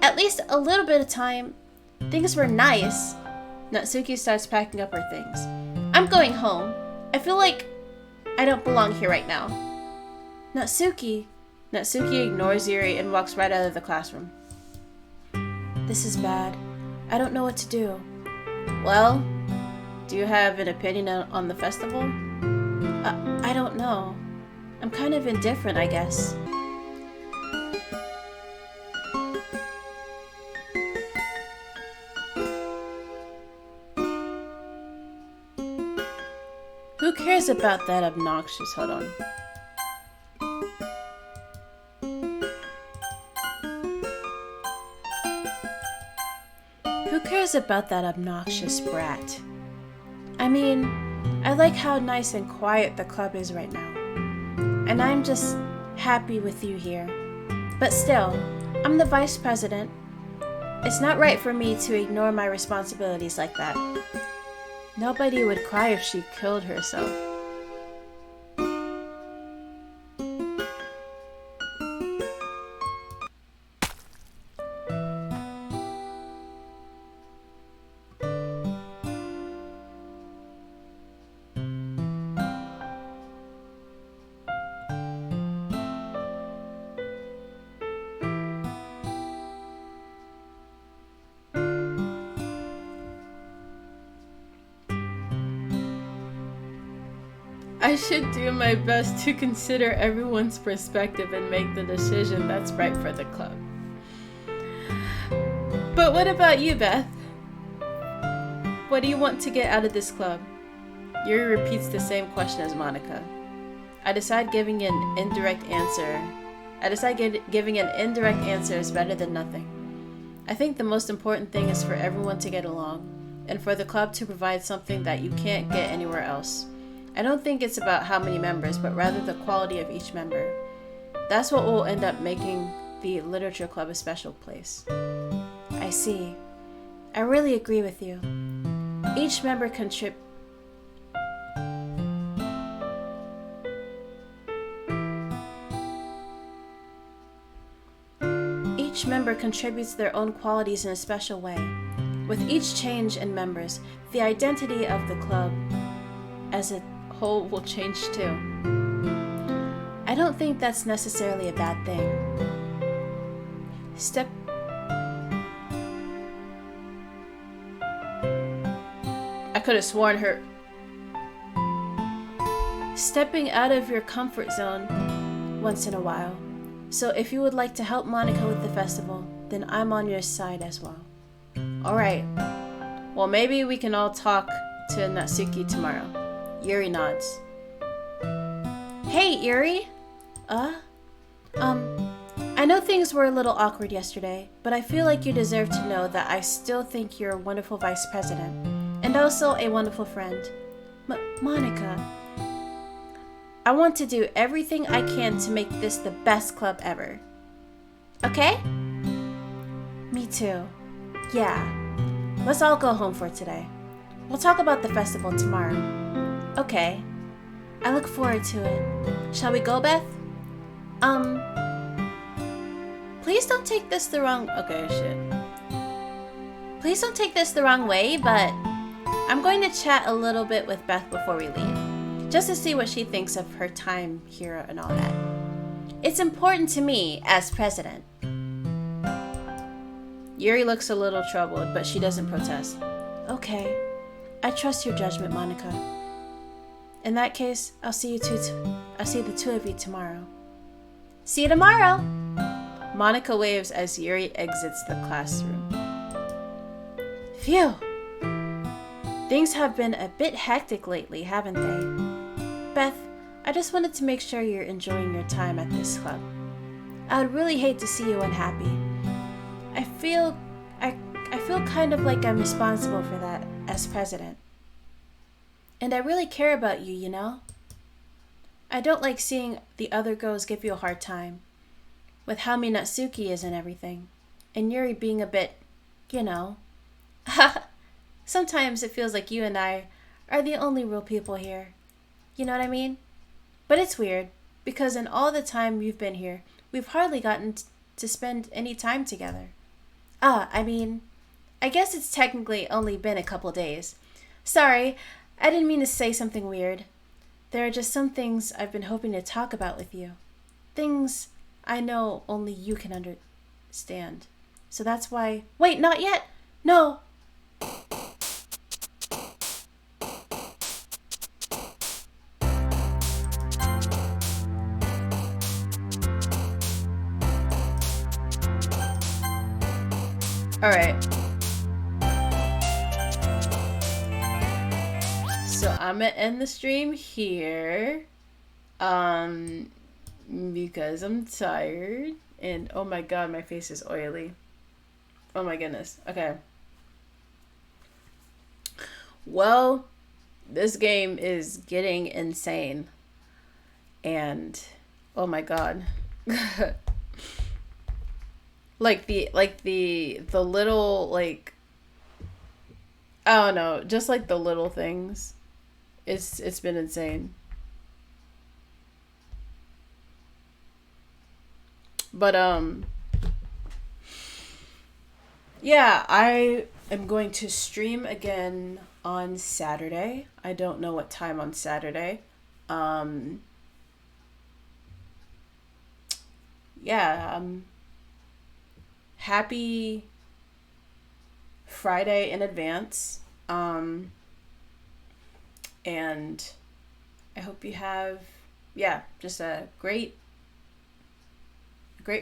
at least a little bit of time. Things were nice. Natsuki starts packing up her things. I'm going home. I feel like I don't belong here right now. Natsuki ignores Yuri and walks right out of the classroom. This is bad. I don't know what to do. Well, do you have an opinion on the festival? I don't know. I'm kind of indifferent, I guess. Who cares about that obnoxious... Hold on. Who cares about that obnoxious brat? I mean, I like how nice and quiet the club is right now. And I'm just happy with you here. But still, I'm the vice president. It's not right for me to ignore my responsibilities like that. Nobody would cry if she killed herself. I should do my best to consider everyone's perspective and make the decision that's right for the club. But what about you, Beth? What do you want to get out of this club? Yuri repeats the same question as Monika. I decide giving an indirect answer is better than nothing. I think the most important thing is for everyone to get along, and for the club to provide something that you can't get anywhere else. I don't think it's about how many members, but rather the quality of each member. That's what will end up making the literature club a special place. I see. I really agree with you. Each member contributes their own qualities in a special way. With each change in members, the identity of the club as a whole will change too. I don't think that's necessarily a bad thing. I could have sworn her stepping out of your comfort zone once in a while. So if you would like to help Monika with the festival, then I'm on your side as well. Alright. Well, maybe we can all talk to Natsuki tomorrow. Yuri nods. Hey, Yuri! I know things were a little awkward yesterday, but I feel like you deserve to know that I still think you're a wonderful vice president, and also a wonderful friend. Monika, I want to do everything I can to make this the best club ever. Okay? Me too. Yeah. Let's all go home for today. We'll talk about the festival tomorrow. Okay. I look forward to it. Shall we go, Beth? Please don't take this the wrong... Okay, shit. Please don't take this the wrong way, but I'm going to chat a little bit with Beth before we leave, just to see what she thinks of her time here and all that. It's important to me as president. Yuri looks a little troubled, but she doesn't protest. Okay. I trust your judgment, Monika. In that case, I'll see the two of you tomorrow. See you tomorrow! Monika waves as Yuri exits the classroom. Phew! Things have been a bit hectic lately, haven't they? Beth, I just wanted to make sure you're enjoying your time at this club. I would really hate to see you unhappy. I feel kind of like I'm responsible for that as president. And I really care about you, you know? I don't like seeing the other girls give you a hard time, with how mean Natsuki is and everything, and Yuri being a bit, you know. Sometimes it feels like you and I are the only real people here. You know what I mean? But it's weird, because in all the time you've been here, we've hardly gotten to spend any time together. I guess it's technically only been a couple days. Sorry, I didn't mean to say something weird. There are just some things I've been hoping to talk about with you. Things I know only you can understand. So that's why... Wait, not yet! No! Alright. So I'm gonna end the stream here. Because I'm tired. And oh my god, my face is oily. Oh my goodness. Okay. Well, this game is getting insane. And oh my god. the little, like, I don't know, just like the little things. It's been insane. But yeah, I am going to stream again on Saturday. I don't know what time on Saturday. Um yeah, happy Friday in advance. And I hope you have, yeah, just a great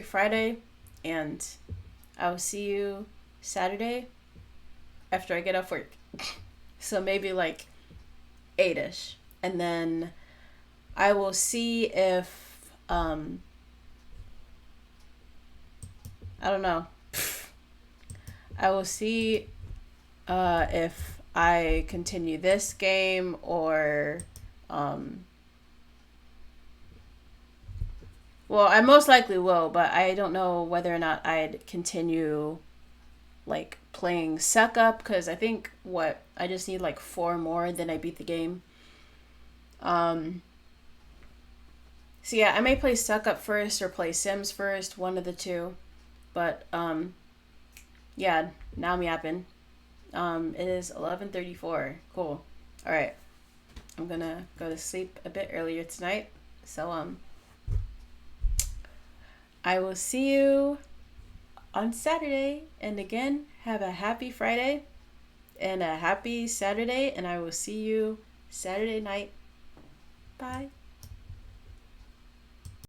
Friday, and I'll see you Saturday after I get off work. So maybe like 8ish. And then I will see if I don't know. I will see if I continue this game or well, I most likely will, but I don't know whether or not I'd continue like playing Suck Up, because I think I just need like 4 more, then I beat the game. So yeah, I may play Suck Up first or play Sims first, one of the two. But yeah, now I'm yapping. It is 11:34. Cool. All right. I'm going to go to sleep a bit earlier tonight. So I will see you on Saturday. And again, have a happy Friday and a happy Saturday, and I will see you Saturday night. Bye.